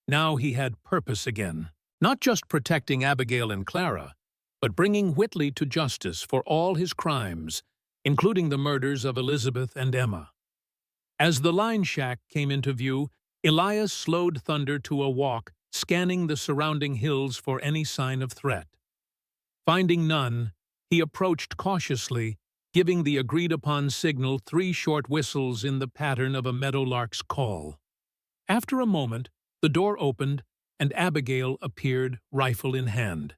Now he had purpose again. Not just protecting Abigail and Clara, but bringing Whitley to justice for all his crimes, including the murders of Elizabeth and Emma. As the line shack came into view, Elias slowed Thunder to a walk, scanning the surrounding hills for any sign of threat. Finding none, he approached cautiously, giving the agreed-upon signal 3 short whistles in the pattern of a meadowlark's call. After a moment, the door opened, and Abigail appeared, rifle in hand.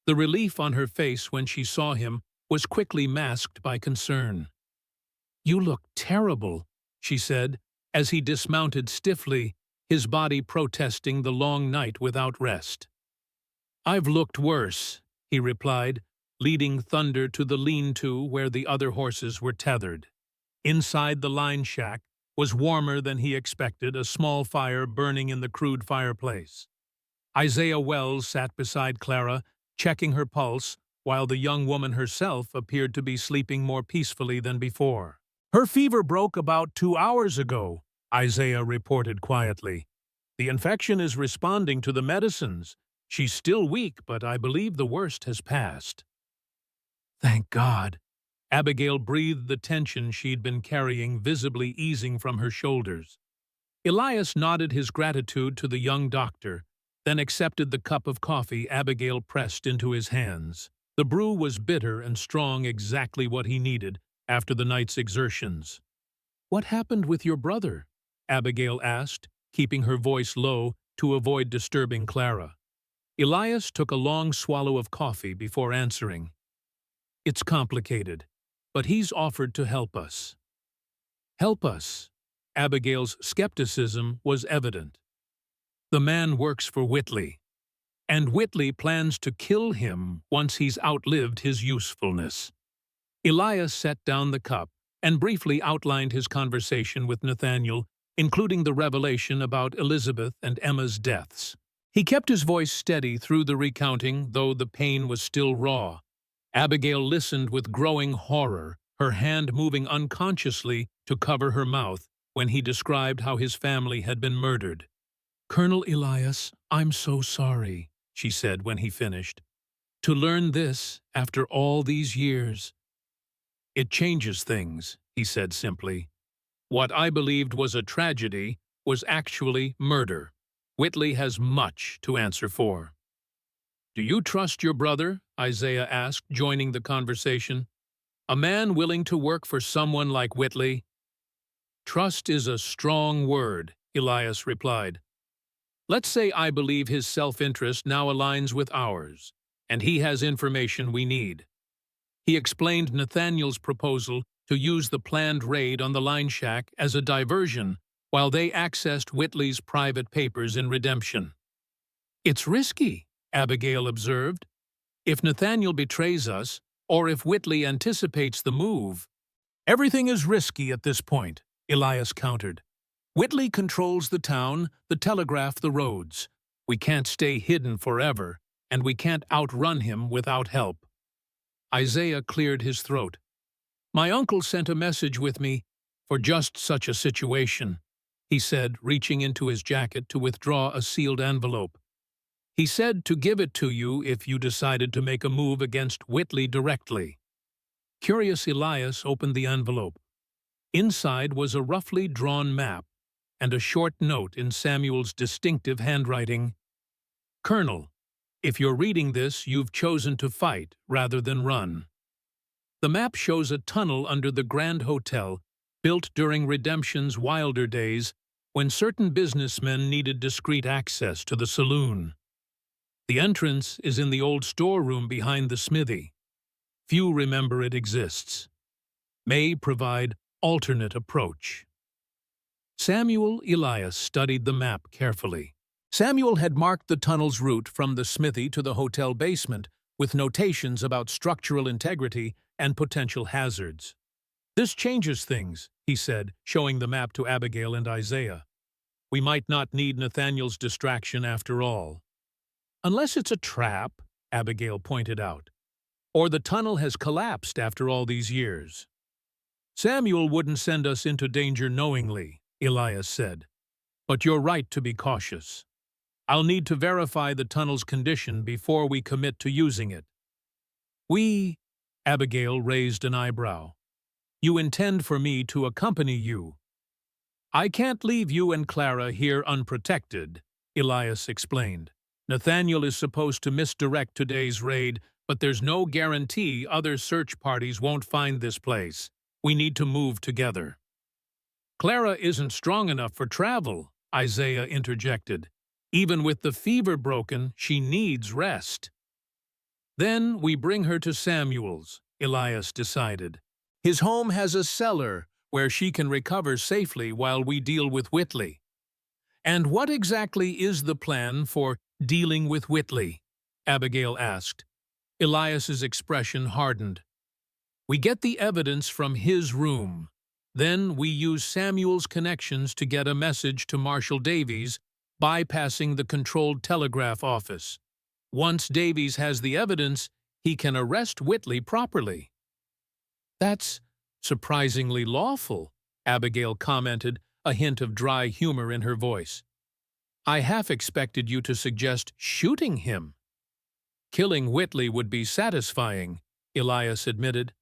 The relief on her face when she saw him was quickly masked by concern. "You look terrible," she said, as he dismounted stiffly, his body protesting the long night without rest. "I've looked worse," he replied, leading Thunder to the lean-to where the other horses were tethered. Inside the line shack was warmer than he expected, a small fire burning in the crude fireplace. Isaiah Wells sat beside Clara, checking her pulse, while the young woman herself appeared to be sleeping more peacefully than before. "Her fever broke about 2 hours ago," Isaiah reported quietly. "The infection is responding to the medicines. She's still weak, but I believe the worst has passed." "Thank God." Abigail breathed the tension she'd been carrying, visibly easing from her shoulders. Elias nodded his gratitude to the young doctor, then accepted the cup of coffee Abigail pressed into his hands. The brew was bitter and strong, exactly what he needed after the night's exertions. "What happened with your brother?" Abigail asked, keeping her voice low to avoid disturbing Clara. Elias took a long swallow of coffee before answering. "It's complicated, but he's offered to help us." "Help us?" Abigail's skepticism was evident. "The man works for Whitley. and Whitley plans to kill him once he's outlived his usefulness. Elias set down the cup and briefly outlined his conversation with Nathaniel, including the revelation about Elizabeth and Emma's deaths. He kept his voice steady through the recounting, though the pain was still raw. Abigail listened with growing horror, her hand moving unconsciously to cover her mouth when he described how his family had been murdered. "Colonel Elias, I'm so sorry," she said when he finished. "To learn this after all these years." "It changes things," he said simply. "What I believed was a tragedy was actually murder. Whitley has much to answer for." "Do you trust your brother?" Isaiah asked, joining the conversation. "A man willing to work for someone like Whitley?" "Trust is a strong word," Elias replied. "Let's say I believe his self-interest now aligns with ours, and he has information we need." He explained Nathaniel's proposal to use the planned raid on the line shack as a diversion while they accessed Whitley's private papers in redemption. "It's risky," Abigail observed. "If Nathaniel betrays us, or if Whitley anticipates the move." "Everything is risky at this point," Elias countered. "Whitley controls the town, the telegraph, the roads. We can't stay hidden forever, and we can't outrun him without help." Isaiah cleared his throat. "My uncle sent a message with me for just such a situation," he said, reaching into his jacket to withdraw a sealed envelope. "He said to give it to you if you decided to make a move against Whitley directly." Curious Elias opened the envelope. Inside was a roughly drawn map and a short note in Samuel's distinctive handwriting. "Colonel, if you're reading this, you've chosen to fight rather than run." The map shows a tunnel under the Grand Hotel, built during Redemption's wilder days when certain businessmen needed discreet access to the saloon. The entrance is in the old storeroom behind the smithy. Few remember it exists. May provide alternate approach. Samuel Elias studied the map carefully. Samuel had marked the tunnel's route from the smithy to the hotel basement with notations about structural integrity and potential hazards. "This changes things," he said, showing the map to Abigail and Isaiah. "We might not need Nathaniel's distraction after all." "Unless it's a trap," Abigail pointed out. "Or the tunnel has collapsed after all these years." "Samuel wouldn't send us into danger knowingly," Elias said. "But you're right to be cautious. I'll need to verify the tunnel's condition before we commit to using it." Abigail raised an eyebrow. "You intend for me to accompany you?" "I can't leave you and Clara here unprotected," Elias explained. "Nathaniel is supposed to misdirect today's raid, but there's no guarantee other search parties won't find this place. We need to move together." "Clara isn't strong enough for travel," Isaiah interjected. "Even with the fever broken, she needs rest." "Then we bring her to Samuel's," Elias decided. "His home has a cellar where she can recover safely while we deal with Whitley." "And what exactly is the plan for dealing with Whitley?" Abigail asked. Elias's expression hardened. "We get the evidence from his room. Then we use Samuel's connections to get a message to Marshal Davies, bypassing the controlled telegraph office. Once Davies has the evidence, he can arrest Whitley properly." "That's surprisingly lawful," Abigail commented, a hint of dry humor in her voice. "I half expected you to suggest shooting him." "Killing Whitley would be satisfying," Elias admitted,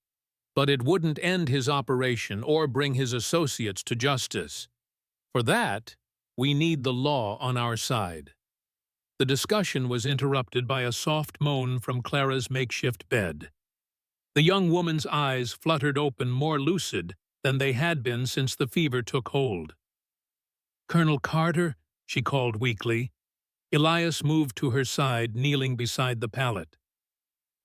"but it wouldn't end his operation or bring his associates to justice. For that, we need the law on our side." The discussion was interrupted by a soft moan from Clara's makeshift bed. The young woman's eyes fluttered open more lucid than they had been since the fever took hold. "Colonel Carter," she called weakly. Elias moved to her side, kneeling beside the pallet.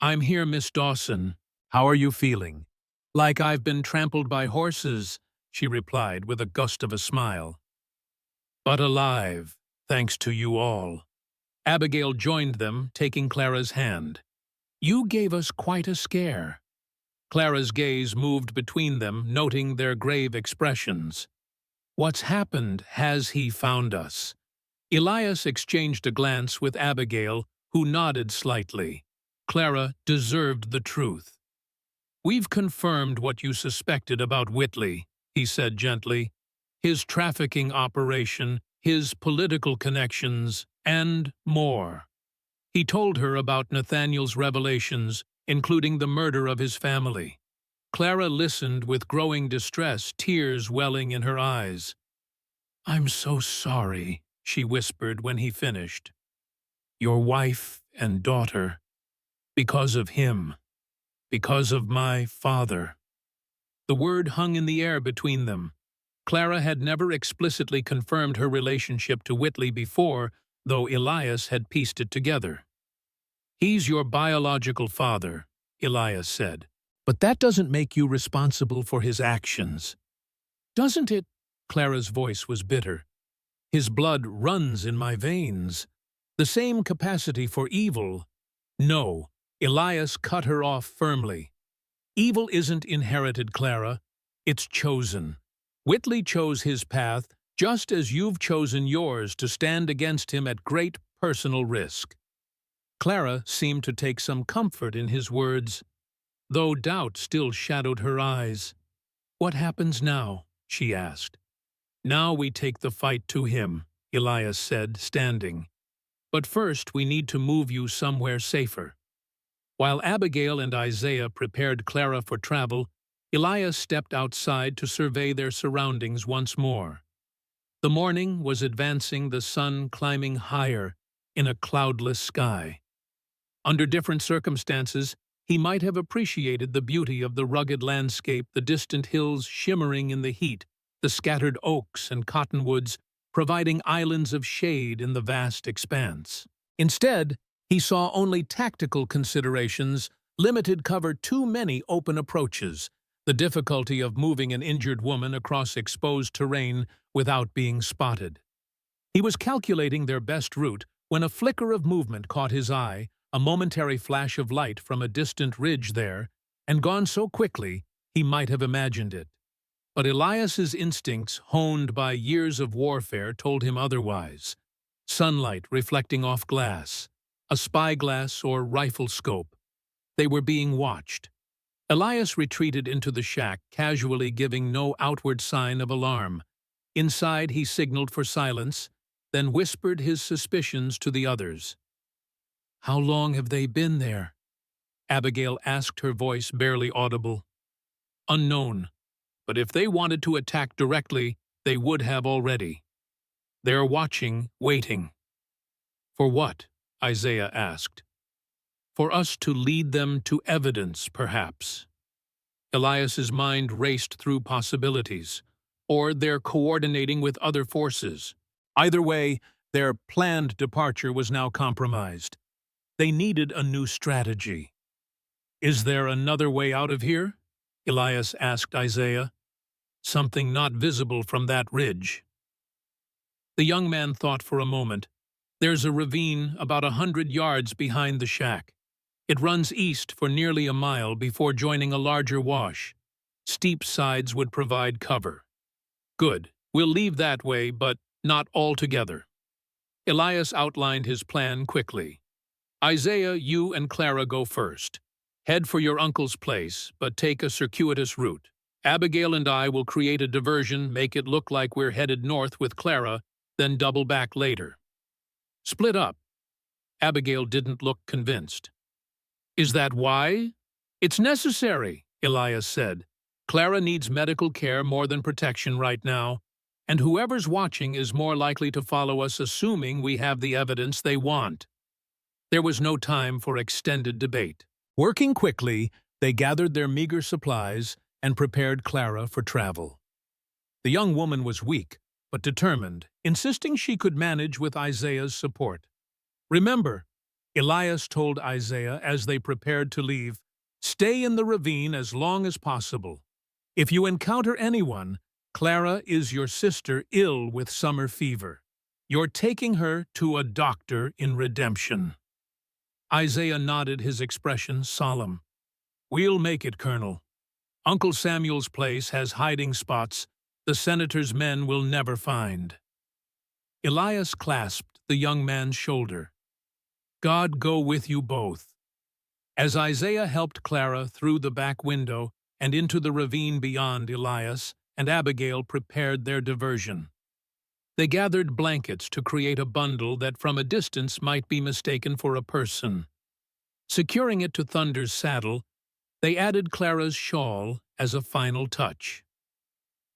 "I'm here, Miss Dawson. How are you feeling?" "Like I've been trampled by horses," she replied with a gust of a smile. "But alive, thanks to you all." Abigail joined them, taking Clara's hand. "You gave us quite a scare." Clara's gaze moved between them, noting their grave expressions. "What's happened? Has he found us?" Elias exchanged a glance with Abigail, who nodded slightly. Clara deserved the truth. "We've confirmed what you suspected about Whitley," he said gently. "His trafficking operation, his political connections, and more." He told her about Nathaniel's revelations, including the murder of his family. Clara listened with growing distress, tears welling in her eyes. "I'm so sorry," she whispered when he finished. "Your wife and daughter. Because of him. Because of my father." The word hung in the air between them. Clara had never explicitly confirmed her relationship to Whitley before, though Elias had pieced it together. "He's your biological father," Elias said. "But that doesn't make you responsible for his actions." "Doesn't it?" Clara's voice was bitter. "His blood runs in my veins. The same capacity for evil." "No," Elias cut her off firmly. "Evil isn't inherited, Clara. It's chosen. Whitley chose his path, just as you've chosen yours to stand against him at great personal risk." Clara seemed to take some comfort in his words, though doubt still shadowed her eyes. "What happens now?" she asked. "Now we take the fight to him," Elias said, standing. "But first we need to move you somewhere safer." While Abigail and Isaiah prepared Clara for travel, Elias stepped outside to survey their surroundings once more. The morning was advancing, the sun climbing higher in a cloudless sky. Under different circumstances, he might have appreciated the beauty of the rugged landscape, the distant hills shimmering in the heat, the scattered oaks and cottonwoods providing islands of shade in the vast expanse. Instead, he saw only tactical considerations, limited cover, too many open approaches, the difficulty of moving an injured woman across exposed terrain without being spotted. He was calculating their best route when a flicker of movement caught his eye, a momentary flash of light from a distant ridge there, and gone so quickly he might have imagined it. But Elias's instincts, honed by years of warfare, told him otherwise. Sunlight reflecting off glass, a spyglass or rifle scope. They were being watched. Elias retreated into the shack, casually giving no outward sign of alarm. Inside he signaled for silence, then whispered his suspicions to the others. "How long have they been there?" Abigail asked, her voice barely audible. "Unknown, but if they wanted to attack directly, they would have already. They're watching, waiting." "For what?" Isaiah asked. "For us to lead them to evidence, perhaps." Elias's mind raced through possibilities. Or they're coordinating with other forces. Either way, their planned departure was now compromised. They needed a new strategy. "Is there another way out of here?" Elias asked Isaiah. "Something not visible from that ridge." The young man thought for a moment. "There's a ravine about 100 yards behind the shack. It runs east for nearly a mile before joining a larger wash. Steep sides would provide cover." "Good. We'll leave that way, but not altogether." Elias outlined his plan quickly. "Isaiah, you and Clara go first. Head for your uncle's place, but take a circuitous route. Abigail and I will create a diversion, make it look like we're headed north with Clara, then double back later. Split up." Abigail didn't look convinced. "Is that why?" "It's necessary," Elias said. "Clara needs medical care more than protection right now, and whoever's watching is more likely to follow us assuming we have the evidence they want." There was no time for extended debate. Working quickly, they gathered their meager supplies and prepared Clara for travel. The young woman was weak, but determined, insisting she could manage with Isaiah's support. "Remember," Elias told Isaiah as they prepared to leave, "stay in the ravine as long as possible. If you encounter anyone, Clara is your sister ill with summer fever. You're taking her to a doctor in redemption. Isaiah nodded, his expression solemn. We'll make it, Colonel. Uncle Samuel's place has hiding spots the senator's men will never find. Elias clasped the young man's shoulder. God go with you both. As Isaiah helped Clara through the back window and into the ravine beyond, Elias and Abigail prepared their diversion. They gathered blankets to create a bundle that from a distance might be mistaken for a person. Securing it to Thunder's saddle, they added Clara's shawl as a final touch.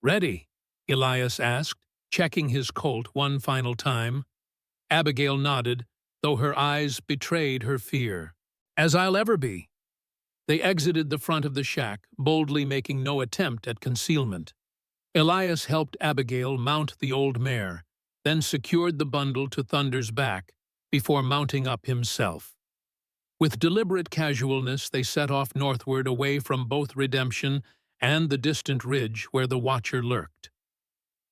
Ready? Elias asked, checking his colt one final time. Abigail nodded, though her eyes betrayed her fear. As I'll ever be. They exited the front of the shack, boldly making no attempt at concealment. Elias helped Abigail mount the old mare, then secured the bundle to Thunder's back before mounting up himself. With deliberate casualness, they set off northward away from both Redemption and the distant ridge where the Watcher lurked.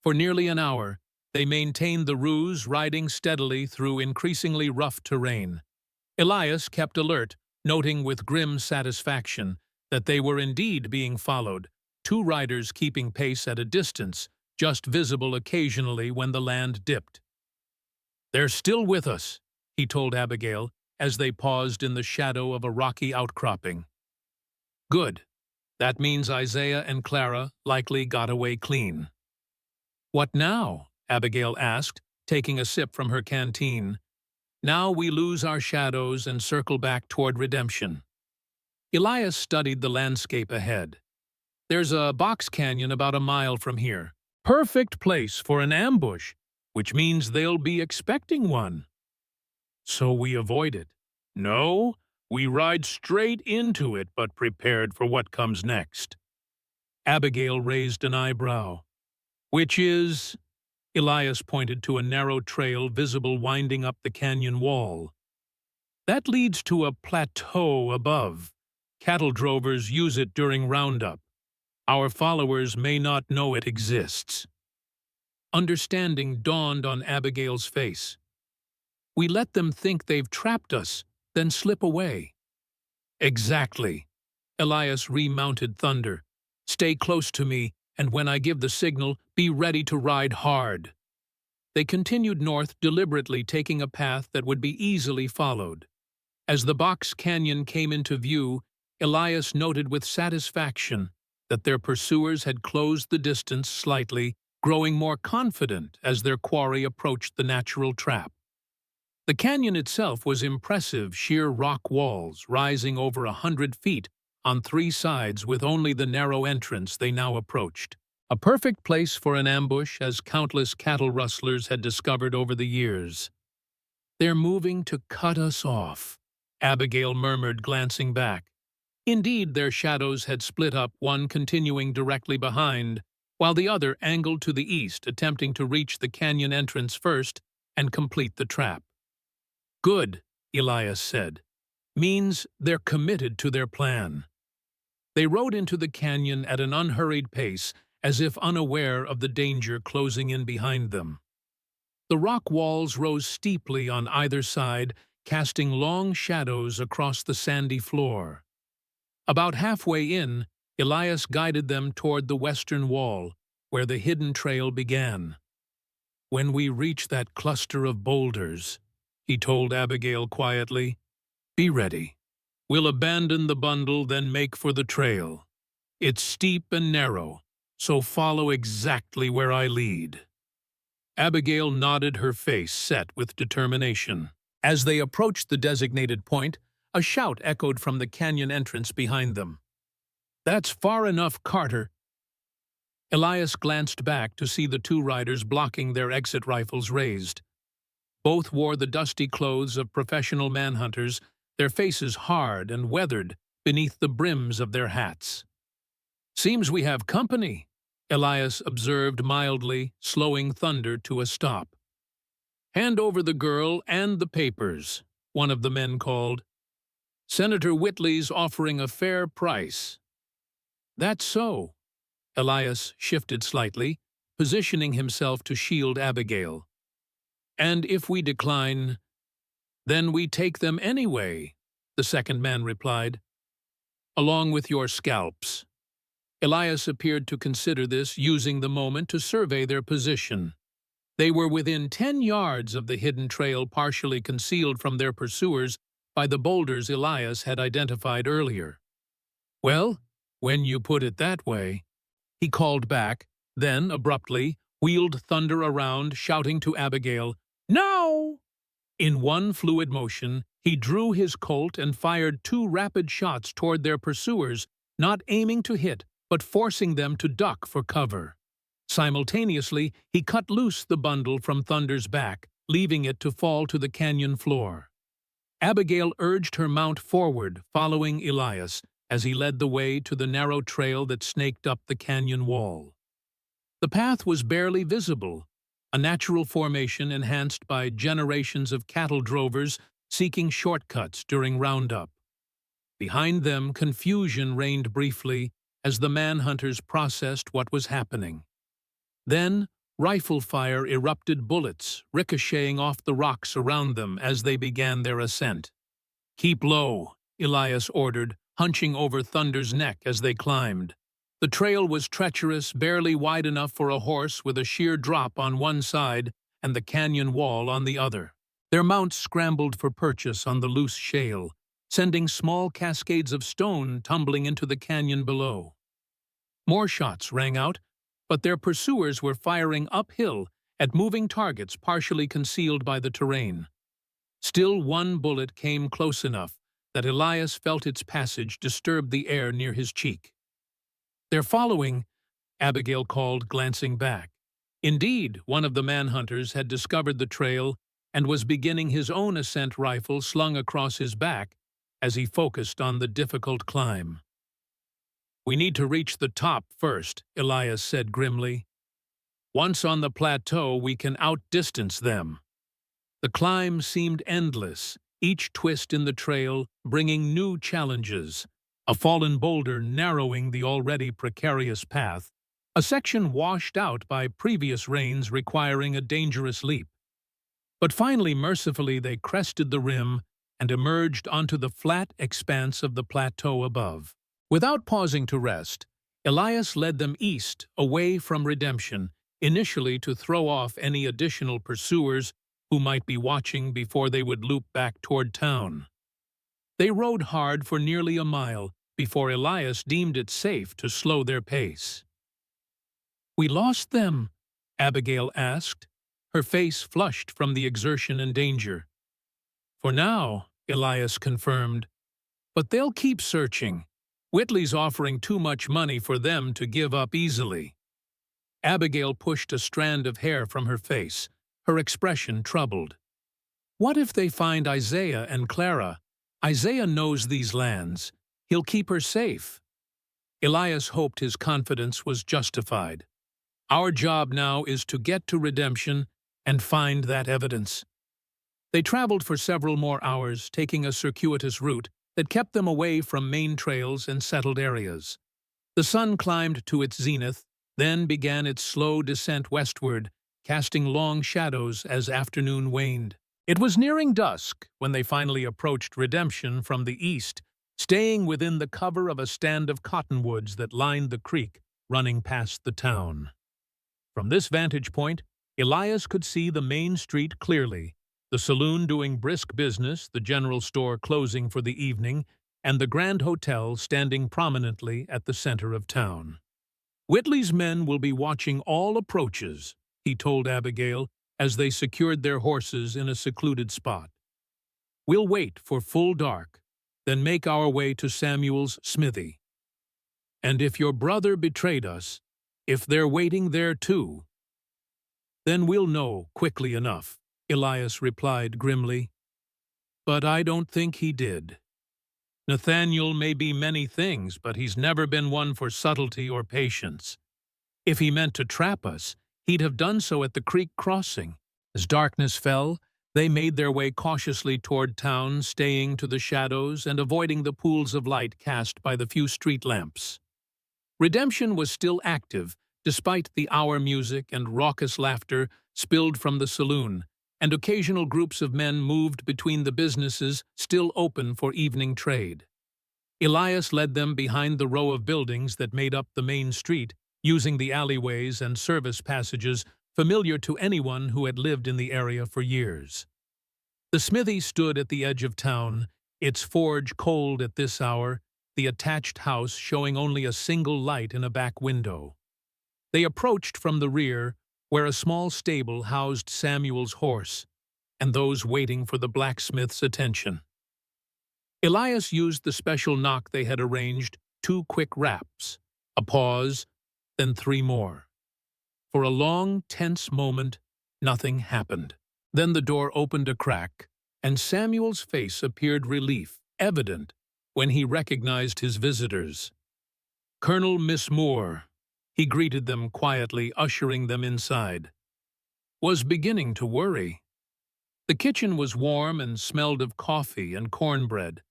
For nearly an hour, they maintained the ruse, riding steadily through increasingly rough terrain. Elias kept alert, noting with grim satisfaction that they were indeed being followed, two riders keeping pace at a distance, just visible occasionally when the land dipped. They're still with us, he told Abigail, as they paused in the shadow of a rocky outcropping. Good. That means Isaiah and Clara likely got away clean. What now? Abigail asked, taking a sip from her canteen. Now we lose our shadows and circle back toward Redemption. Elias studied the landscape ahead. There's a box canyon about a mile from here. Perfect place for an ambush, which means they'll be expecting one. So we avoid it. No, we ride straight into it, but prepared for what comes next. Abigail raised an eyebrow. Which is? Elias pointed to a narrow trail visible winding up the canyon wall. That leads to a plateau above. Cattle drovers use it during roundup. Our followers may not know it exists. Understanding dawned on Abigail's face. We let them think they've trapped us, then slip away. Exactly. Elias remounted Thunder. Stay close to me, and when I give the signal, be ready to ride hard. They continued north, deliberately taking a path that would be easily followed. As the box canyon came into view, Elias noted with satisfaction that their pursuers had closed the distance slightly, growing more confident as their quarry approached the natural trap. The canyon itself was impressive, sheer rock walls rising over 100 feet on three sides with only the narrow entrance they now approached. A perfect place for an ambush, as countless cattle rustlers had discovered over the years. They're moving to cut us off, Abigail murmured, glancing back. Indeed, their shadows had split up, one continuing directly behind, while the other angled to the east, attempting to reach the canyon entrance first and complete the trap. Good, Elias said. Means they're committed to their plan. They rode into the canyon at an unhurried pace, as if unaware of the danger closing in behind them. The rock walls rose steeply on either side, casting long shadows across the sandy floor. About halfway in, Elias guided them toward the western wall, where the hidden trail began. When we reach that cluster of boulders, he told Abigail quietly, be ready. We'll abandon the bundle, then make for the trail. It's steep and narrow, so follow exactly where I lead. Abigail nodded, her face set with determination. As they approached the designated point, a shout echoed from the canyon entrance behind them. That's far enough, Carter. Elias glanced back to see the two riders blocking their exit rifles raised. Both wore the dusty clothes of professional manhunters, their faces hard and weathered beneath the brims of their hats. Seems we have company, Elias observed mildly, slowing Thunder to a stop. Hand over the girl and the papers, one of the men called. Senator Whitley's offering a fair price. That's so. Elias shifted slightly, positioning himself to shield Abigail. And if we decline, then we take them anyway, the second man replied, along with your scalps. Elias appeared to consider this, using the moment to survey their position. They were within 10 yards of the hidden trail, partially concealed from their pursuers by the boulders Elias had identified earlier. Well, when you put it that way, he called back, then, abruptly, wheeled Thunder around, shouting to Abigail, "Now!" In one fluid motion, he drew his Colt and fired 2 rapid shots toward their pursuers, not aiming to hit, but forcing them to duck for cover. Simultaneously, he cut loose the bundle from Thunder's back, leaving it to fall to the canyon floor. Abigail urged her mount forward, following Elias, as he led the way to the narrow trail that snaked up the canyon wall. The path was barely visible, a natural formation enhanced by generations of cattle drovers seeking shortcuts during roundup. Behind them, confusion reigned briefly as the manhunters processed what was happening. Then, rifle fire erupted, bullets ricocheting off the rocks around them as they began their ascent. "Keep low," Elias ordered, hunching over Thunder's neck as they climbed. The trail was treacherous, barely wide enough for a horse, with a sheer drop on one side and the canyon wall on the other. Their mounts scrambled for purchase on the loose shale, sending small cascades of stone tumbling into the canyon below. More shots rang out, but their pursuers were firing uphill at moving targets partially concealed by the terrain. Still, one bullet came close enough that Elias felt its passage disturb the air near his cheek. "They're following," Abigail called, glancing back. Indeed, one of the manhunters had discovered the trail and was beginning his own ascent rifle slung across his back as he focused on the difficult climb. "We need to reach the top first," Elias said grimly. "Once on the plateau, we can outdistance them." The climb seemed endless, each twist in the trail bringing new challenges. A fallen boulder narrowing the already precarious path, a section washed out by previous rains requiring a dangerous leap. But finally, mercifully, they crested the rim and emerged onto the flat expanse of the plateau above. Without pausing to rest, Elias led them east, away from Redemption, initially to throw off any additional pursuers who might be watching before they would loop back toward town. They rode hard for nearly a mile before Elias deemed it safe to slow their pace. "We lost them?" Abigail asked, her face flushed from the exertion and danger. "For now," Elias confirmed, "but they'll keep searching. Whitley's offering too much money for them to give up easily." Abigail pushed a strand of hair from her face, her expression troubled. "What if they find Isaiah and Clara? Isaiah knows these lands. He'll keep her safe." Elias hoped his confidence was justified. "Our job now is to get to Redemption and find that evidence." They traveled for several more hours, taking a circuitous route that kept them away from main trails and settled areas. The sun climbed to its zenith, then began its slow descent westward, casting long shadows as afternoon waned. It was nearing dusk when they finally approached Redemption from the east, staying within the cover of a stand of cottonwoods that lined the creek running past the town. From this vantage point, Elias could see the main street clearly, the saloon doing brisk business, the general store closing for the evening, and the Grand Hotel standing prominently at the center of town. "Whitley's men will be watching all approaches," he told Abigail as they secured their horses in a secluded spot. "We'll wait for full dark, then make our way to Samuel's smithy. And if your brother betrayed us, if they're waiting there too, then we'll know quickly enough," Elias replied grimly. "But I don't think he did. Nathaniel may be many things, but he's never been one for subtlety or patience. If he meant to trap us, he'd have done so at the creek crossing." As darkness fell, they made their way cautiously toward town, staying to the shadows and avoiding the pools of light cast by the few street lamps. Redemption was still active, despite the hour music and raucous laughter spilled from the saloon, and occasional groups of men moved between the businesses still open for evening trade. Elias led them behind the row of buildings that made up the main street, using the alleyways and service passages familiar to anyone who had lived in the area for years. The smithy stood at the edge of town, its forge cold at this hour, the attached house showing only a single light in a back window. They approached from the rear, where a small stable housed Samuel's horse, and those waiting for the blacksmith's attention. Elias used the special knock they had arranged, 2 quick raps, a pause, then 3 more. For a long, tense moment, nothing happened. Then the door opened a crack, and Samuel's face appeared relief, evident, when he recognized his visitors. "Colonel Miss Moore," he greeted them quietly, ushering them inside. Was beginning to worry. The kitchen was warm and smelled of coffee and cornbread,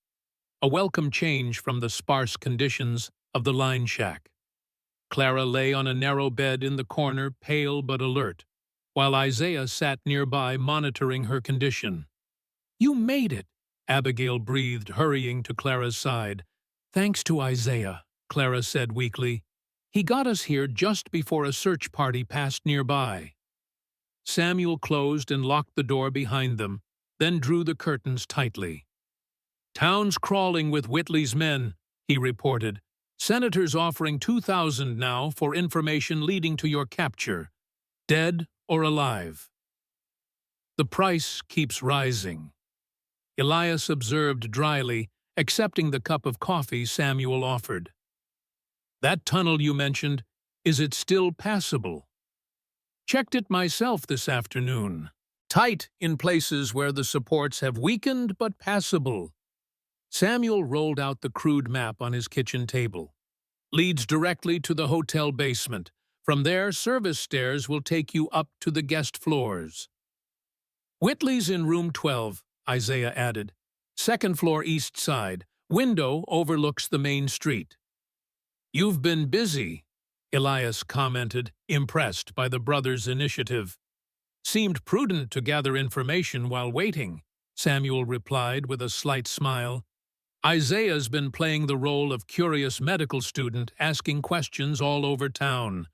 a welcome change from the sparse conditions of the line shack. Clara lay on a narrow bed in the corner, pale but alert, while Isaiah sat nearby monitoring her condition. "You made it," Abigail breathed, hurrying to Clara's side. "Thanks to Isaiah," Clara said weakly. "He got us here just before a search party passed nearby." Samuel closed and locked the door behind them, then drew the curtains tightly. "Town's crawling with Whitley's men," he reported. "Senators offering $2,000 now for information leading to your capture, dead or alive." "The price keeps rising," Elias observed dryly, accepting the cup of coffee Samuel offered. "That tunnel you mentioned, is it still passable?" "Checked it myself this afternoon. Tight in places where the supports have weakened, but passable." Samuel rolled out the crude map on his kitchen table. "Leads directly to the hotel basement. From there, service stairs will take you up to the guest floors." "Whitley's in room 12, Isaiah added. "Second floor east side. Window overlooks the main street." "You've been busy," Elias commented, impressed by the brothers' initiative. "Seemed prudent to gather information while waiting," Samuel replied with a slight smile. "Isaiah's been playing the role of curious medical student asking questions all over town.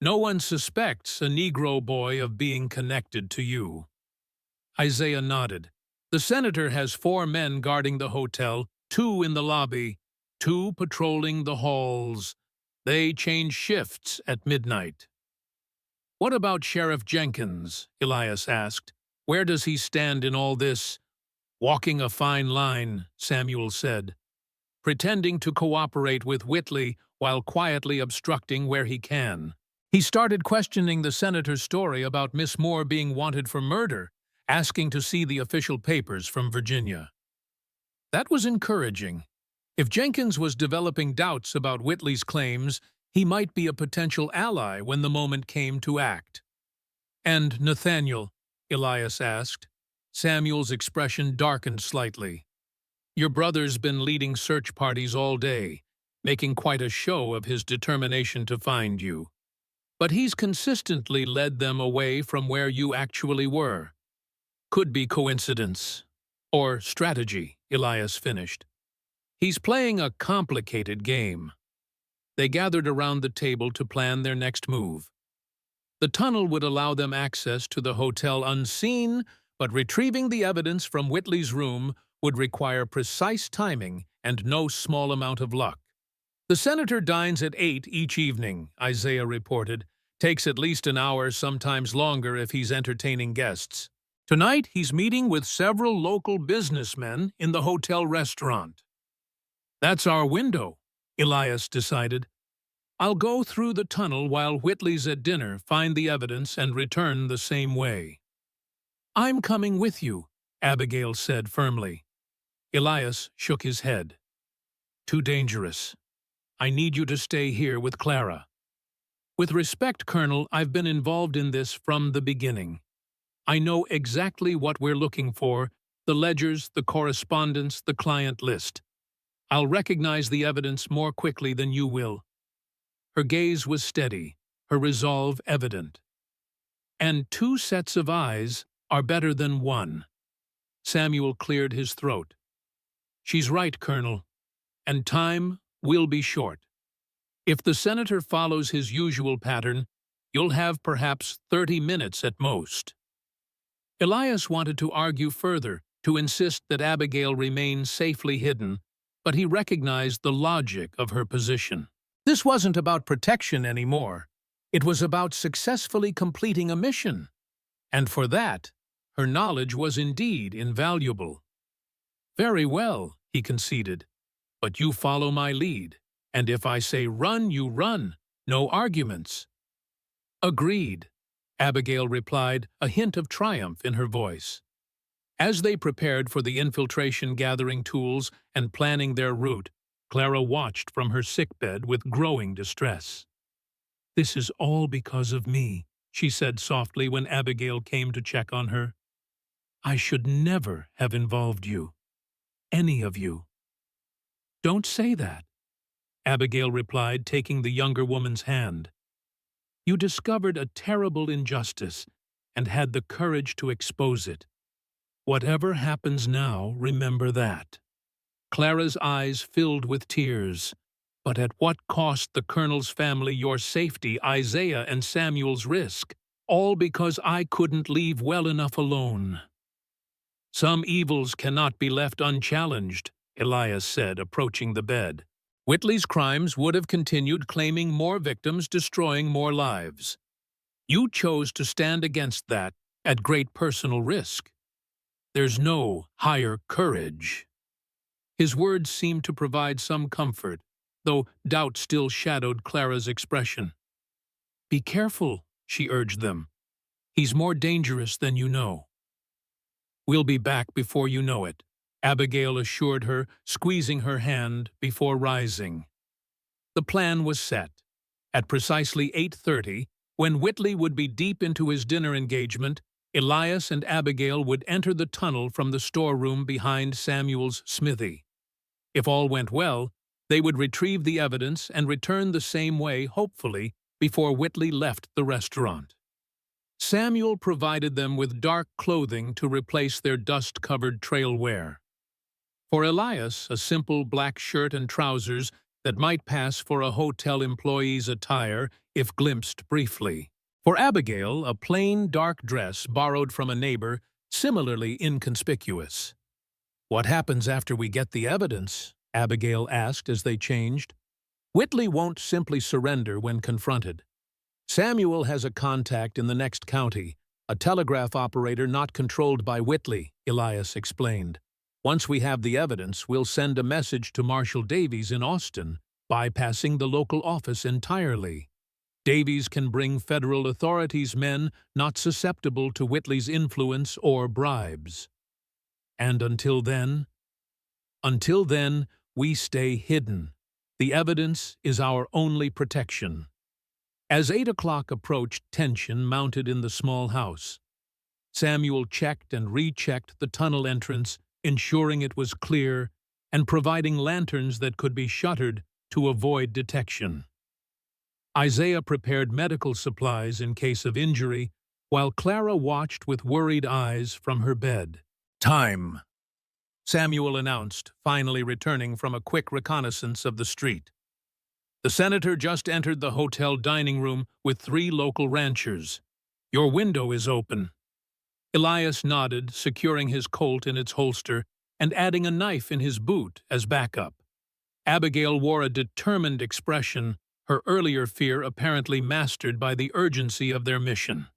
No one suspects a Negro boy of being connected to you." Isaiah nodded. "The senator has 4 men guarding the hotel, 2 in the lobby, 2 patrolling the halls. They change shifts at midnight." "What about Sheriff Jenkins?" Elias asked. "Where does he stand in all this?" "Walking a fine line," Samuel said. "Pretending to cooperate with Whitley while quietly obstructing where he can." He started questioning the senator's story about Miss Moore being wanted for murder, asking to see the official papers from Virginia. That was encouraging. If Jenkins was developing doubts about Whitley's claims, he might be a potential ally when the moment came to act. "And Nathaniel?" Elias asked. Samuel's expression darkened slightly. "Your brother's been leading search parties all day, making quite a show of his determination to find you. But he's consistently led them away from where you actually were." "Could be coincidence. Or strategy," Elias finished. "He's playing a complicated game." They gathered around the table to plan their next move. The tunnel would allow them access to the hotel unseen, but retrieving the evidence from Whitley's room would require precise timing and no small amount of luck. "The senator dines at 8 each evening," Isaiah reported. "Takes at least an hour, sometimes longer if he's entertaining guests. Tonight he's meeting with several local businessmen in the hotel restaurant." "That's our window," Elias decided. "I'll go through the tunnel while Whitley's at dinner, find the evidence, and return the same way." "I'm coming with you," Abigail said firmly. Elias shook his head. "Too dangerous. I need you to stay here with Clara." "With respect, Colonel, I've been involved in this from the beginning. I know exactly what we're looking for, the ledgers, the correspondence, the client list. I'll recognize the evidence more quickly than you will." Her gaze was steady, her resolve evident. "And 2 sets of eyes," are better than one." Samuel cleared his throat. "She's right, Colonel, and time will be short. If the senator follows his usual pattern, you'll have perhaps 30 minutes at most." Elias wanted to argue further, to insist that Abigail remain safely hidden, but he recognized the logic of her position. This wasn't about protection anymore. It was about successfully completing a mission. And for that, her knowledge was indeed invaluable. "Very well," he conceded, "but you follow my lead, and if I say run, you run. No arguments." "Agreed," Abigail replied, a hint of triumph in her voice. As they prepared for the infiltration gathering tools and planning their route, Clara watched from her sickbed with growing distress. "This is all because of me," she said softly when Abigail came to check on her. "I should never have involved you. Any of you." "Don't say that," Abigail replied, taking the younger woman's hand. "You discovered a terrible injustice and had the courage to expose it. Whatever happens now, remember that." Clara's eyes filled with tears. "But at what cost the Colonel's family your safety, Isaiah and Samuel's risk? All because I couldn't leave well enough alone." "Some evils cannot be left unchallenged," Elias said, approaching the bed. "Whitley's crimes would have continued, claiming more victims, destroying more lives. You chose to stand against that at great personal risk. There's no higher courage." His words seemed to provide some comfort, though doubt still shadowed Clara's expression. "Be careful," she urged them. "He's more dangerous than you know." "We'll be back before you know it," Abigail assured her, squeezing her hand before rising. The plan was set. At precisely 8:30, when Whitley would be deep into his dinner engagement, Elias and Abigail would enter the tunnel from the storeroom behind Samuel's smithy. If all went well, they would retrieve the evidence and return the same way, hopefully, before Whitley left the restaurant. Samuel provided them with dark clothing to replace their dust-covered trail wear. For Elias, a simple black shirt and trousers that might pass for a hotel employee's attire if glimpsed briefly. For Abigail, a plain, dark dress borrowed from a neighbor, similarly inconspicuous. "What happens after we get the evidence?" Abigail asked as they changed. "Whitley won't simply surrender when confronted. Samuel has a contact in the next county, a telegraph operator not controlled by Whitley," Elias explained. "Once we have the evidence, we'll send a message to Marshal Davies in Austin, bypassing the local office entirely. Davies can bring federal authorities men not susceptible to Whitley's influence or bribes. And until then, we stay hidden. The evidence is our only protection." As 8 o'clock approached, tension mounted in the small house. Samuel checked and rechecked the tunnel entrance, ensuring it was clear, and providing lanterns that could be shuttered to avoid detection. Isaiah prepared medical supplies in case of injury, while Clara watched with worried eyes from her bed. "Time," Samuel announced, finally returning from a quick reconnaissance of the street. "The senator just entered the hotel dining room with 3 local ranchers. Your window is open." Elias nodded, securing his Colt in its holster and adding a knife in his boot as backup. Abigail wore a determined expression, her earlier fear apparently mastered by the urgency of their mission.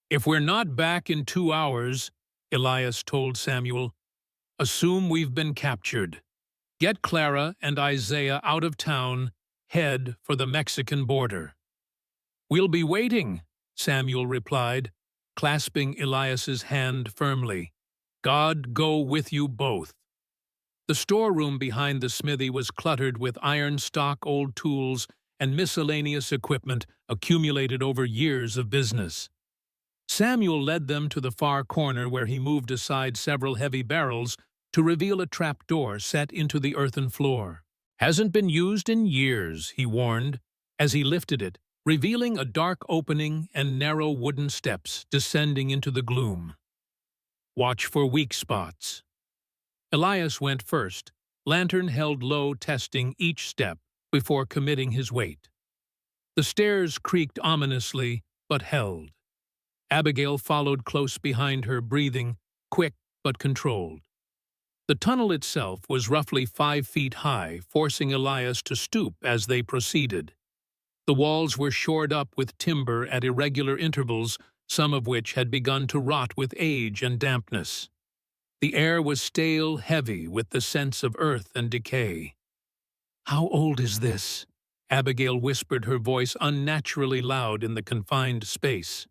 "If we're not back in 2 hours," Elias told Samuel, "assume we've been captured. Get Clara and Isaiah out of town, head for the Mexican border." "We'll be waiting," Samuel replied, clasping Elias's hand firmly. "God go with you both." The storeroom behind the smithy was cluttered with iron stock, old tools, and miscellaneous equipment accumulated over years of business. Samuel led them to the far corner where he moved aside several heavy barrels to reveal a trapdoor set into the earthen floor. "Hasn't been used in years," he warned, as he lifted it, revealing a dark opening and narrow wooden steps descending into the gloom. Watch for weak spots. Elias went first, lantern held low, testing each step before committing his weight. The stairs creaked ominously, but held. Abigail followed close behind her, breathing, quick but controlled. The tunnel itself was roughly 5 feet high, forcing Elias to stoop as they proceeded. The walls were shored up with timber at irregular intervals, some of which had begun to rot with age and dampness. The air was stale, heavy with the sense of earth and decay. "How old is this?" Abigail whispered, her voice unnaturally loud in the confined space.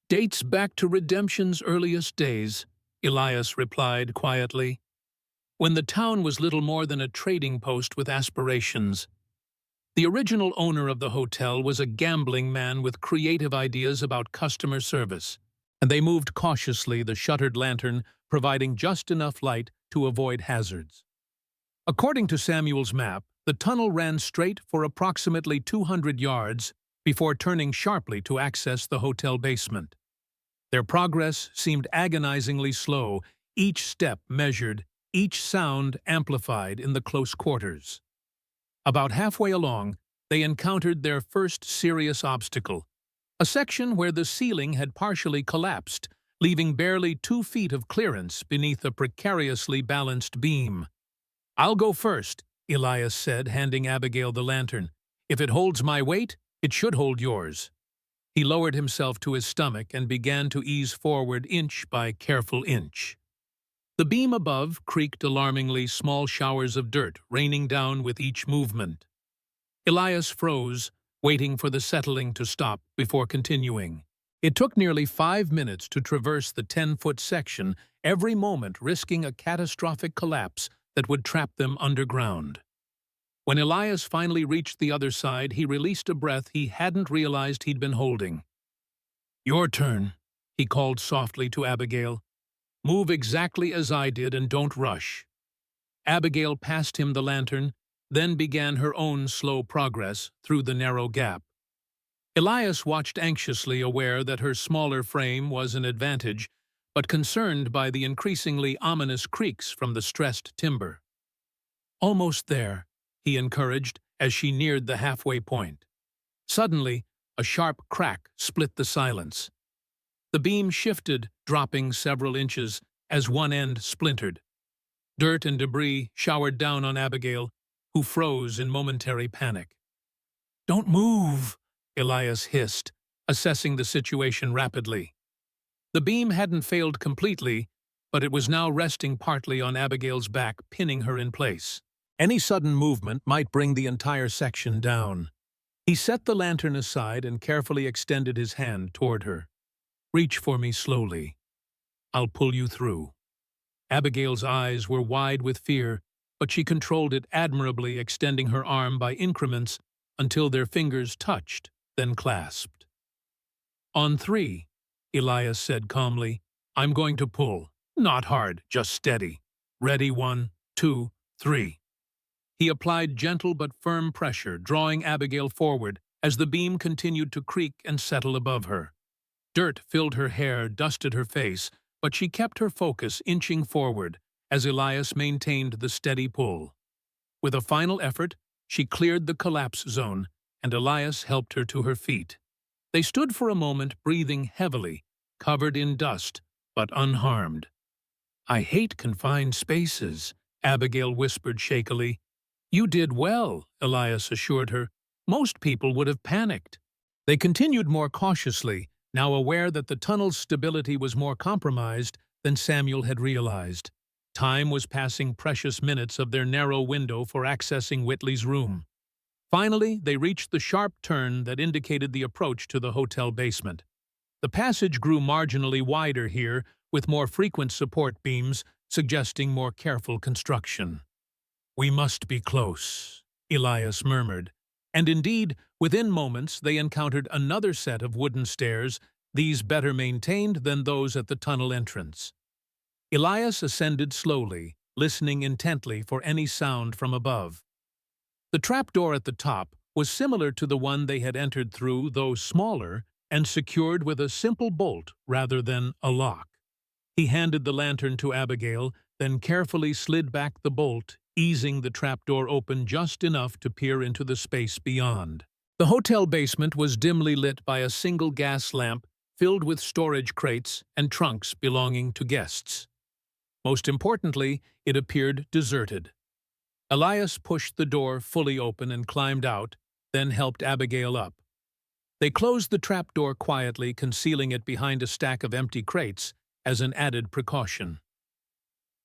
"Dates back to redemption's earliest days," Elias replied quietly, "when the town was little more than a trading post with aspirations. The original owner of the hotel was a gambling man with creative ideas about customer service, and they moved cautiously, the shuttered lantern providing just enough light to avoid hazards. According to Samuel's map, the tunnel ran straight for approximately 200 yards before turning sharply to access the hotel basement. Their progress seemed agonizingly slow, each step measured, each sound amplified in the close quarters. About halfway along, they encountered their first serious obstacle, a section where the ceiling had partially collapsed, leaving barely 2 feet of clearance beneath a precariously balanced beam. "I'll go first," Elias said, handing Abigail the lantern. "If it holds my weight, it should hold yours." He lowered himself to his stomach and began to ease forward inch by careful inch. The beam above creaked alarmingly, small showers of dirt raining down with each movement. Elias froze, waiting for the settling to stop before continuing. It took nearly 5 minutes to traverse the 10-foot section, every moment risking a catastrophic collapse that would trap them underground. When Elias finally reached the other side, he released a breath he hadn't realized he'd been holding. "Your turn," he called softly to Abigail. "Move exactly as I did and don't rush." Abigail passed him the lantern, then began her own slow progress through the narrow gap. Elias watched anxiously, aware that her smaller frame was an advantage, but concerned by the increasingly ominous creaks from the stressed timber. "Almost there," he encouraged as she neared the halfway point. Suddenly, a sharp crack split the silence. The beam shifted, dropping several inches as one end splintered. Dirt and debris showered down on Abigail, who froze in momentary panic. "Don't move," Elias hissed, assessing the situation rapidly. The beam hadn't failed completely, but it was now resting partly on Abigail's back, pinning her in place. Any sudden movement might bring the entire section down. He set the lantern aside and carefully extended his hand toward her. "Reach for me slowly. I'll pull you through." Abigail's eyes were wide with fear, but she controlled it admirably, extending her arm by increments until their fingers touched, then clasped. "On 3, Elias said calmly. "I'm going to pull. Not hard, just steady. Ready, 1, 2, 3. He applied gentle but firm pressure, drawing Abigail forward as the beam continued to creak and settle above her. Dirt filled her hair, dusted her face, but she kept her focus, inching forward as Elias maintained the steady pull. With a final effort, she cleared the collapse zone, and Elias helped her to her feet. They stood for a moment, breathing heavily, covered in dust, but unharmed. "I hate confined spaces," Abigail whispered shakily. "You did well," Elias assured her. "Most people would have panicked." They continued more cautiously, now aware that the tunnel's stability was more compromised than Samuel had realized. Time was passing, precious minutes of their narrow window for accessing Whitley's room. Finally, they reached the sharp turn that indicated the approach to the hotel basement. The passage grew marginally wider here, with more frequent support beams, suggesting more careful construction. "We must be close," Elias murmured. And indeed, within moments they encountered another set of wooden stairs, these better maintained than those at the tunnel entrance. Elias ascended slowly, listening intently for any sound from above. The trapdoor at the top was similar to the one they had entered through, though smaller, and secured with a simple bolt rather than a lock. He handed the lantern to Abigail, then carefully slid back the bolt, easing the trapdoor open just enough to peer into the space beyond. The hotel basement was dimly lit by a single gas lamp filled with storage crates and trunks belonging to guests. Most importantly, it appeared deserted. Elias pushed the door fully open and climbed out, then helped Abigail up. They closed the trapdoor quietly, concealing it behind a stack of empty crates as an added precaution.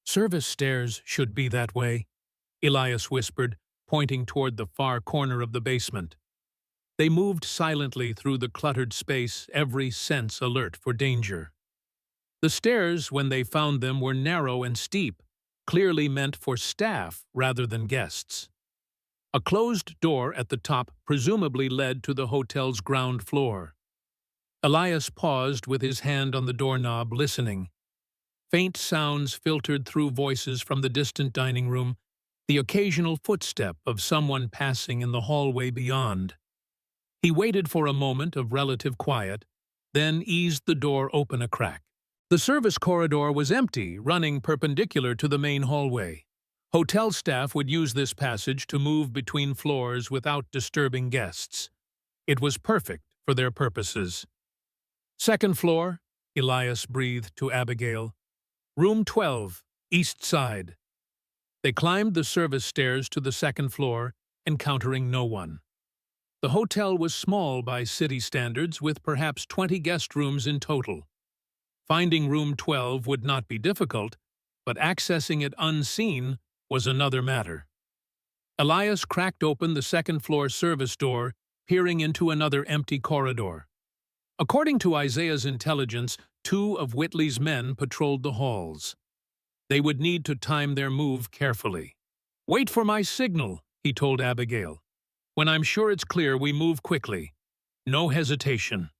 "Service stairs should be that way," Elias whispered, pointing toward the far corner of the basement. They moved silently through the cluttered space, every sense alert for danger. The stairs, when they found them, were narrow and steep, clearly meant for staff rather than guests. A closed door at the top presumably led to the hotel's ground floor. Elias paused with his hand on the doorknob, listening. Faint sounds filtered through voices from the distant dining room, the occasional footstep of someone passing in the hallway beyond. He waited for a moment of relative quiet, then eased the door open a crack. The service corridor was empty, running perpendicular to the main hallway. Hotel staff would use this passage to move between floors without disturbing guests. It was perfect for their purposes. "Second floor," Elias breathed to Abigail. "Room 12, east side." They climbed the service stairs to the second floor, encountering no one. The hotel was small by city standards, with perhaps 20 guest rooms in total. Finding room 12 would not be difficult, but accessing it unseen was another matter. Elias cracked open the second-floor service door, peering into another empty corridor. According to Isaiah's intelligence, 2 of Whitley's men patrolled the halls. They would need to time their move carefully. "Wait for my signal," he told Abigail. "When I'm sure it's clear, we move quickly. No hesitation."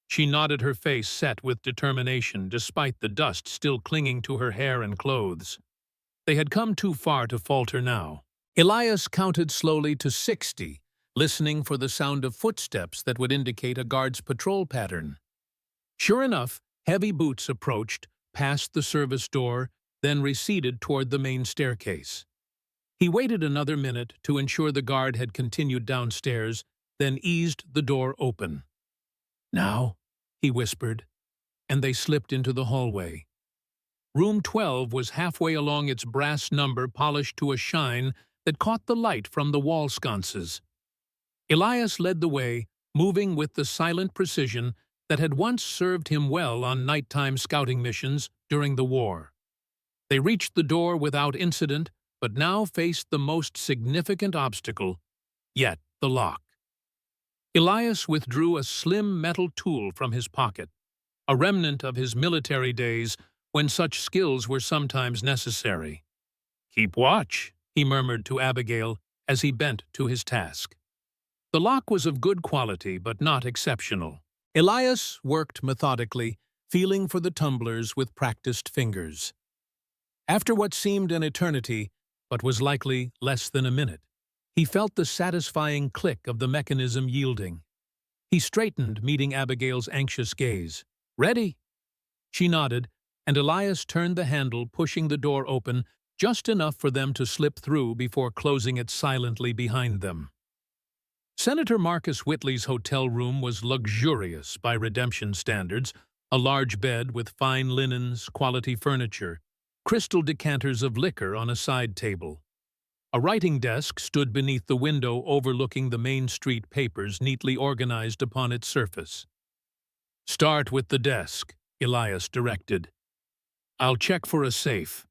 She nodded, her face set with determination, despite the dust still clinging to her hair and clothes. They had come too far to falter now. Elias counted slowly to 60, listening for the sound of footsteps that would indicate a guard's patrol pattern. Sure enough, heavy boots approached, passed the service door, then receded toward the main staircase. He waited another minute to ensure the guard had continued downstairs, then eased the door open. "Now," he whispered, and they slipped into the hallway. Room 12 was halfway along its brass number, polished to a shine that caught the light from the wall sconces. Elias led the way, moving with the silent precision that had once served him well on nighttime scouting missions during the war. They reached the door without incident, but now faced the most significant obstacle yet, the lock. Elias withdrew a slim metal tool from his pocket, a remnant of his military days when such skills were sometimes necessary. "Keep watch," he murmured to Abigail as he bent to his task. The lock was of good quality, but not exceptional. Elias worked methodically, feeling for the tumblers with practiced fingers. After what seemed an eternity, but was likely less than a minute, he felt the satisfying click of the mechanism yielding. He straightened, meeting Abigail's anxious gaze. "Ready?" She nodded, and Elias turned the handle, pushing the door open just enough for them to slip through before closing it silently behind them. Senator Marcus Whitley's hotel room was luxurious by redemption standards, a large bed with fine linens, quality furniture, crystal decanters of liquor on a side table. A writing desk stood beneath the window overlooking the Main Street papers neatly organized upon its surface. "Start with the desk," Elias directed. "I'll check for a safe."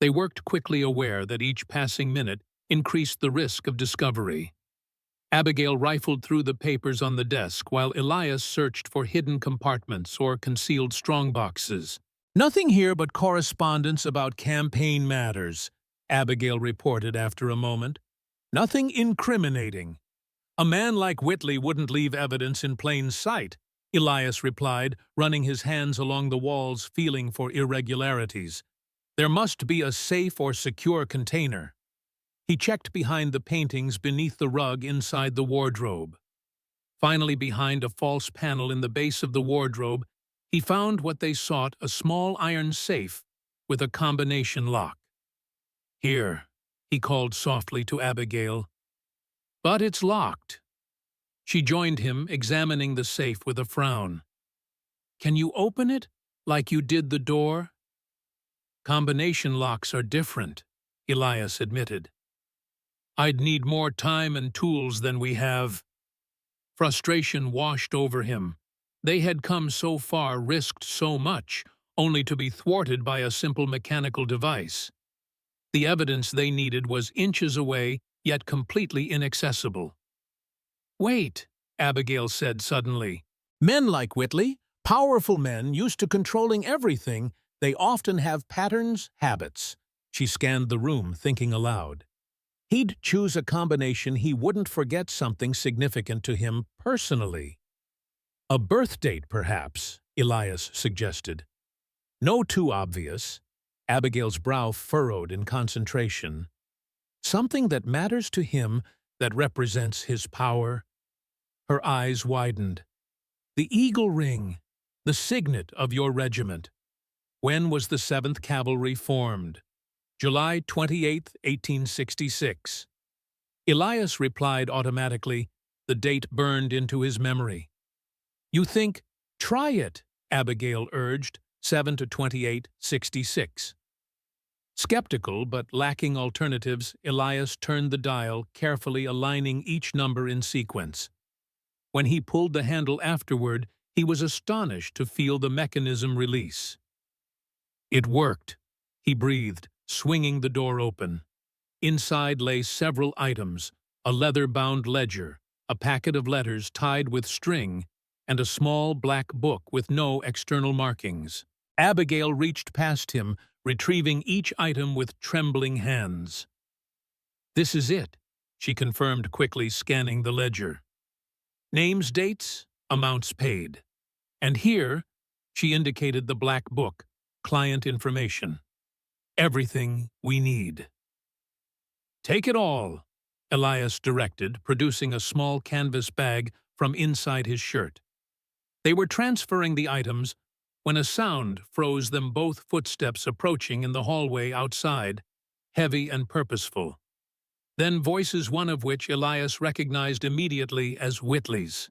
They worked quickly, aware that each passing minute increased the risk of discovery. Abigail rifled through the papers on the desk while Elias searched for hidden compartments or concealed strongboxes. "Nothing here but correspondence about campaign matters," Abigail reported after a moment. "Nothing incriminating." "A man like Whitley wouldn't leave evidence in plain sight," Elias replied, running his hands along the walls, feeling for irregularities. "There must be a safe or secure container." He checked behind the paintings beneath the rug inside the wardrobe. Finally, behind a false panel in the base of the wardrobe, He found what they sought, a small iron safe with a combination lock. "Here," he called softly to Abigail. "But it's locked." She joined him, examining the safe with a frown. "Can you open it, like you did the door?" "Combination locks are different," Elias admitted. "I'd need more time and tools than we have." Frustration washed over him. They had come so far, risked so much, only to be thwarted by a simple mechanical device. The evidence they needed was inches away, yet completely inaccessible. "Wait," Abigail said suddenly. Men like Whitley, powerful men used to controlling everything, they often have patterns, habits. She scanned the room, thinking aloud. He'd choose a combination he wouldn't forget, something significant to him personally. A birth date, perhaps, Elias suggested. No too obvious. Abigail's brow furrowed in concentration. Something that matters to him, that represents his power. Her eyes widened. "The eagle ring, the signet of your regiment. When was the 7th Cavalry formed?" "July 28, 1866. Elias replied automatically. The date burned into his memory. "You think? Try it," Abigail urged, 7 to 28, 66. Skeptical but lacking alternatives, Elias turned the dial, carefully aligning each number in sequence. When he pulled the handle afterward, he was astonished to feel the mechanism release. "It worked," he breathed, swinging the door open. Inside lay several items: a leather-bound ledger, a packet of letters tied with string, and a small black book with no external markings. Abigail reached past him, retrieving each item with trembling hands. "This is it," she confirmed quickly, scanning the ledger. "Names, dates, amounts paid. And here," she indicated the black book, "client information. Everything we need." "Take it all," Elias directed, producing a small canvas bag from inside his shirt. They were transferring the items when a sound froze them, both footsteps approaching in the hallway outside, heavy and purposeful. Then voices, one of which Elias recognized immediately as Whitley's.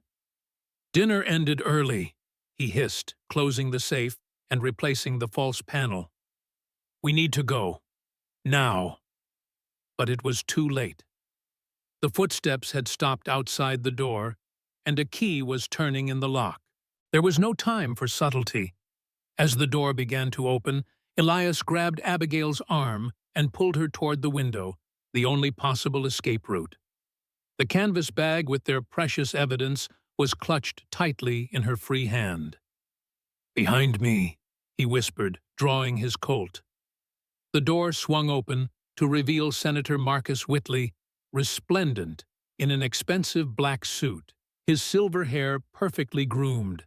"Dinner ended early," he hissed, closing the safe and replacing the false panel. "We need to go. Now." But it was too late. The footsteps had stopped outside the door, and a key was turning in the lock. There was no time for subtlety. As the door began to open, Elias grabbed Abigail's arm and pulled her toward the window, the only possible escape route. The canvas bag with their precious evidence was clutched tightly in her free hand. "Behind me," he whispered, drawing his Colt. The door swung open to reveal Senator Marcus Whitley, resplendent in an expensive black suit, his silver hair perfectly groomed.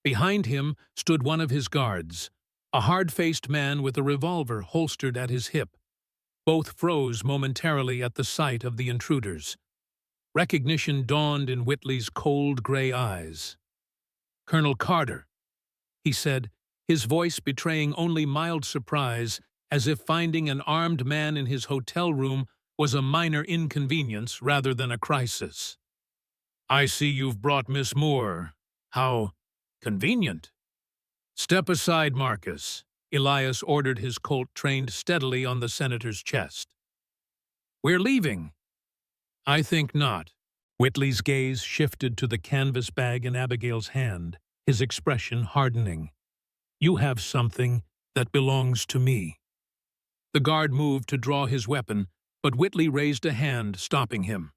Behind him stood one of his guards, a hard-faced man with a revolver holstered at his hip. Both froze momentarily at the sight of the intruders. Recognition dawned in Whitley's cold gray eyes. "Colonel Carter," he said, his voice betraying only mild surprise, as if finding an armed man in his hotel room was a minor inconvenience rather than a crisis. "I see you've brought Miss Moore. How convenient." "Step aside, Marcus," Elias ordered, his Colt trained steadily on the senator's chest. "We're leaving." "I think not." Whitley's gaze shifted to the canvas bag in Abigail's hand, his expression hardening. "You have something that belongs to me." The guard moved to draw his weapon, but Whitley raised a hand, stopping him.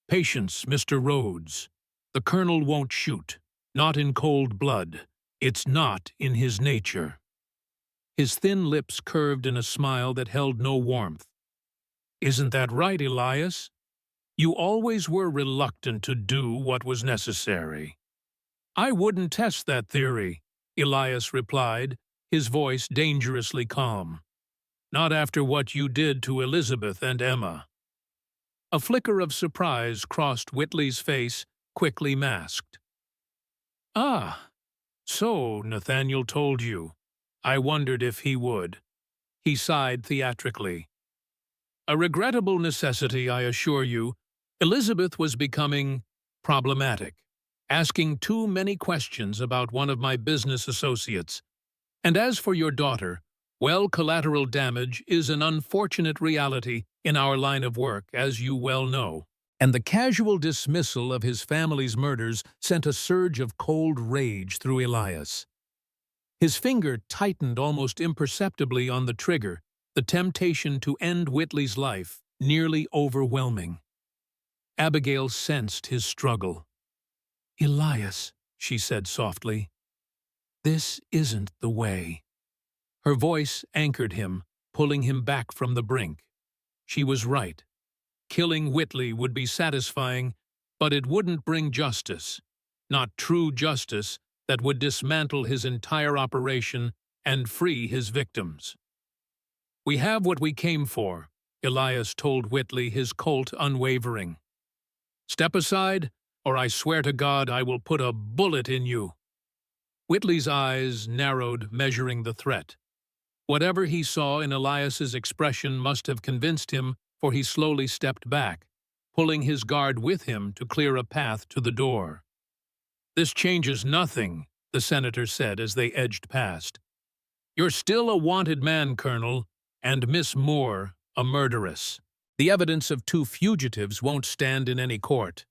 "Patience, Mr. Rhodes. The colonel won't shoot. Not in cold blood. It's not in his nature." His thin lips curved in a smile that held no warmth. "Isn't that right, Elias? You always were reluctant to do what was necessary." "I wouldn't test that theory," Elias replied, his voice dangerously calm. "Not after what you did to Elizabeth and Emma." A flicker of surprise crossed Whitley's face, quickly masked. "Ah, So, Nathaniel told you. I wondered if he would. He sighed theatrically. A regrettable necessity, I assure you. Elizabeth was becoming problematic, asking too many questions about one of my business associates. And as for your daughter, well, collateral damage is an unfortunate reality in our line of work, as you well know. And the casual dismissal of his family's murders sent a surge of cold rage through Elias. His finger tightened almost imperceptibly on the trigger, the temptation to end Whitley's life nearly overwhelming. Abigail sensed his struggle. "Elias," she said softly, "this isn't the way." Her voice anchored him, pulling him back from the brink. She was right. Killing Whitley would be satisfying, but it wouldn't bring justice. Not true justice that would dismantle his entire operation and free his victims. "We have what we came for," Elias told Whitley, his Colt unwavering. "Step aside, or I swear to God I will put a bullet in you." Whitley's eyes narrowed, measuring the threat. Whatever he saw in Elias's expression must have convinced him, for he slowly stepped back, pulling his guard with him to clear a path to the door. "This changes nothing," the senator said as they edged past. "You're still a wanted man, Colonel, and Miss Moore a murderess. The evidence of two fugitives won't stand in any court."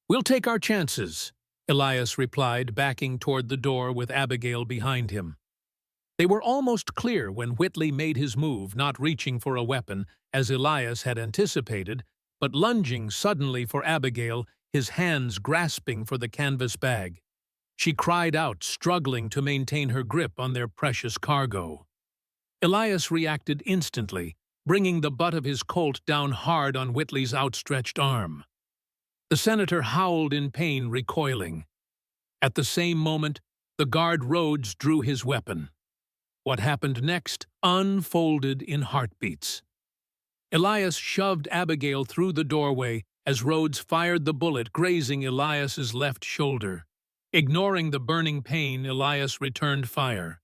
"We'll take our chances," Elias replied, backing toward the door with Abigail behind him. They were almost clear when Whitley made his move, not reaching for a weapon, as Elias had anticipated, but lunging suddenly for Abigail, his hands grasping for the canvas bag. She cried out, struggling to maintain her grip on their precious cargo. Elias reacted instantly, bringing the butt of his Colt down hard on Whitley's outstretched arm. The senator howled in pain, recoiling. At the same moment, the guard Rhodes drew his weapon. What happened next unfolded in heartbeats. Elias shoved Abigail through the doorway as Rhodes fired the bullet, grazing Elias's left shoulder. Ignoring the burning pain, Elias returned fire,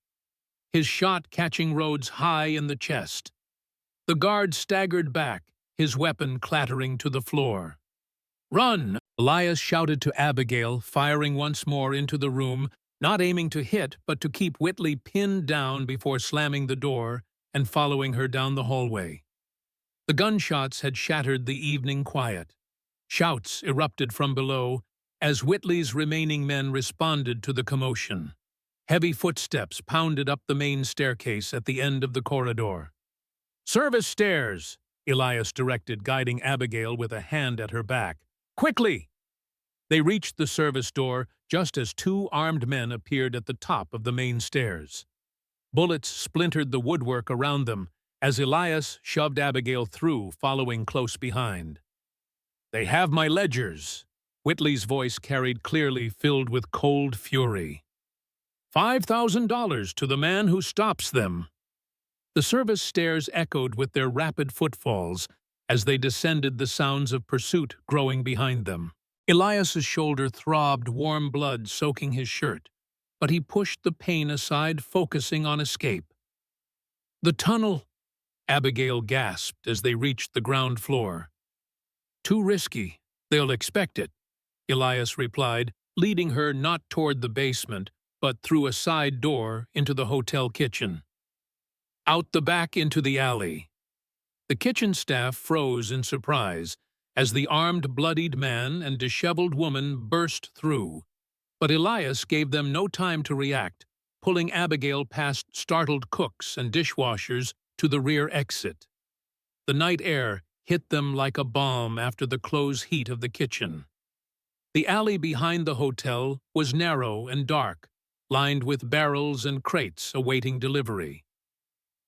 his shot catching Rhodes high in the chest. The guard staggered back, his weapon clattering to the floor. "Run!" Elias shouted to Abigail, firing once more into the room, not aiming to hit, but to keep Whitley pinned down before slamming the door and following her down the hallway. The gunshots had shattered the evening quiet. Shouts erupted from below as Whitley's remaining men responded to the commotion. Heavy footsteps pounded up the main staircase at the end of the corridor. "Service stairs," Elias directed, guiding Abigail with a hand at her back. "Quickly!" They reached the service door just as two armed men appeared at the top of the main stairs. Bullets splintered the woodwork around them as Elias shoved Abigail through, following close behind. "They have my ledgers," Whitley's voice carried clearly, filled with cold fury. $5,000 to the man who stops them." The service stairs echoed with their rapid footfalls as they descended, the sounds of pursuit growing behind them. Elias's shoulder throbbed, warm blood soaking his shirt, but he pushed the pain aside, focusing on escape. "The tunnel," Abigail gasped as they reached the ground floor. "Too risky. They'll expect it," Elias replied, leading her not toward the basement, but through a side door into the hotel kitchen. Out the back into the alley. The kitchen staff froze in surprise as the armed, bloodied man and disheveled woman burst through, but Elias gave them no time to react, pulling Abigail past startled cooks and dishwashers to the rear exit. The night air hit them like a bomb after the close heat of the kitchen. The alley behind the hotel was narrow and dark, lined with barrels and crates awaiting delivery.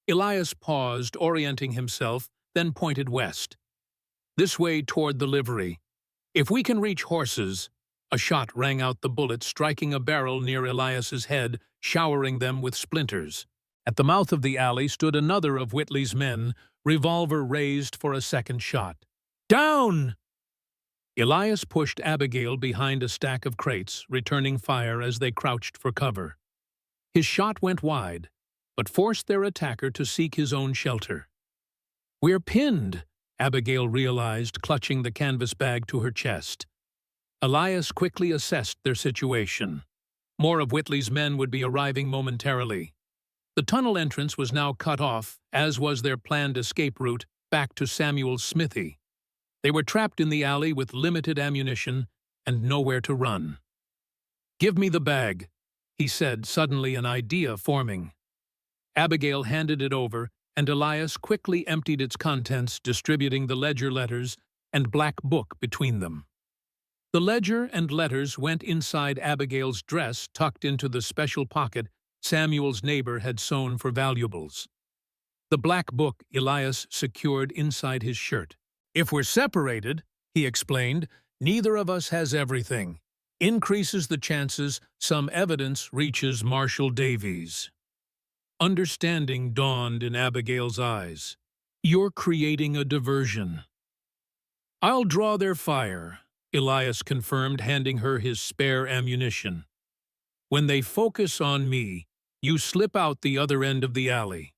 Elias paused, orienting himself, then pointed west. "This way toward the livery. If we can reach horses." A shot rang out, the bullet striking a barrel near Elias's head, showering them with splinters. At the mouth of the alley stood another of Whitley's men, revolver raised for a second shot. "Down!" Elias pushed Abigail behind a stack of crates, returning fire as they crouched for cover. His shot went wide, but forced their attacker to seek his own shelter. "We're pinned," Abigail realized, clutching the canvas bag to her chest. Elias quickly assessed their situation. More of Whitley's men would be arriving momentarily. The tunnel entrance was now cut off, as was their planned escape route back to Samuel's smithy. They were trapped in the alley with limited ammunition and nowhere to run. "Give me the bag," he said, suddenly an idea forming. Abigail handed it over, and Elias quickly emptied its contents, distributing the ledger letters and black book between them. The ledger and letters went inside Abigail's dress, tucked into the special pocket Samuel's neighbor had sewn for valuables. The black book Elias secured inside his shirt. "If we're separated," he explained, "neither of us has everything. Increases the chances some evidence reaches Marshal Davies." Understanding dawned in Abigail's eyes. "You're creating a diversion." "I'll draw their fire," Elias confirmed, handing her his spare ammunition. "When they focus on me, you slip out the other end of the alley.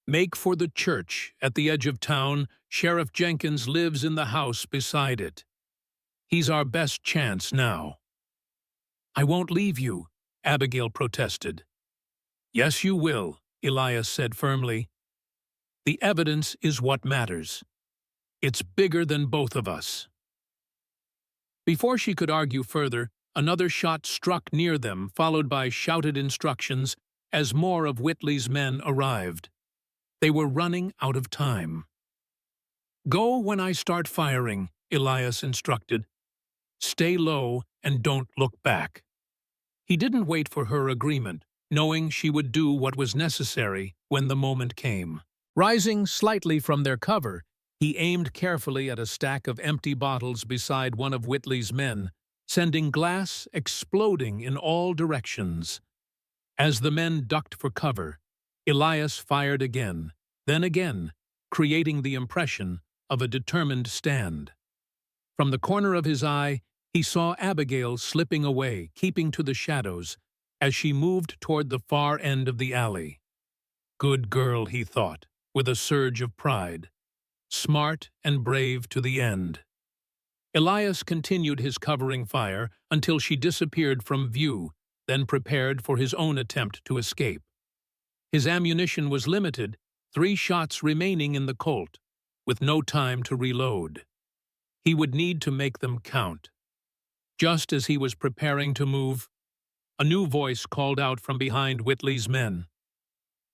Make for the church at the edge of town. Sheriff Jenkins lives in the house beside it. He's our best chance now." "I won't leave you," Abigail protested. "Yes, you will," Elias said firmly. "The evidence is what matters. It's bigger than both of us." Before she could argue further, another shot struck near them, followed by shouted instructions as more of Whitley's men arrived. They were running out of time. "Go when I start firing," Elias instructed. "Stay low and don't look back." He didn't wait for her agreement, knowing she would do what was necessary when the moment came. Rising slightly from their cover, he aimed carefully at a stack of empty bottles beside one of Whitley's men, sending glass exploding in all directions. As the men ducked for cover, Elias fired again, then again, creating the impression of a determined stand. From the corner of his eye, he saw Abigail slipping away, keeping to the shadows, as she moved toward the far end of the alley. Good girl, he thought, with a surge of pride. Smart and brave to the end. Elias continued his covering fire until she disappeared from view, then prepared for his own attempt to escape. His ammunition was limited, 3 shots remaining in the Colt, with no time to reload. He would need to make them count. Just as he was preparing to move, a new voice called out from behind Whitley's men.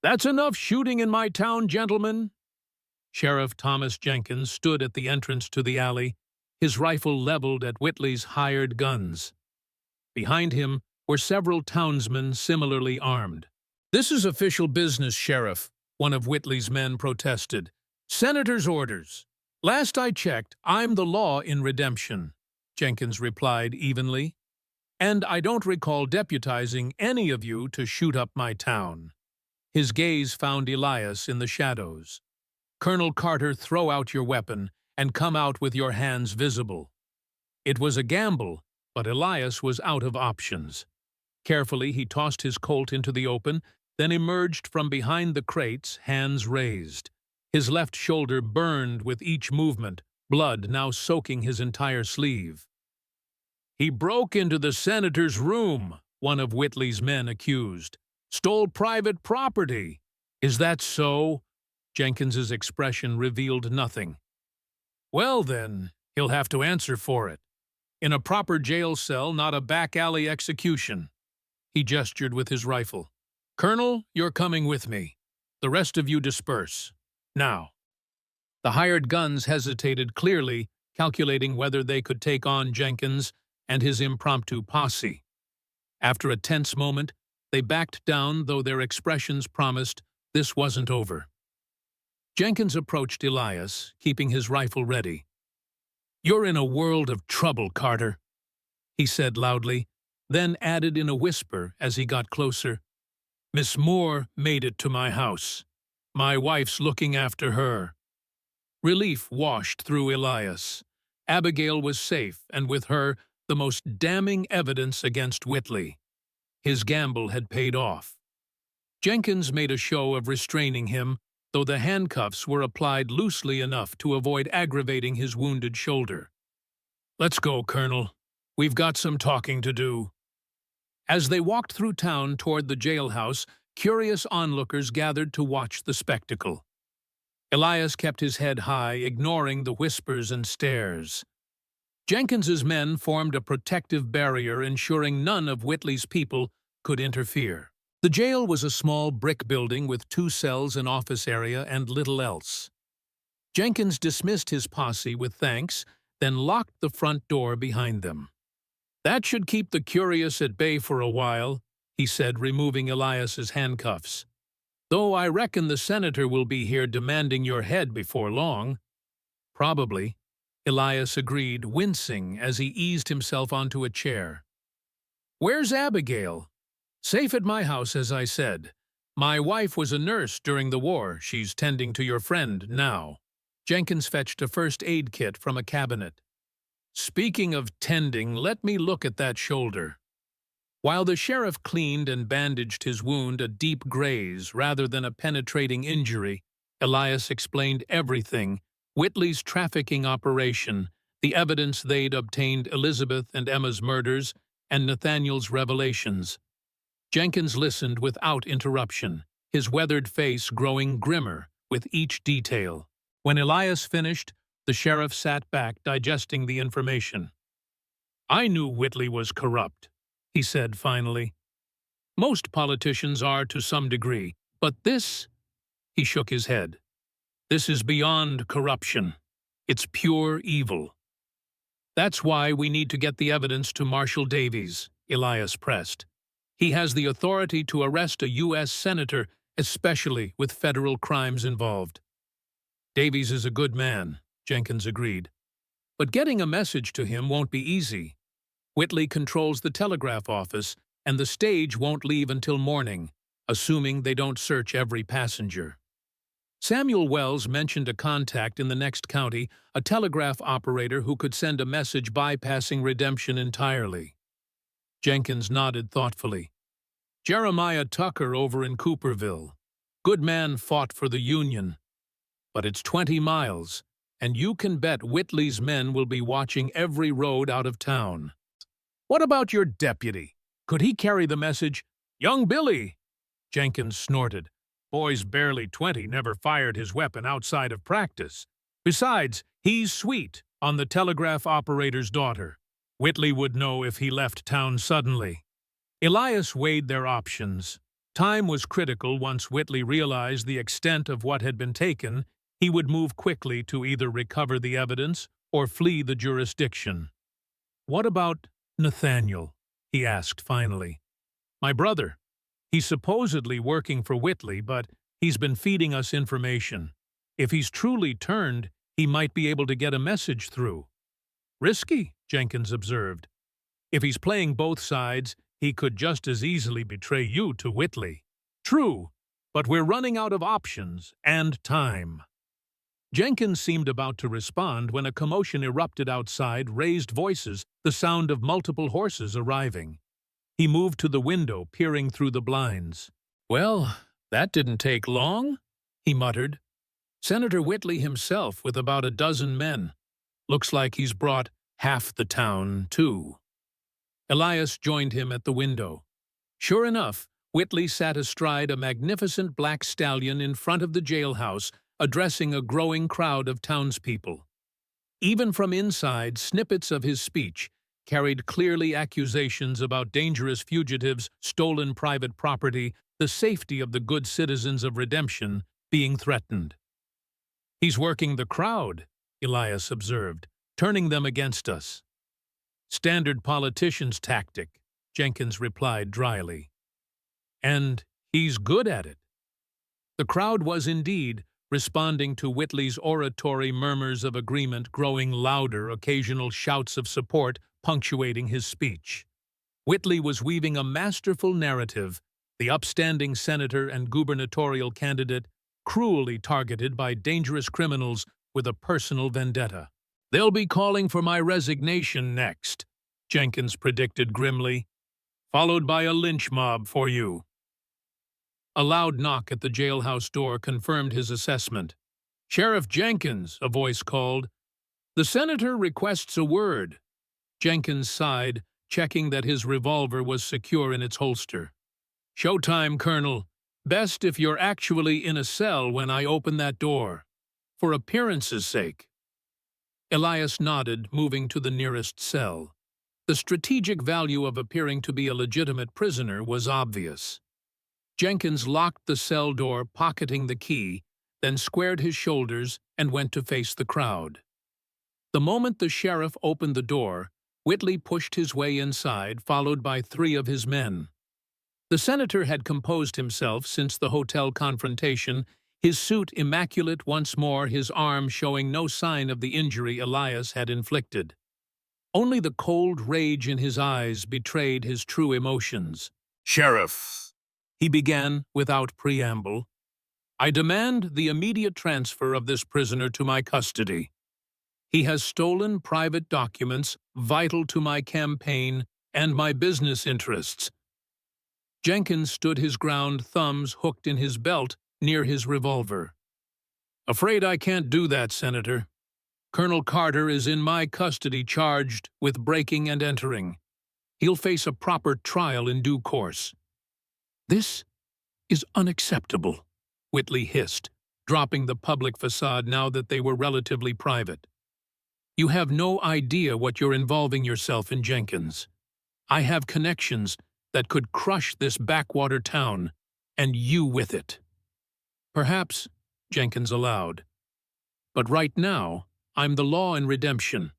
"That's enough shooting in my town, gentlemen." Sheriff Thomas Jenkins stood at the entrance to the alley, his rifle leveled at Whitley's hired guns. Behind him were several townsmen similarly armed. "This is official business, Sheriff," one of Whitley's men protested. "Senator's orders. Last I checked, I'm the law in redemption," Jenkins replied evenly. "And I don't recall deputizing any of you to shoot up my town." His gaze found Elias in the shadows. "Colonel Carter, throw out your weapon and come out with your hands visible." It was a gamble, but Elias was out of options. Carefully, he tossed his Colt into the open, then emerged from behind the crates, hands raised. His left shoulder burned with each movement, blood now soaking his entire sleeve. "He broke into the senator's room," one of Whitley's men accused. "Stole private property." "Is that so?" Jenkins's expression revealed nothing. "Well then, he'll have to answer for it. In a proper jail cell, not a back alley execution." He gestured with his rifle. "Colonel, you're coming with me. The rest of you disperse. Now." The hired guns hesitated, clearly calculating whether they could take on Jenkins and his impromptu posse. After a tense moment, they backed down, though their expressions promised this wasn't over. Jenkins approached Elias, keeping his rifle ready. "You're in a world of trouble, Carter," he said loudly, then added in a whisper as he got closer. "Miss Moore made it to my house. My wife's looking after her." Relief washed through Elias. Abigail was safe, and with her, the most damning evidence against Whitley. His gamble had paid off. Jenkins made a show of restraining him, though the handcuffs were applied loosely enough to avoid aggravating his wounded shoulder. "Let's go, Colonel. We've got some talking to do." As they walked through town toward the jailhouse, curious onlookers gathered to watch the spectacle. Elias kept his head high, ignoring the whispers and stares. Jenkins's men formed a protective barrier, ensuring none of Whitley's people could interfere. The jail was a small brick building with 2 cells, an office area, and little else. Jenkins dismissed his posse with thanks, then locked the front door behind them. "That should keep the curious at bay for a while," he said, removing Elias's handcuffs. "Though I reckon the senator will be here demanding your head before long." "Probably," Elias agreed, wincing as he eased himself onto a chair. "Where's Abigail?" "Safe at my house, as I said. My wife was a nurse during the war. She's tending to your friend now." Jenkins fetched a first aid kit from a cabinet. "Speaking of tending, let me look at that shoulder." While the sheriff cleaned and bandaged his wound, a deep graze rather than a penetrating injury, Elias explained everything: Whitley's trafficking operation, the evidence they'd obtained, Elizabeth and Emma's murders, and Nathaniel's revelations. Jenkins listened without interruption, his weathered face growing grimmer with each detail. When Elias finished, the sheriff sat back, digesting the information. "I knew Whitley was corrupt," he said finally. "Most politicians are to some degree, but this—" he shook his head. "This is beyond corruption. It's pure evil." "That's why we need to get the evidence to Marshal Davies," Elias pressed. "He has the authority to arrest a U.S. senator, especially with federal crimes involved." "Davies is a good man," Jenkins agreed. "But getting a message to him won't be easy. Whitley controls the telegraph office, and the stage won't leave until morning, assuming they don't search every passenger." Samuel Wells mentioned a contact in the next county, a telegraph operator who could send a message bypassing redemption entirely. Jenkins nodded thoughtfully. "Jeremiah Tucker over in Cooperville. Good man, fought for the Union. But it's 20 miles, and you can bet Whitley's men will be watching every road out of town." "What about your deputy? Could he carry the message?" "Young Billy," Jenkins snorted. "Boy's barely 20, never fired his weapon outside of practice. Besides, he's sweet on the telegraph operator's daughter. Whitley would know if he left town suddenly." Elias weighed their options. Time was critical. Once Whitley realized the extent of what had been taken, he would move quickly to either recover the evidence or flee the jurisdiction. "What about Nathaniel?" he asked finally. "My brother. He's supposedly working for Whitley, but he's been feeding us information. If he's truly turned, he might be able to get a message through." "Risky," Jenkins observed. "If he's playing both sides, he could just as easily betray you to Whitley." "True, but we're running out of options and time." Jenkins seemed about to respond when a commotion erupted outside, raised voices, the sound of multiple horses arriving. He moved to the window, peering through the blinds. "Well, that didn't take long," he muttered. "Senator Whitley himself with about a dozen men. Looks like he's brought half the town, too." Elias joined him at the window. Sure enough, Whitley sat astride a magnificent black stallion in front of the jailhouse, addressing a growing crowd of townspeople. Even from inside, snippets of his speech carried clearly accusations about dangerous fugitives, stolen private property, the safety of the good citizens of Redemption being threatened. "He's working the crowd," Elias observed, "turning them against us." "Standard politician's tactic," Jenkins replied dryly. "And he's good at it." The crowd was indeed responding to Whitley's oratory, murmurs of agreement growing louder, occasional shouts of support punctuating his speech. Whitley was weaving a masterful narrative, the upstanding senator and gubernatorial candidate cruelly targeted by dangerous criminals with a personal vendetta. "They'll be calling for my resignation next," Jenkins predicted grimly, "followed by a lynch mob for you." A loud knock at the jailhouse door confirmed his assessment. "Sheriff Jenkins," a voice called. "The senator requests a word." Jenkins sighed, checking that his revolver was secure in its holster. "Showtime, Colonel. Best if you're actually in a cell when I open that door. For appearance's sake." Elias nodded, moving to the nearest cell. The strategic value of appearing to be a legitimate prisoner was obvious. Jenkins locked the cell door, pocketing the key, then squared his shoulders and went to face the crowd. The moment the sheriff opened the door, Whitley pushed his way inside, followed by 3 of his men. The senator had composed himself since the hotel confrontation, his suit immaculate once more, his arm showing no sign of the injury Elias had inflicted. Only the cold rage in his eyes betrayed his true emotions. "Sheriff," he began without preamble, "I demand the immediate transfer of this prisoner to my custody. He has stolen private documents vital to my campaign and my business interests." Jenkins stood his ground, thumbs hooked in his belt near his revolver. "Afraid I can't do that, Senator. Colonel Carter is in my custody charged with breaking and entering. He'll face a proper trial in due course." "This is unacceptable," Whitley hissed, dropping the public facade now that they were relatively private. "You have no idea what you're involving yourself in, Jenkins. I have connections that could crush this backwater town, and you with it." "Perhaps," Jenkins allowed, "but right now I'm the law in redemption,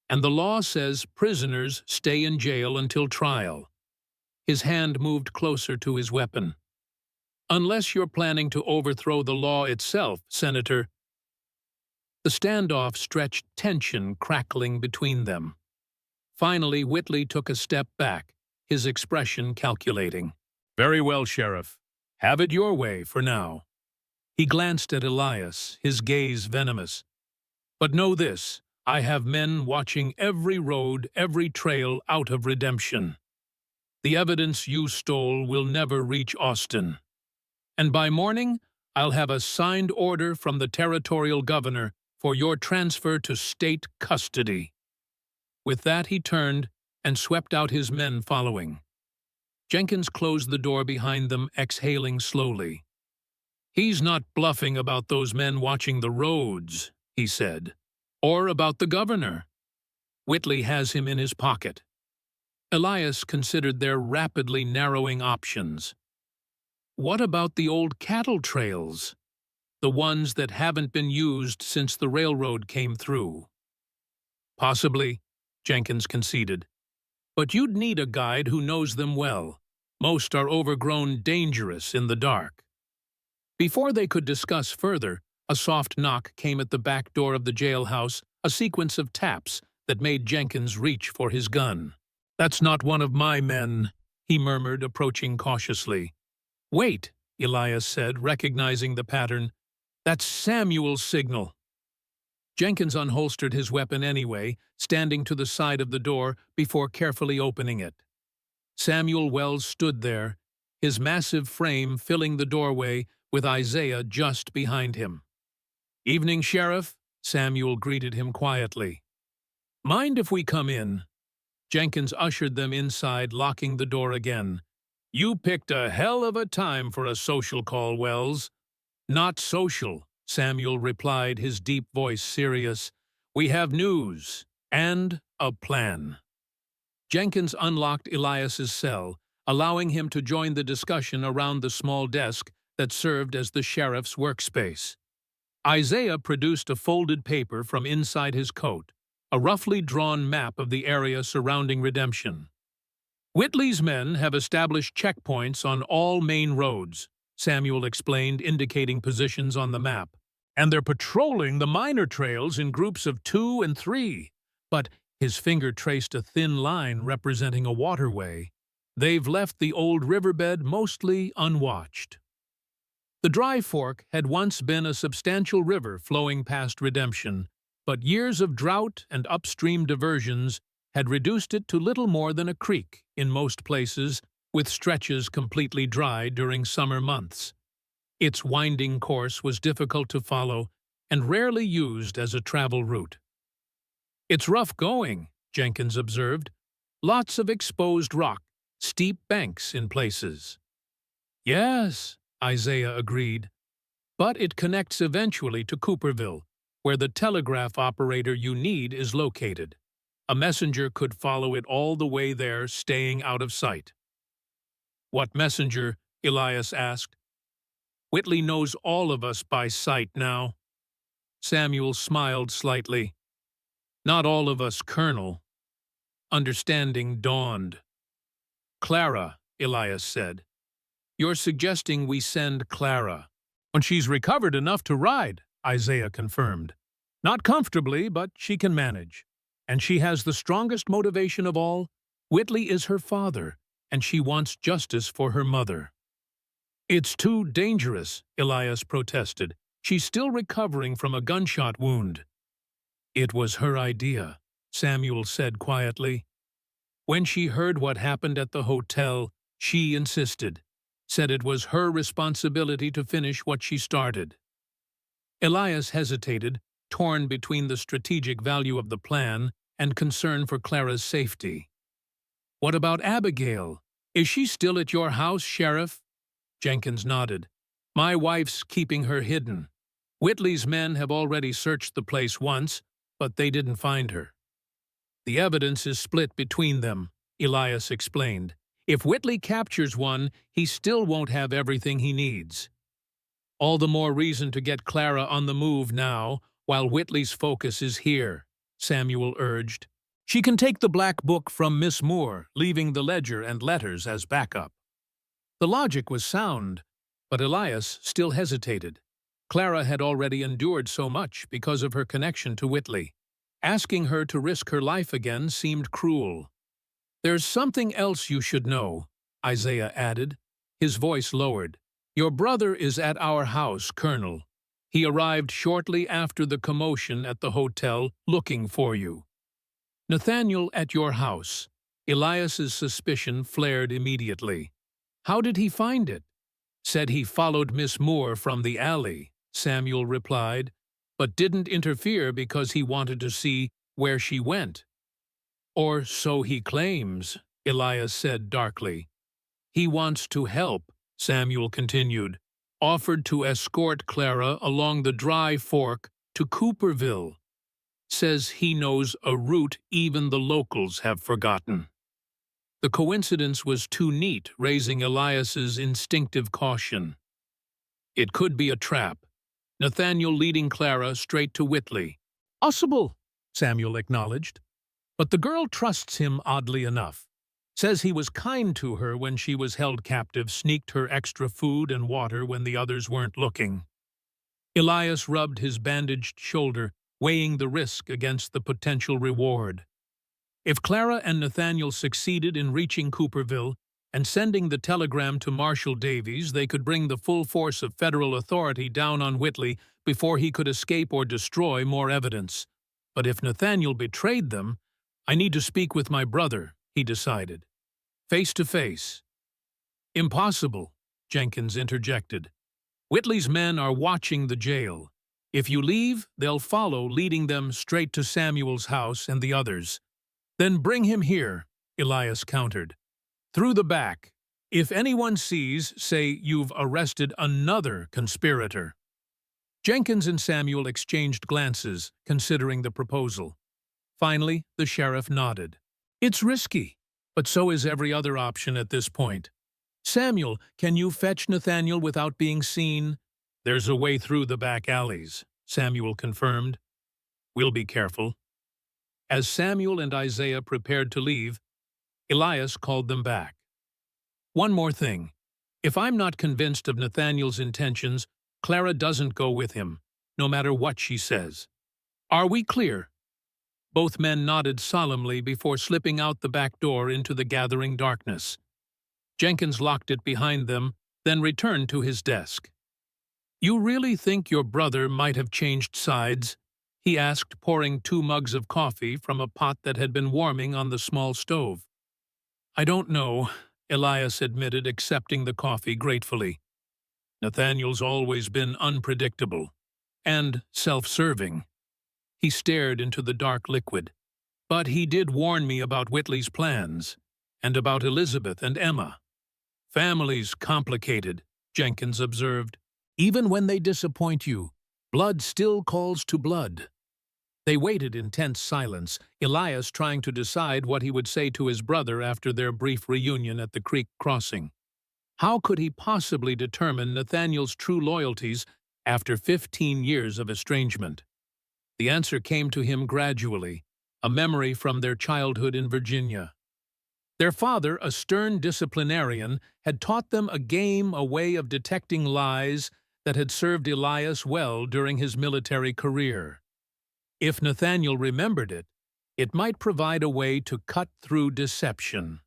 and the law says prisoners stay in jail until trial." His hand moved closer to his weapon. "Unless you're planning to overthrow the law itself, Senator." The standoff stretched, tension crackling between them. Finally, Whitley took a step back, his expression calculating. "Very well, Sheriff. Have it your way for now." He glanced at Elias, his gaze venomous. "But know this, I have men watching every road, every trail out of redemption. The evidence you stole will never reach Austin. And by morning, I'll have a signed order from the territorial governor for your transfer to state custody." With that, he turned and swept out, his men following. Jenkins closed the door behind them, exhaling slowly. "He's not bluffing about those men watching the roads," he said, "or about the governor. Whitley has him in his pocket." Elias considered their rapidly narrowing options. "What about the old cattle trails? The ones that haven't been used since the railroad came through?" "Possibly," Jenkins conceded. "But you'd need a guide who knows them well. Most are overgrown, dangerous in the dark." Before they could discuss further, a soft knock came at the back door of the jailhouse, a sequence of taps that made Jenkins reach for his gun. "That's not one of my men," he murmured, approaching cautiously. "Wait," Elias said, recognizing the pattern. "That's Samuel's signal." Jenkins unholstered his weapon anyway, standing to the side of the door before carefully opening it. Samuel Wells stood there, his massive frame filling the doorway, with Isaiah just behind him. "Evening, Sheriff," Samuel greeted him quietly. "Mind if we come in?" Jenkins ushered them inside, locking the door again. "You picked a hell of a time for a social call, Wells." "Not social," Samuel replied, his deep voice serious. "We have news and a plan." Jenkins unlocked Elias's cell, allowing him to join the discussion around the small desk that served as the sheriff's workspace. Isaiah produced a folded paper from inside his coat, a roughly drawn map of the area surrounding Redemption. "Whitley's men have established checkpoints on all main roads," Samuel explained, indicating positions on the map. "And they're patrolling the minor trails in groups of 2 and 3. But," his finger traced a thin line representing a waterway, "they've left the old riverbed mostly unwatched." The Dry Fork had once been a substantial river flowing past Redemption, but years of drought and upstream diversions had reduced it to little more than a creek in most places, with stretches completely dry during summer months. Its winding course was difficult to follow and rarely used as a travel route. "It's rough going," Jenkins observed. "Lots of exposed rock, steep banks in places." "Yes," Isaiah agreed, "but it connects eventually to Cooperville, where the telegraph operator you need is located. A messenger could follow it all the way there, staying out of sight." "What messenger?" Elias asked. "Whitley knows all of us by sight now." Samuel smiled slightly. "Not all of us, Colonel." Understanding dawned. "Clara," Elias said. "You're suggesting we send Clara." "When she's recovered enough to ride," Isaiah confirmed. "Not comfortably, but she can manage. And she has the strongest motivation of all. Whitley is her father, and she wants justice for her mother." "It's too dangerous," Elias protested. "She's still recovering from a gunshot wound." "It was her idea," Samuel said quietly. "When she heard what happened at the hotel, she insisted, said it was her responsibility to finish what she started." Elias hesitated, torn between the strategic value of the plan and concern for Clara's safety. "What about Abigail? Is she still at your house, Sheriff?" Jenkins nodded. "My wife's keeping her hidden. Whitley's men have already searched the place once, but they didn't find her." "The evidence is split between them," Elias explained. "If Whitley captures one, he still won't have everything he needs." "All the more reason to get Clara on the move now, while Whitley's focus is here," Samuel urged. "She can take the black book from Miss Moore, leaving the ledger and letters as backup." The logic was sound, but Elias still hesitated. Clara had already endured so much because of her connection to Whitley. Asking her to risk her life again seemed cruel. "There's something else you should know," Isaiah added. His voice lowered. "Your brother is at our house, Colonel. He arrived shortly after the commotion at the hotel looking for you." "Nathaniel at your house." Elias's suspicion flared immediately. "How did he find it?" "Said he followed Miss Moore from the alley," Samuel replied, "but didn't interfere because he wanted to see where she went." "Or so he claims," Elias said darkly. "He wants to help," Samuel continued. "Offered to escort Clara along the Dry Fork to Cooperville. Says he knows a route even the locals have forgotten." The coincidence was too neat, raising Elias's instinctive caution. It could be a trap. Nathaniel leading Clara straight to Whitley. "Possible," Samuel acknowledged. "But the girl trusts him oddly enough. Says he was kind to her when she was held captive, sneaked her extra food and water when the others weren't looking." Elias rubbed his bandaged shoulder, weighing the risk against the potential reward. If Clara and Nathaniel succeeded in reaching Cooperville and sending the telegram to Marshal Davies, they could bring the full force of federal authority down on Whitley before he could escape or destroy more evidence. But if Nathaniel betrayed them, "I need to speak with my brother," he decided. "Face to face." "Impossible," Jenkins interjected. "Whitley's men are watching the jail. If you leave, they'll follow, leading them straight to Samuel's house and the others." "Then bring him here," Elias countered. "Through the back. If anyone sees, say you've arrested another conspirator." Jenkins and Samuel exchanged glances, considering the proposal. Finally, the sheriff nodded. "It's risky, but so is every other option at this point. Samuel, can you fetch Nathaniel without being seen?" "There's a way through the back alleys," Samuel confirmed. "We'll be careful." As Samuel and Isaiah prepared to leave, Elias called them back. "One more thing. If I'm not convinced of Nathaniel's intentions, Clara doesn't go with him, no matter what she says. Are we clear?" Both men nodded solemnly before slipping out the back door into the gathering darkness. Jenkins locked it behind them, then returned to his desk. "You really think your brother might have changed sides?" he asked, pouring 2 mugs of coffee from a pot that had been warming on the small stove. I don't know, Elias admitted, accepting the coffee gratefully. Nathaniel's always been unpredictable and self-serving. He stared into the dark liquid. But he did warn me about Whitley's plans, and about Elizabeth and Emma. Family's complicated, Jenkins observed. Even when they disappoint you, blood still calls to blood. They waited in tense silence, Elias trying to decide what he would say to his brother after their brief reunion at the creek crossing. How could he possibly determine Nathaniel's true loyalties after 15 years of estrangement? The answer came to him gradually, a memory from their childhood in Virginia. Their father, a stern disciplinarian, had taught them a game, a way of detecting lies that had served Elias well during his military career. If Nathaniel remembered it, it might provide a way to cut through deception.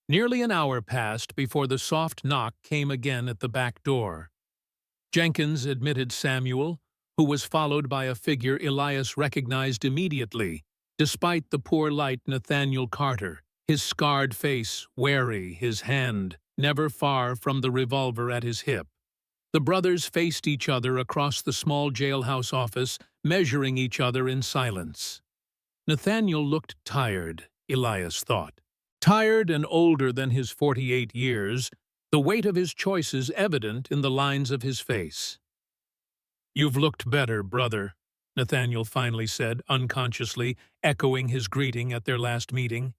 Nearly an hour passed before the soft knock came again at the back door. Jenkins admitted Samuel, who was followed by a figure Elias recognized immediately, despite the poor light. Nathaniel Carter, his scarred face wary, his hand never far from the revolver at his hip. The brothers faced each other across the small jailhouse office, measuring each other in silence. Nathaniel looked tired, Elias thought. Tired and older than his 48 years, the weight of his choices evident in the lines of his face. "You've looked better, brother," Nathaniel finally said, unconsciously echoing his greeting at their last meeting.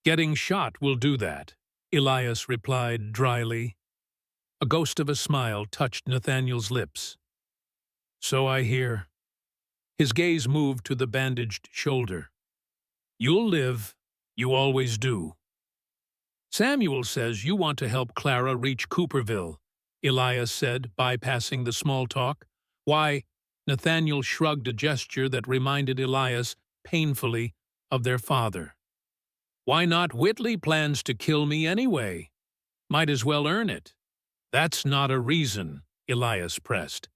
"Getting shot will do that," Elias replied dryly. A ghost of a smile touched Nathaniel's lips. "So I hear." His gaze moved to the bandaged shoulder. "You'll live. You always do." "Samuel says you want to help Clara reach Cooperville," Elias said, bypassing the small talk. "Why?" Nathaniel shrugged, a gesture that reminded Elias painfully of their father. "Why not? Whitley plans to kill me anyway. Might as well earn it." "That's not a reason," Elias pressed.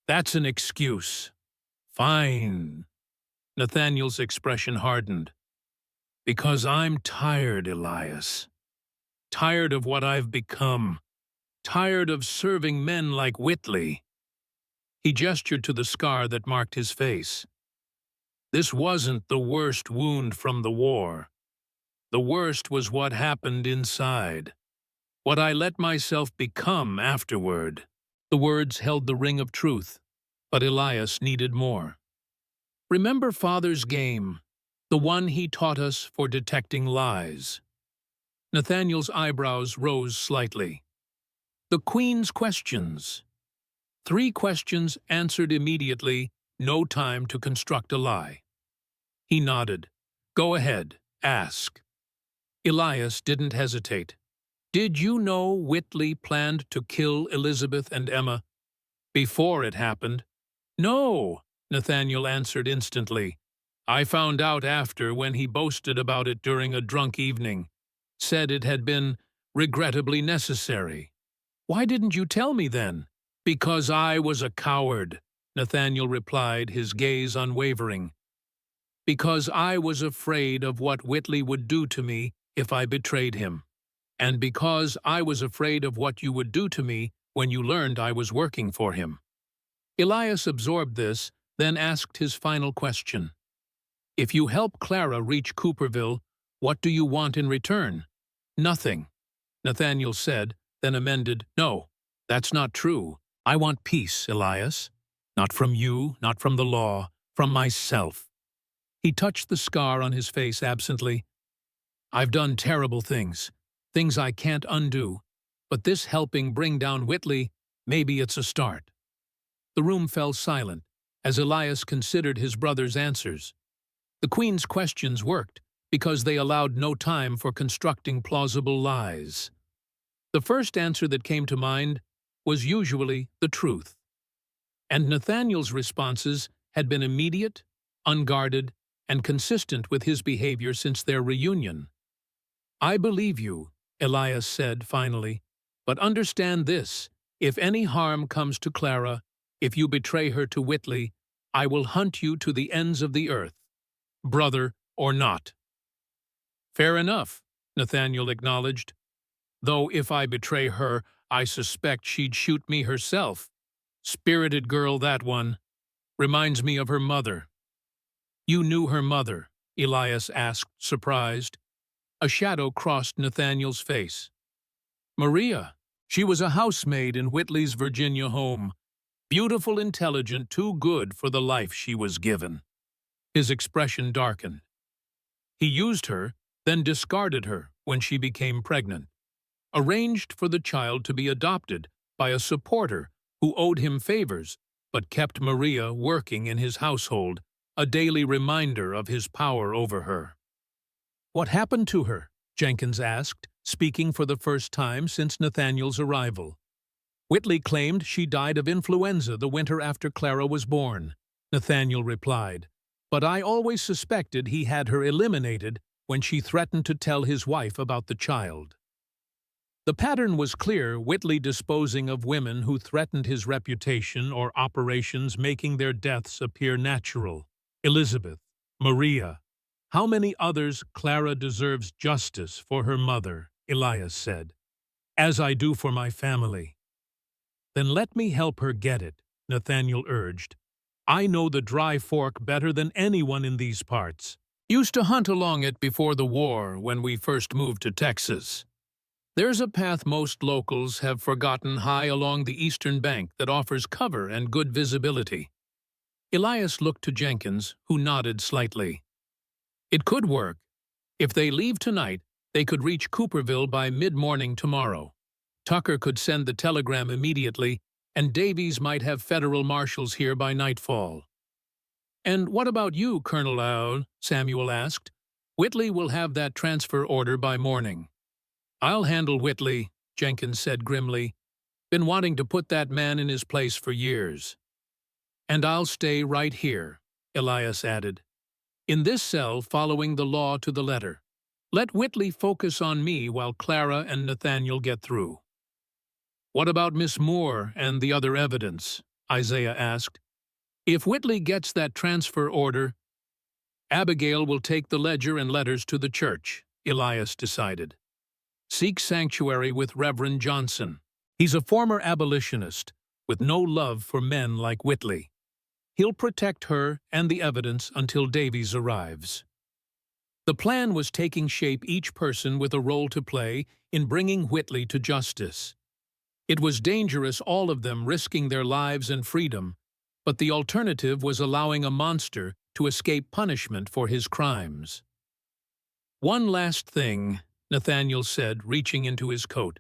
"That's an excuse." "Fine." Nathaniel's expression hardened. "Because I'm tired, Elias. Tired of what I've become. Tired of serving men like Whitley." He gestured to the scar that marked his face. "This wasn't the worst wound from the war. The worst was what happened inside. What I let myself become afterward." The words held the ring of truth, but Elias needed more. "Remember Father's game, the one he taught us for detecting lies?" Nathaniel's eyebrows rose slightly. "The Queen's questions. 3 questions answered immediately, no time to construct a lie." He nodded. "Go ahead, ask." Elias didn't hesitate. "Did you know Whitley planned to kill Elizabeth and Emma before it happened?" "No," Nathaniel answered instantly. "I found out after, when he boasted about it during a drunk evening. Said it had been regrettably necessary." "Why didn't you tell me then?" "Because I was a coward," Nathaniel replied, his gaze unwavering. "Because I was afraid of what Whitley would do to me if I betrayed him. And because I was afraid of what you would do to me when you learned I was working for him." Elias absorbed this, then asked his final question. "If you help Clara reach Cooperville, what do you want in return?" "Nothing," Nathaniel said, then amended, "No, that's not true. I want peace, Elias. Not from you, not from the law, from myself." He touched the scar on his face absently. "I've done terrible things. Things I can't undo, but this helping bring down Whitley, maybe it's a start." The room fell silent as Elias considered his brother's answers. The Queen's questions worked because they allowed no time for constructing plausible lies. The first answer that came to mind was usually the truth, and Nathaniel's responses had been immediate, unguarded, and consistent with his behavior since their reunion. "I believe you," Elias said finally, "but understand this. If any harm comes to Clara, if you betray her to Whitley, I will hunt you to the ends of the earth, brother or not." "Fair enough," Nathaniel acknowledged. "Though if I betray her, I suspect she'd shoot me herself. Spirited girl, that one. Reminds me of her mother." "You knew her mother?" Elias asked, surprised. A shadow crossed Nathaniel's face. "Maria. She was a housemaid in Whitley's Virginia home. Beautiful, intelligent, too good for the life she was given." His expression darkened. "He used her, then discarded her when she became pregnant. Arranged for the child to be adopted by a supporter who owed him favors, but kept Maria working in his household, a daily reminder of his power over her." "What happened to her?" Jenkins asked, speaking for the first time since Nathaniel's arrival. "Whitley claimed she died of influenza the winter after Clara was born," Nathaniel replied. "But I always suspected he had her eliminated when she threatened to tell his wife about the child." The pattern was clear, Whitley disposing of women who threatened his reputation or operations making their deaths appear natural. Elizabeth, Maria. "How many others? Clara deserves justice for her mother," Elias said. "As I do for my family." "Then let me help her get it," Nathaniel urged. "I know the Dry Fork better than anyone in these parts. Used to hunt along it before the war when we first moved to Texas. There's a path most locals have forgotten high along the eastern bank that offers cover and good visibility." Elias looked to Jenkins, who nodded slightly. "It could work. If they leave tonight, they could reach Cooperville by mid-morning tomorrow. Tucker could send the telegram immediately, and Davies might have federal marshals here by nightfall." "And what about you, Colonel Loud?" Samuel asked. "Whitley will have that transfer order by morning." "I'll handle Whitley," Jenkins said grimly. "Been wanting to put that man in his place for years." "And I'll stay right here," Elias added. "In this cell following the law to the letter. Let Whitley focus on me while Clara and Nathaniel get through." "What about Miss Moore and the other evidence?" Isaiah asked. "If Whitley gets that transfer order, Abigail will take the ledger and letters to the church," Elias decided. "Seek sanctuary with Reverend Johnson. He's a former abolitionist with no love for men like Whitley. He'll protect her and the evidence until Davies arrives." The plan was taking shape, each person with a role to play in bringing Whitley to justice. It was dangerous, all of them risking their lives and freedom, but the alternative was allowing a monster to escape punishment for his crimes. "One last thing," Nathaniel said, reaching into his coat.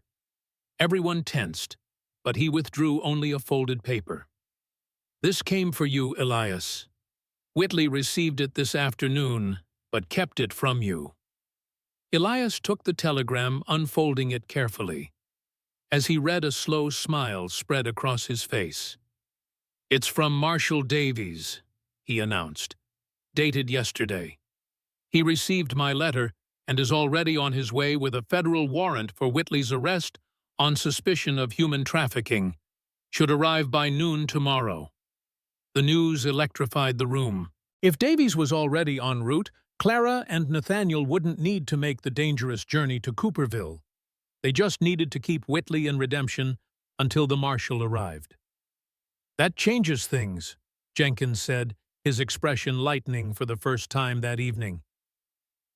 Everyone tensed, but he withdrew only a folded paper. "This came for you, Elias. Whitley received it this afternoon, but kept it from you." Elias took the telegram, unfolding it carefully. As he read, a slow smile spread across his face. "It's from Marshal Davies," he announced. "Dated yesterday. He received my letter and is already on his way with a federal warrant for Whitley's arrest on suspicion of human trafficking. Should arrive by noon tomorrow." The news electrified the room. If Davies was already en route, Clara and Nathaniel wouldn't need to make the dangerous journey to Cooperville. They just needed to keep Whitley in redemption until the marshal arrived. "That changes things," Jenkins said, his expression lightening for the first time that evening.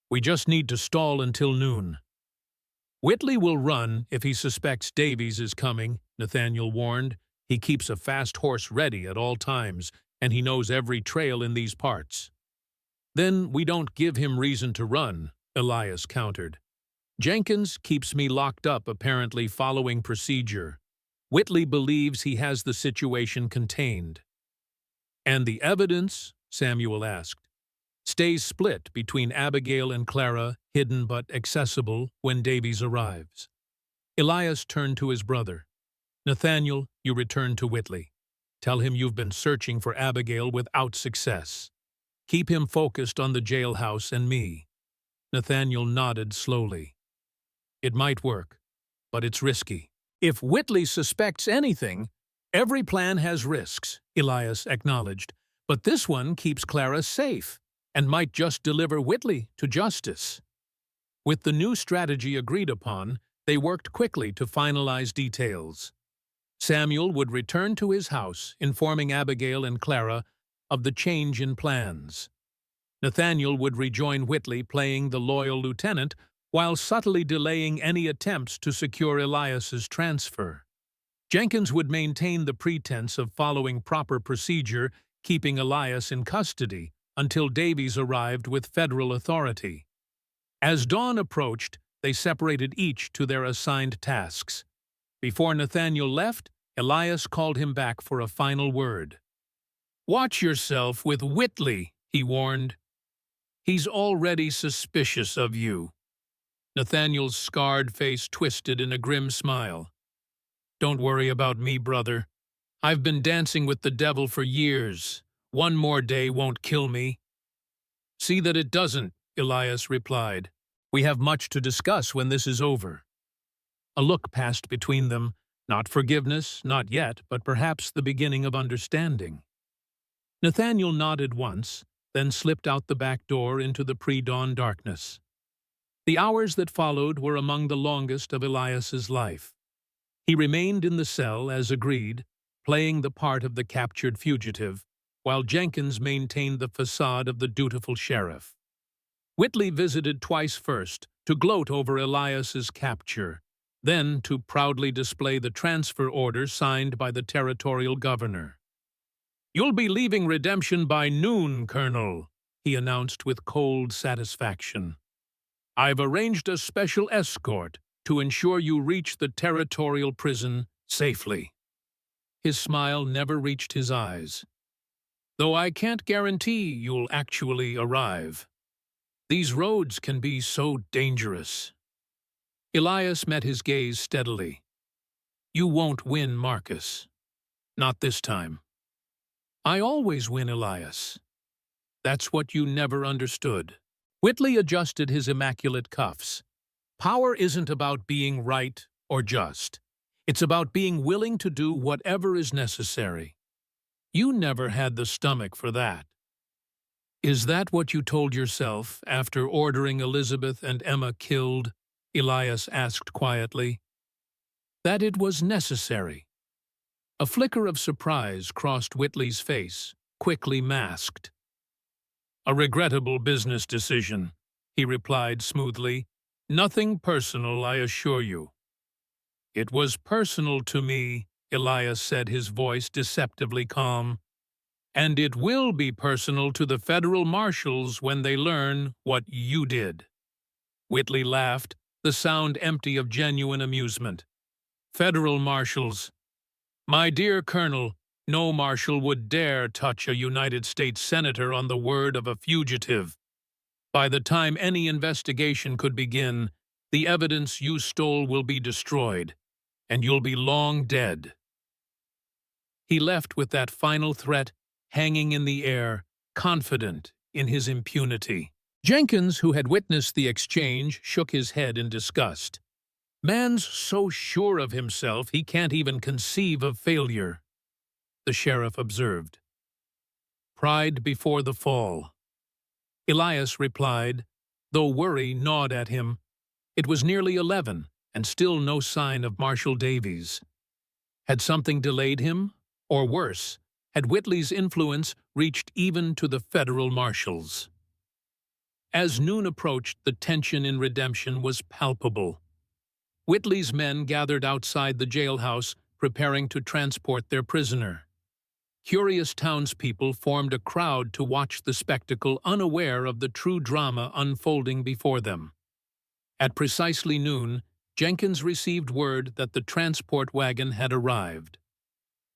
"We just need to stall until noon." "Whitley will run if he suspects Davies is coming," Nathaniel warned. "He keeps a fast horse ready at all times, and he knows every trail in these parts." "Then we don't give him reason to run," Elias countered. "Jenkins keeps me locked up, apparently following procedure. Whitley believes he has the situation contained." "And the evidence?" Samuel asked. "Stays split between Abigail and Clara, hidden but accessible when Davies arrives." Elias turned to his brother. "Nathaniel, you return to Whitley. Tell him you've been searching for Abigail without success. Keep him focused on the jailhouse and me." Nathaniel nodded slowly. "It might work, but it's risky." "If Whitley suspects anything, every plan has risks," Elias acknowledged. But this one keeps Clara safe and might just deliver Whitley to justice. With the new strategy agreed upon, they worked quickly to finalize details. Samuel would return to his house, informing Abigail and Clara of the change in plans. Nathaniel would rejoin Whitley, playing the loyal lieutenant, while subtly delaying any attempts to secure Elias's transfer. Jenkins would maintain the pretense of following proper procedure, keeping Elias in custody until Davies arrived with federal authority. As dawn approached, they separated each to their assigned tasks. Before Nathaniel left, Elias called him back for a final word. "Watch yourself with Whitley," he warned. "He's already suspicious of you." Nathaniel's scarred face twisted in a grim smile. "Don't worry about me, brother. I've been dancing with the devil for years. One more day won't kill me." "See that it doesn't," Elias replied. "We have much to discuss when this is over." A look passed between them, not forgiveness, not yet, but perhaps the beginning of understanding. Nathaniel nodded once, then slipped out the back door into the pre-dawn darkness. The hours that followed were among the longest of Elias's life. He remained in the cell as agreed, playing the part of the captured fugitive, while Jenkins maintained the facade of the dutiful sheriff. Whitley visited twice, first to gloat over Elias's capture, then to proudly display the transfer order signed by the territorial governor. "You'll be leaving Redemption by noon, Colonel," he announced with cold satisfaction. "I've arranged a special escort to ensure you reach the territorial prison safely." His smile never reached his eyes. "Though I can't guarantee you'll actually arrive. These roads can be so dangerous." Elias met his gaze steadily. "You won't win, Marcus. Not this time." "I always win, Elias. That's what you never understood." Whitley adjusted his immaculate cuffs. "Power isn't about being right or just. It's about being willing to do whatever is necessary. You never had the stomach for that." "Is that what you told yourself after ordering Elizabeth and Emma killed?" Elias asked quietly. "That it was necessary?" A flicker of surprise crossed Whitley's face, quickly masked. "A regrettable business decision," he replied smoothly. "Nothing personal, I assure you." "It was personal to me," Elias said, his voice deceptively calm. "And it will be personal to the federal marshals when they learn what you did." Whitley laughed, the sound empty of genuine amusement. "Federal marshals? My dear Colonel, no marshal would dare touch a United States senator on the word of a fugitive. By the time any investigation could begin, the evidence you stole will be destroyed, and you'll be long dead." He left with that final threat hanging in the air, confident in his impunity. Jenkins, who had witnessed the exchange, shook his head in disgust. "Man's so sure of himself he can't even conceive of failure," the sheriff observed. "Pride before the fall." Elias replied, though worry gnawed at him. It was nearly 11, and still no sign of Marshal Davies. Had something delayed him? Or worse, had Whitley's influence reached even to the federal marshals? As noon approached, the tension in Redemption was palpable. Whitley's men gathered outside the jailhouse, preparing to transport their prisoner. Curious townspeople formed a crowd to watch the spectacle, unaware of the true drama unfolding before them. At precisely noon, Jenkins received word that the transport wagon had arrived.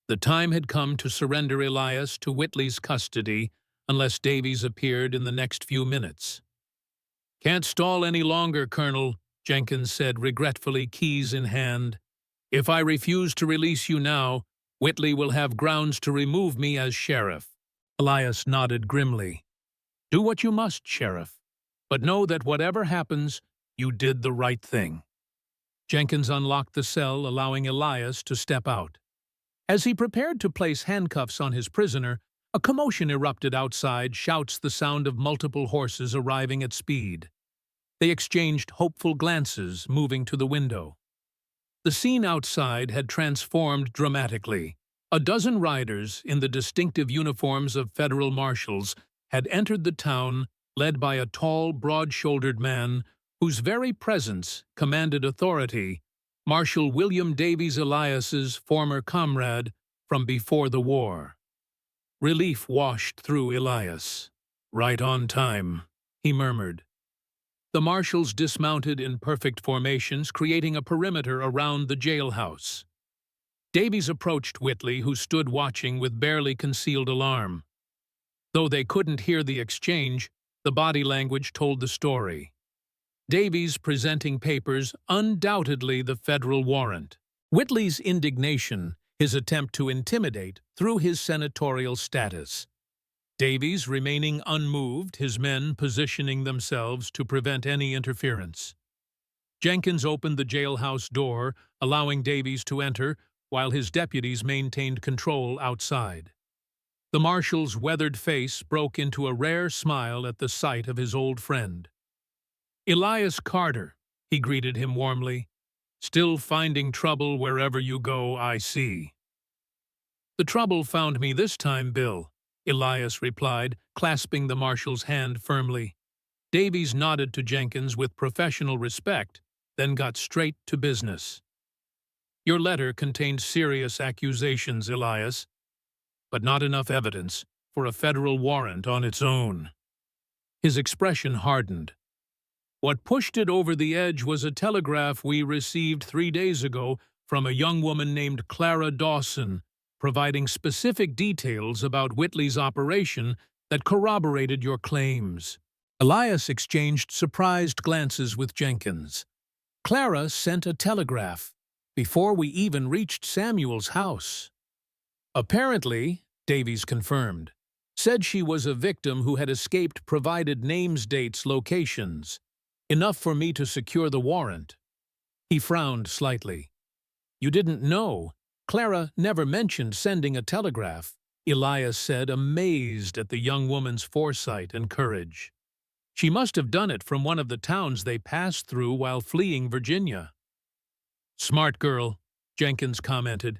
The time had come to surrender Elias to Whitley's custody unless Davies appeared in the next few minutes. "Can't stall any longer, Colonel," Jenkins said regretfully, keys in hand. "If I refuse to release you now, Whitley will have grounds to remove me as sheriff." Elias nodded grimly. "Do what you must, Sheriff, but know that whatever happens, you did the right thing." Jenkins unlocked the cell, allowing Elias to step out. As he prepared to place handcuffs on his prisoner, A commotion erupted outside, shouts, the sound of multiple horses arriving at speed. They exchanged hopeful glances, moving to the window. The scene outside had transformed dramatically. A dozen riders, in the distinctive uniforms of federal marshals, had entered the town, led by a tall, broad-shouldered man whose very presence commanded authority, Marshal William Davies Elias's former comrade from before the war. Relief washed through Elias. "Right on time," he murmured. The marshals dismounted in perfect formations, creating a perimeter around the jailhouse. Davies approached Whitley, who stood watching with barely concealed alarm. Though they couldn't hear the exchange, the body language told the story. Davies presenting papers, undoubtedly the federal warrant. Whitley's indignation, his attempt to intimidate, through his senatorial status. Davies remaining unmoved, his men positioning themselves to prevent any interference. Jenkins opened the jailhouse door, allowing Davies to enter, while his deputies maintained control outside. The marshal's weathered face broke into a rare smile at the sight of his old friend. "Elias Carter," he greeted him warmly. "Still finding trouble wherever you go, I see." "The trouble found me this time, Bill," Elias replied, clasping the marshal's hand firmly. Davies nodded to Jenkins with professional respect, then got straight to business. "Your letter contained serious accusations, Elias, but not enough evidence for a federal warrant on its own." His expression hardened. "What pushed it over the edge was a telegraph we received 3 days ago from a young woman named Clara Dawson, providing specific details about Whitley's operation that corroborated your claims." Elias exchanged surprised glances with Jenkins. "Clara sent a telegraph before we even reached Samuel's house." "Apparently," Davies confirmed, "said she was a victim who had escaped, provided names, dates, locations. Enough for me to secure the warrant." He frowned slightly. "You didn't know? Clara never mentioned sending a telegraph," Elias said, amazed at the young woman's foresight and courage. "She must have done it from one of the towns they passed through while fleeing Virginia." "Smart girl," Jenkins commented.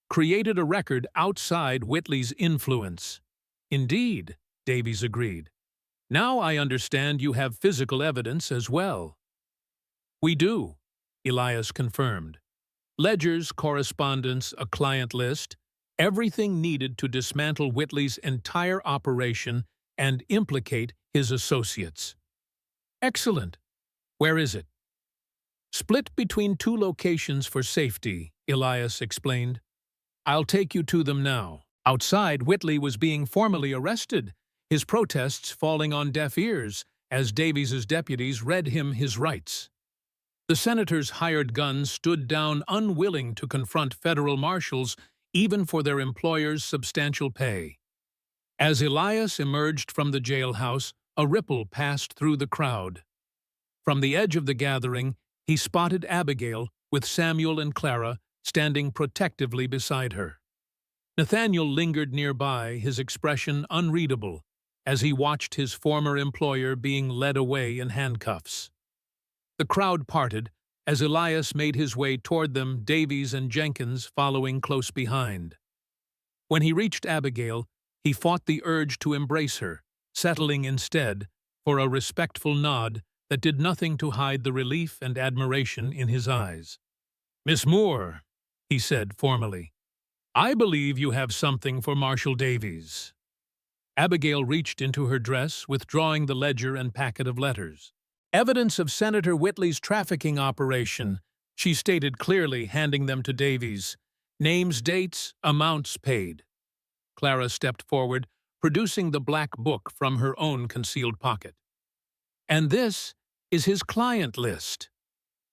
"Created a record outside Whitley's influence." "Indeed," Davies agreed. "Now I understand you have physical evidence as well." "We do," Elias confirmed. "Ledgers, correspondence, a client list, everything needed to dismantle Whitley's entire operation and implicate his associates." "Excellent. Where is it?" "Split between 2 locations for safety," Elias explained. "I'll take you to them now." Outside, Whitley was being formally arrested, his protests falling on deaf ears as Davies's deputies read him his rights. The senator's hired guns stood down, unwilling to confront federal marshals even for their employers' substantial pay. As Elias emerged from the jailhouse, a ripple passed through the crowd. From the edge of the gathering, he spotted Abigail with Samuel and Clara standing protectively beside her. Nathaniel lingered nearby, his expression unreadable, as he watched his former employer being led away in handcuffs. The crowd parted as Elias made his way toward them, Davies and Jenkins following close behind. When he reached Abigail, he fought the urge to embrace her, settling instead for a respectful nod that did nothing to hide the relief and admiration in his eyes. "Miss Moore," he said formally, "I believe you have something for Marshal Davies." Abigail reached into her dress, withdrawing the ledger and packet of letters. "Evidence of Senator Whitley's trafficking operation," she stated clearly, handing them to Davies. "Names, dates, amounts paid." Clara stepped forward, producing the black book from her own concealed pocket. "And this is his client list,"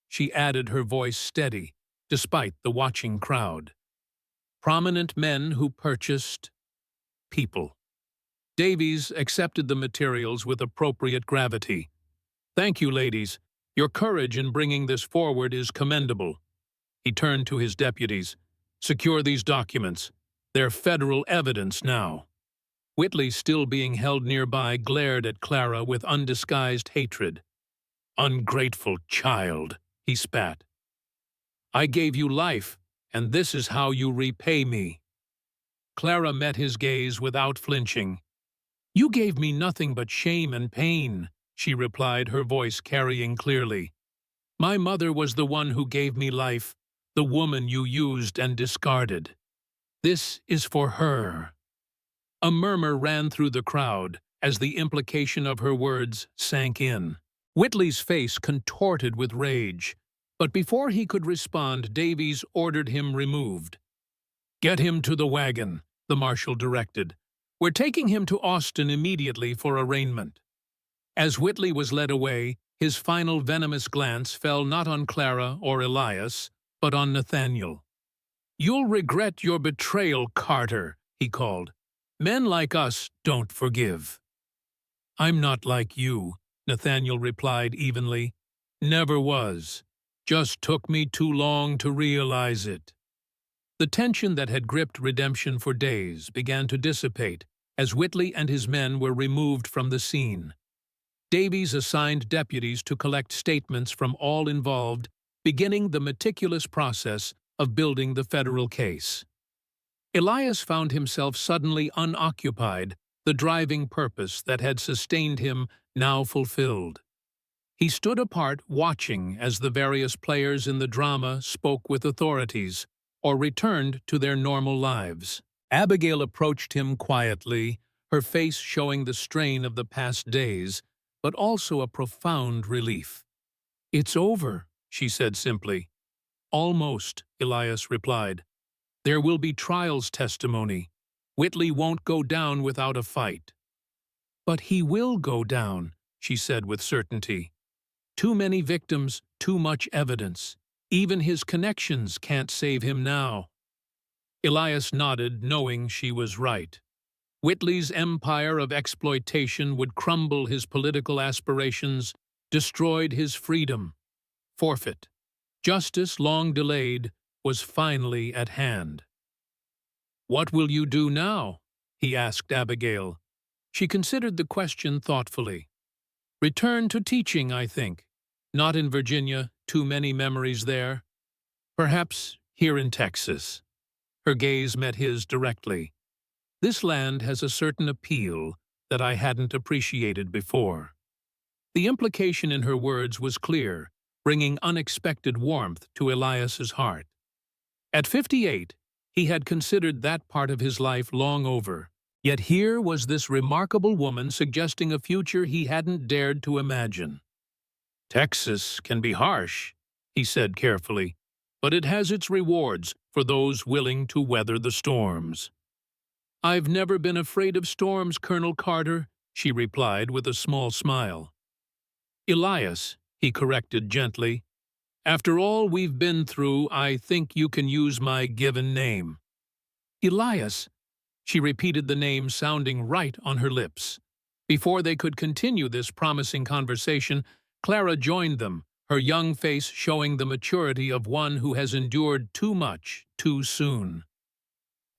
she added, her voice steady, despite the watching crowd. "Prominent men who purchased people." Davies accepted the materials with appropriate gravity. "Thank you, ladies. Your courage in bringing this forward is commendable." He turned to his deputies. "Secure these documents. They're federal evidence now." Whitley, still being held nearby, glared at Clara with undisguised hatred. "Ungrateful child," he spat. "I gave you life, and this is how you repay me." Clara met his gaze without flinching. "You gave me nothing but shame and pain," she replied, her voice carrying clearly. "My mother was the one who gave me life, the woman you used and discarded. This is for her." A murmur ran through the crowd as the implication of her words sank in. Whitley's face contorted with rage, but before he could respond, Davies ordered him removed. "Get him to the wagon," the marshal directed. "We're taking him to Austin immediately for arraignment." As Whitley was led away, his final venomous glance fell not on Clara or Elias, but on Nathaniel. "You'll regret your betrayal, Carter," he called. "Men like us don't forgive." "I'm not like you," Nathaniel replied evenly. "Never was. Just took me too long to realize it." The tension that had gripped Redemption for days began to dissipate as Whitley and his men were removed from the scene. Davies assigned deputies to collect statements from all involved, beginning the meticulous process of building the federal case. Elias found himself suddenly unoccupied, the driving purpose that had sustained him now fulfilled. He stood apart, watching as the various players in the drama spoke with authorities or returned to their normal lives. Abigail approached him quietly, her face showing the strain of the past days, but also a profound relief. "It's over," she said simply. "Almost," Elias replied. "There will be trials testimony. Whitley won't go down without a fight." "But he will go down," she said with certainty. "Too many victims, too much evidence. Even his connections can't save him now." Elias nodded, knowing she was right. Whitley's empire of exploitation would crumble his political aspirations, destroyed his freedom. Forfeit. Justice, long delayed, was finally at hand. "What will you do now?" he asked Abigail. She considered the question thoughtfully. "Return to teaching, I think. Not in Virginia, too many memories there. Perhaps here in Texas." Her gaze met his directly. "This land has a certain appeal that I hadn't appreciated before." The implication in her words was clear, bringing unexpected warmth to Elias's heart. At 58, he had considered that part of his life long over, yet here was this remarkable woman suggesting a future he hadn't dared to imagine. "Texas can be harsh," he said carefully, "but it has its rewards for those willing to weather the storms." "I've never been afraid of storms, Colonel Carter," she replied with a small smile. "Elias," he corrected gently. "After all we've been through, I think you can use my given name." "Elias," she repeated the name sounding right on her lips. Before they could continue this promising conversation, Clara joined them, her young face showing the maturity of one who has endured too much too soon.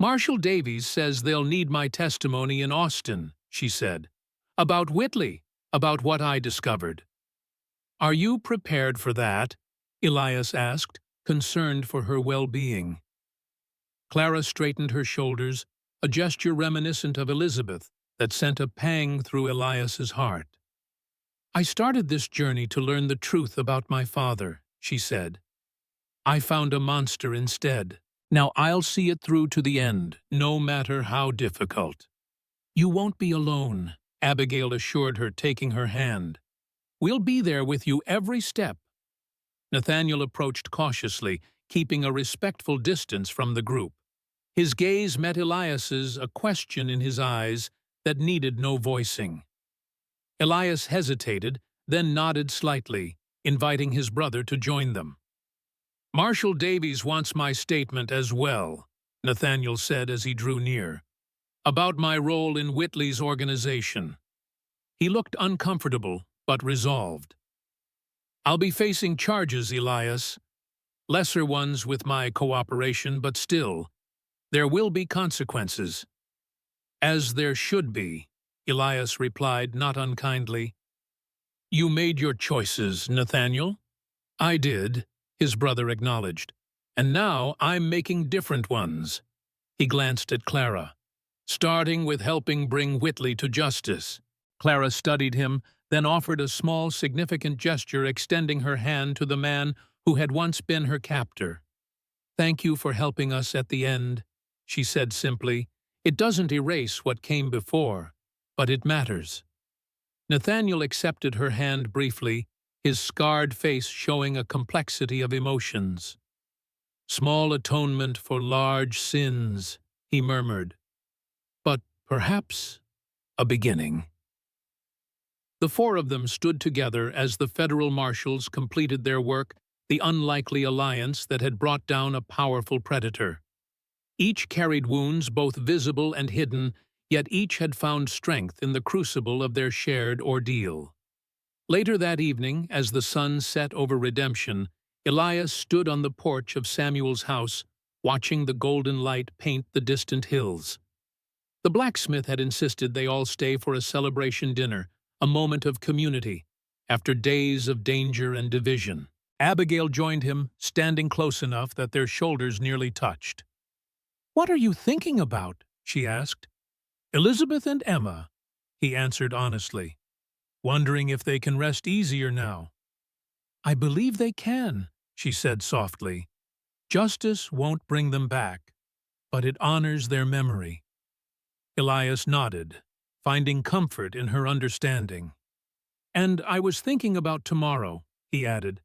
"Marshal Davies says they'll need my testimony in Austin," she said. "About Whitley, about what I discovered." "Are you prepared for that?" Elias asked, concerned for her well-being. Clara straightened her shoulders, a gesture reminiscent of Elizabeth that sent a pang through Elias's heart. "I started this journey to learn the truth about my father," she said. "I found a monster instead. Now I'll see it through to the end, no matter how difficult." "You won't be alone," Abigail assured her, taking her hand. "We'll be there with you every step." Nathaniel approached cautiously, keeping a respectful distance from the group. His gaze met Elias's, a question in his eyes that needed no voicing. Elias hesitated, then nodded slightly, inviting his brother to join them. "Marshal Davies wants my statement as well," Nathaniel said as he drew near, "about my role in Whitley's organization." He looked uncomfortable, but resolved. "I'll be facing charges, Elias. Lesser ones with my cooperation, but still, there will be consequences." As there should be, Elias replied not unkindly. You made your choices, Nathaniel. I did, his brother acknowledged. And now I'm making different ones. He glanced at Clara, starting with helping bring Whitley to justice. Clara studied him, then offered a small, significant gesture, extending her hand to the man who had once been her captor. Thank you for helping us at the end, she said simply. It doesn't erase what came before, but it matters. Nathaniel accepted her hand briefly, his scarred face showing a complexity of emotions. Small atonement for large sins, he murmured. But perhaps a beginning. The four of them stood together as the federal marshals completed their work, the unlikely alliance that had brought down a powerful predator. Each carried wounds both visible and hidden, yet each had found strength in the crucible of their shared ordeal. Later that evening, as the sun set over redemption, Elias stood on the porch of Samuel's house, watching the golden light paint the distant hills. The blacksmith had insisted they all stay for a celebration dinner, a moment of community, after days of danger and division. Abigail joined him, standing close enough that their shoulders nearly touched. "What are you thinking about?" she asked. "Elizabeth and Emma," he answered honestly, "wondering if they can rest easier now." "I believe they can," she said softly. "Justice won't bring them back, but it honors their memory." Elias nodded, finding comfort in her understanding. "And I was thinking about tomorrow," he added,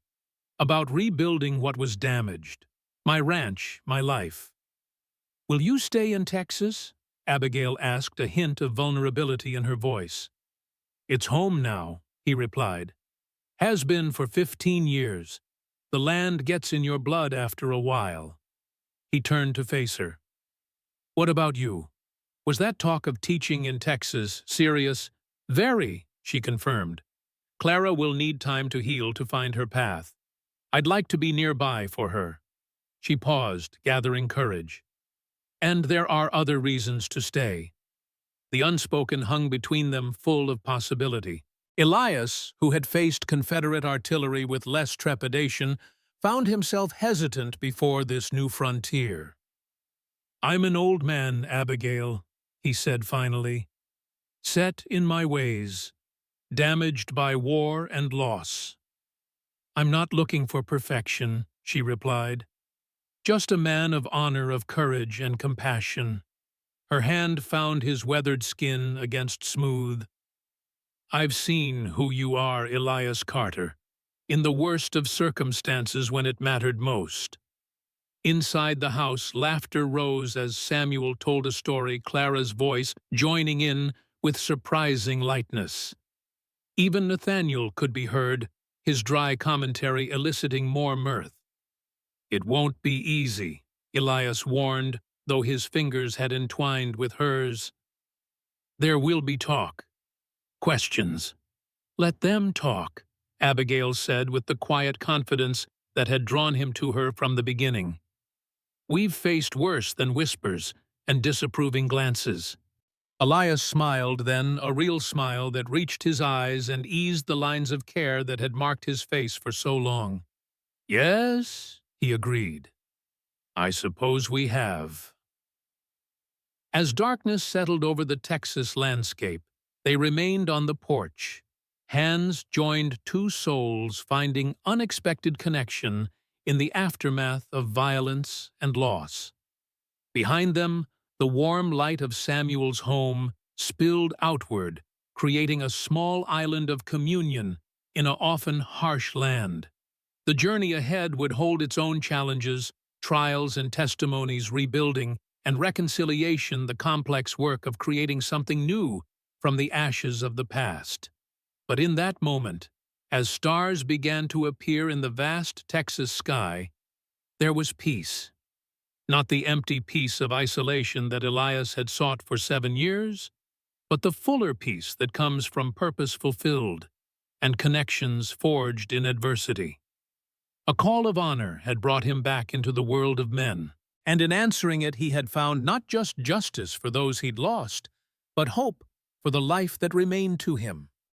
"about rebuilding what was damaged. My ranch, my life." "Will you stay in Texas?" Abigail asked, a hint of vulnerability in her voice. "It's home now," he replied. "Has been for 15 years. The land gets in your blood after a while." He turned to face her. "What about you? Was that talk of teaching in Texas serious?" "Very," she confirmed. "Clara will need time to heal to find her path. I'd like to be nearby for her." She paused, gathering courage. "And there are other reasons to stay." The unspoken hung between them, full of possibility. Elias, who had faced Confederate artillery with less trepidation, found himself hesitant before this new frontier. "I'm an old man, Abigail," he said finally, "set in my ways, damaged by war and loss." "I'm not looking for perfection," she replied. "Just a man of honor, of courage and compassion." Her hand found his weathered skin against smooth. "I've seen who you are, Elias Carter, in the worst of circumstances when it mattered most." Inside the house, laughter rose as Samuel told a story, Clara's voice joining in with surprising lightness. Even Nathaniel could be heard, his dry commentary eliciting more mirth. "It won't be easy," Elias warned, though his fingers had entwined with hers. "There will be talk. Questions." "Let them talk," Abigail said with the quiet confidence that had drawn him to her from the beginning. "We've faced worse than whispers and disapproving glances." Elias smiled then, a real smile that reached his eyes and eased the lines of care that had marked his face for so long. "Yes," he agreed. "I suppose we have." As darkness settled over the Texas landscape, they remained on the porch. Hands joined two souls, finding unexpected connection in the aftermath of violence and loss. Behind them, the warm light of Samuel's home spilled outward, creating a small island of communion in a often harsh land. The journey ahead would hold its own challenges, trials and testimonies, rebuilding and reconciliation, the complex work of creating something new from the ashes of the past. But in that moment, as stars began to appear in the vast Texas sky, there was peace. Not the empty peace of isolation that Elias had sought for 7 years, but the fuller peace that comes from purpose fulfilled and connections forged in adversity. A call of honor had brought him back into the world of men, and in answering it he had found not just justice for those he'd lost, but hope for the life that remained to him.